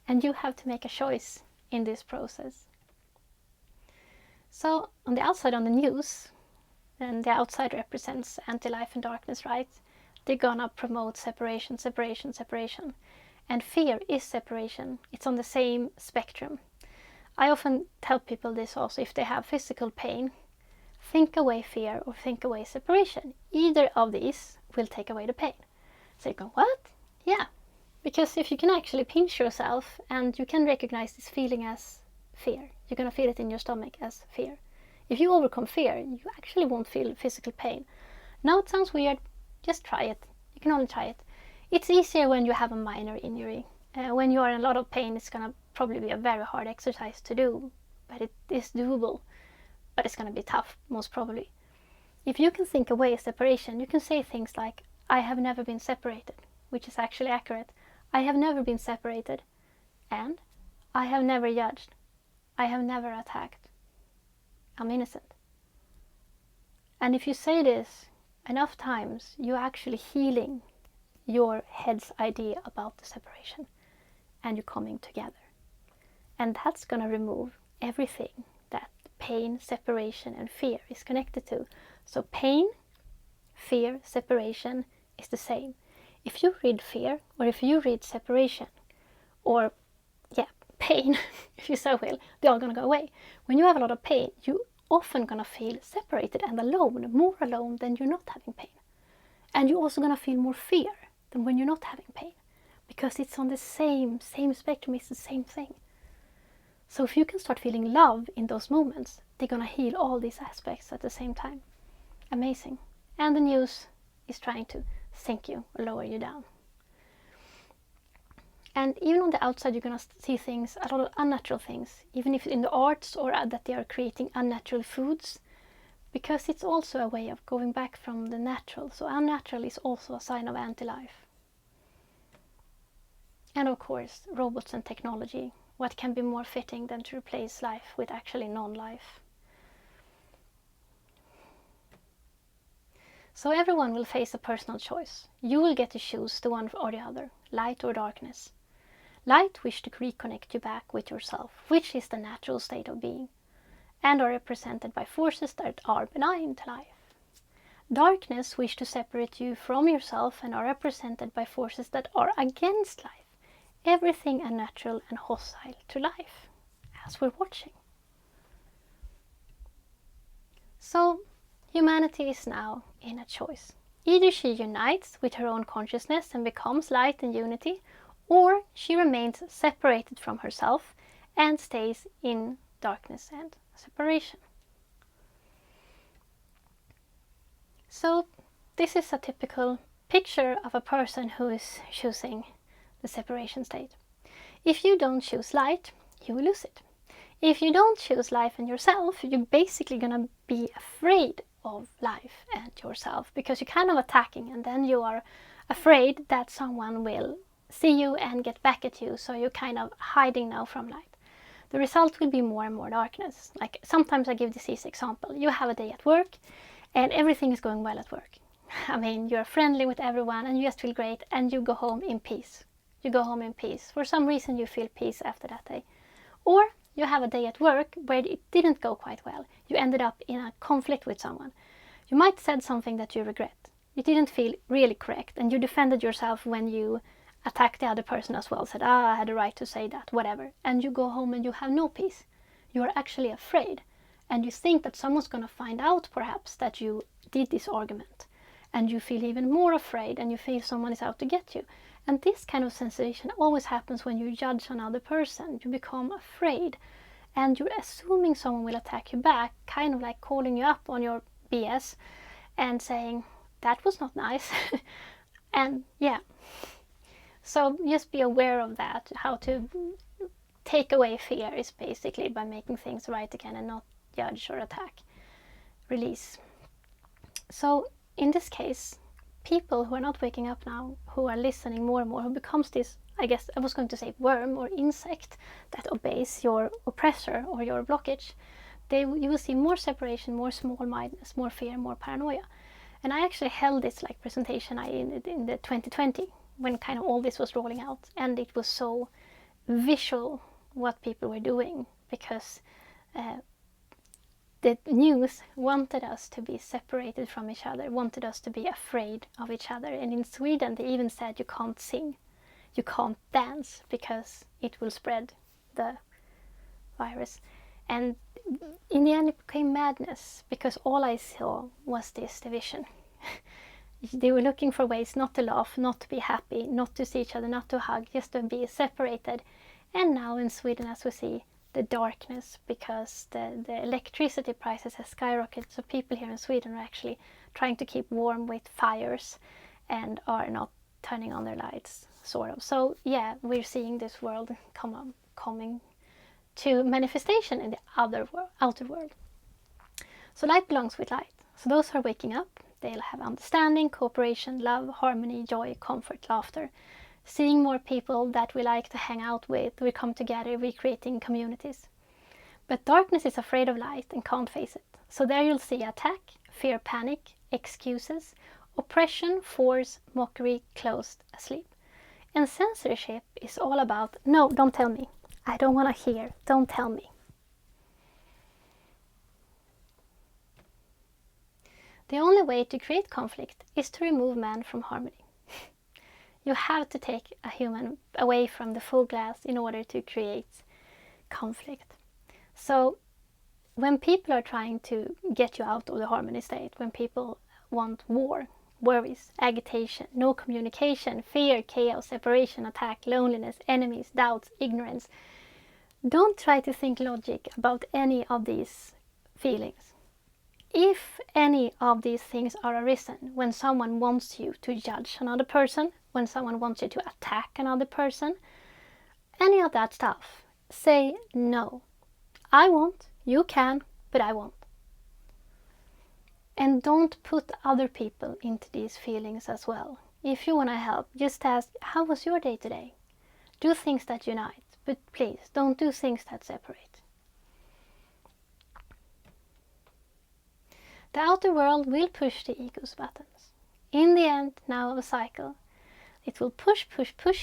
and you have to make a choice in this process. So on the outside, on the news, and the outside represents anti-life and darkness, right? They're gonna promote separation, separation, separation. And fear is separation. It's on the same spectrum. I often tell people this also, if they have physical pain, think away fear or think away separation. Either of these will take away the pain. So you go, what? Yeah. Because if you can actually pinch yourself and you can recognize this feeling as fear, you're gonna feel it in your stomach as fear. If you overcome fear, you actually won't feel physical pain. Now it sounds weird. Just try it. You can only try it. It's easier when you have a minor injury. When you are in a lot of pain, it's going to probably be a very hard exercise to do. But it is doable. But it's going to be tough, most probably. If you can think away separation, you can say things like, I have never been separated, which is actually accurate. I have never been separated. And I have never judged. I have never attacked. I'm innocent. And if you say this enough times, you're actually healing your head's idea about the separation, and you're coming together. And that's going to remove everything that pain, separation, and fear is connected to. So pain, fear, separation is the same. If you read fear, or if you read separation, or pain, if you so will, they're all going to go away. When you have a lot of pain, you often going to feel separated and alone, more alone than you're not having pain. And you're also going to feel more fear than when you're not having pain, because it's on the same spectrum, it's the same thing. So if you can start feeling love in those moments, they're gonna heal all these aspects at the same time. Amazing. And the news is trying to sink you or lower you down. And even on the outside, you're gonna see things, a lot of unnatural things, even if in the arts or that they are creating unnatural foods, because it's also a way of going back from the natural. So unnatural is also a sign of anti-life. And of course, robots and technology. What can be more fitting than to replace life with actually non-life? So everyone will face a personal choice. You will get to choose the one or the other, light or darkness. Light wish to reconnect you back with yourself, which is the natural state of being, and are represented by forces that are benign to life. Darkness wish to separate you from yourself and are represented by forces that are against life, everything unnatural and hostile to life, as we're watching. So, humanity is now in a choice. Either she unites with her own consciousness and becomes light and unity, or she remains separated from herself and stays in darkness and separation. So this is a typical picture of a person who is choosing the separation state. If you don't choose light, you will lose it. If you don't choose life and yourself, you're basically gonna be afraid of life and yourself, because you're kind of attacking, and then you are afraid that someone will see you and get back at you, so you're kind of hiding now from light. The result will be more and more darkness. Like sometimes I give this easy example. You have a day at work and everything is going well at work. I mean, you're friendly with everyone and you just feel great, and you go home in peace. You go home in peace. For some reason you feel peace after that day. Or you have a day at work where it didn't go quite well. You ended up in a conflict with someone. You might have said something that you regret. You didn't feel really correct, and you defended yourself when you attacked the other person as well, said, I had a right to say that, whatever. And you go home and you have no peace. You are actually afraid. And you think that someone's going to find out perhaps that you did this argument. And you feel even more afraid, and you feel someone is out to get you. And this kind of sensation always happens when you judge another person. You become afraid. And you're assuming someone will attack you back, kind of like calling you up on your BS and saying, that was not nice. And yeah. So just be aware of that. How to take away fear is basically by making things right again and not judge or attack. Release. So in this case, people who are not waking up now, who are listening more and more, who becomes this, I guess I was going to say worm or insect that obeys your oppressor or your blockage, you will see more separation, more small-mindedness, more fear, more paranoia. And I actually held this like presentation in the 2020 when kind of all this was rolling out, and it was so visual what people were doing, because the news wanted us to be separated from each other, wanted us to be afraid of each other. And in Sweden they even said you can't sing, you can't dance, because it will spread the virus. And in the end it became madness, because all I saw was this division. They were looking for ways not to laugh, not to be happy, not to see each other, not to hug, just to be separated. And now in Sweden, as we see, the darkness, because the electricity prices have skyrocketed. So people here in Sweden are actually trying to keep warm with fires and are not turning on their lights, sort of. So yeah, we're seeing this world coming to manifestation in the outer world. So light belongs with light. So those who are waking up, they'll have understanding, cooperation, love, harmony, joy, comfort, laughter. Seeing more people that we like to hang out with, we come together, we're creating communities. But darkness is afraid of light and can't face it. So there you'll see attack, fear, panic, excuses, oppression, force, mockery, closed, asleep. And censorship is all about, no, don't tell me. I don't want to hear, don't tell me. The only way to create conflict is to remove man from harmony. You have to take a human away from the full glass in order to create conflict. So when people are trying to get you out of the harmony state, when people want war, worries, agitation, no communication, fear, chaos, separation, attack, loneliness, enemies, doubts, ignorance, don't try to think logic about any of these feelings. If any of these things are arisen when someone wants you to judge another person, when someone wants you to attack another person, any of that stuff, say no. I won't, you can, but I won't. And don't put other people into these feelings as well. If you want to help, just ask, how was your day today? Do things that unite, but please don't do things that separate. The outer world will push the ego's buttons. In the end now of a cycle, it will push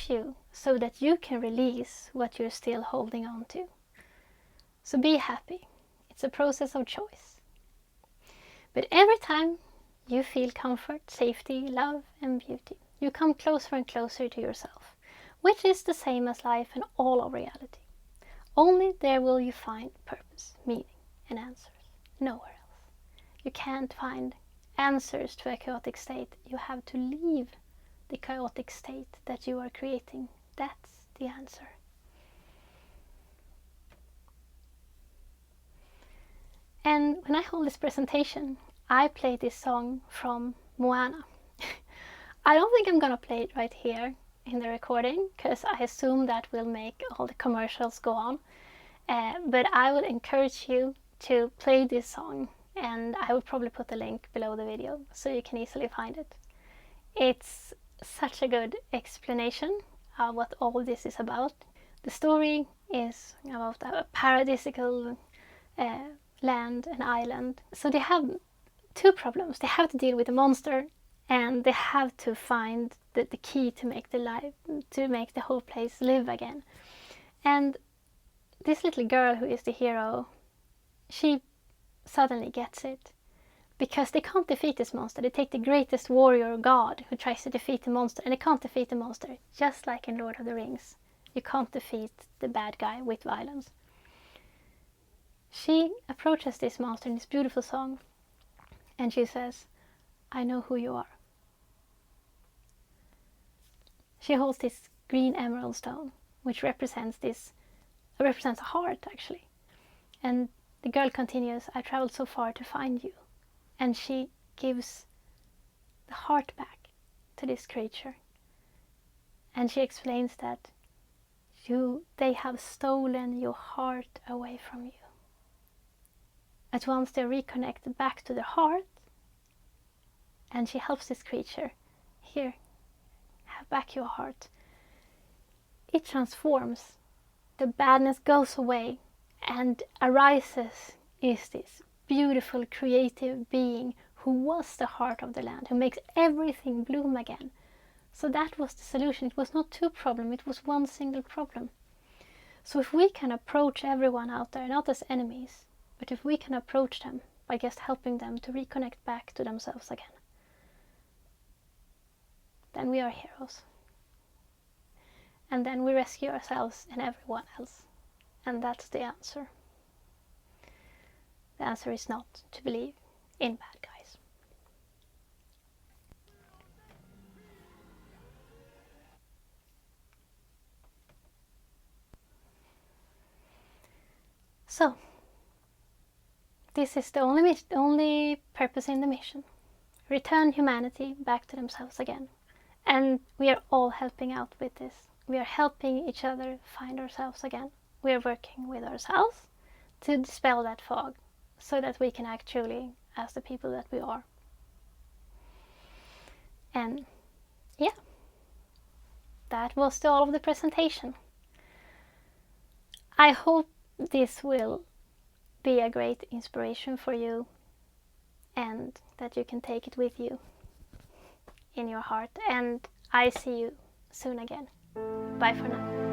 you so that you can release what you're still holding on to. So be happy. It's a process of choice. But every time you feel comfort, safety, love and beauty, you come closer and closer to yourself, which is the same as life and all of reality. Only there will you find purpose, meaning and answers. Nowhere else. You can't find answers to a chaotic state. You have to leave the chaotic state that you are creating. That's the answer. And when I hold this presentation, I play this song from Moana. I don't think I'm gonna play it right here in the recording, because I assume that will make all the commercials go on. But I would encourage you to play this song, and I will probably put the link below the video so you can easily find it. It's such a good explanation of what all this is about. The story is about a paradisical land, an island. So they have two problems. They have to deal with the monster, and they have to find the key to make the whole place live again. And this little girl who is the hero, she suddenly gets it. Because they can't defeat this monster. They take the greatest warrior god who tries to defeat the monster, and they can't defeat the monster. Just like in Lord of the Rings, you can't defeat the bad guy with violence. She approaches this monster in this beautiful song, and she says, I know who you are. She holds this green emerald stone, which represents a heart actually. And the girl continues, I traveled so far to find you. And she gives the heart back to this creature. And she explains that they have stolen your heart away from you. At once they reconnect back to their heart, and she helps this creature. Here, have back your heart. It transforms. The badness goes away, and arises is this beautiful creative being who was the heart of the land, who makes everything bloom again. So that was the solution. It was not two problems, it was one single problem. So if we can approach everyone out there, not as enemies, but if we can approach them by just helping them to reconnect back to themselves again, then we are heroes. And then we rescue ourselves and everyone else. And that's the answer. The answer is not to believe in bad guys. So, this is the only purpose in the mission. Return humanity back to themselves again. And we are all helping out with this. We are helping each other find ourselves again. We are working with ourselves to dispel that fog, so that we can act truly as the people that we are. And yeah, that was all of the presentation. I hope this will be a great inspiration for you, and that you can take it with you in your heart. And I see you soon again. Bye for now.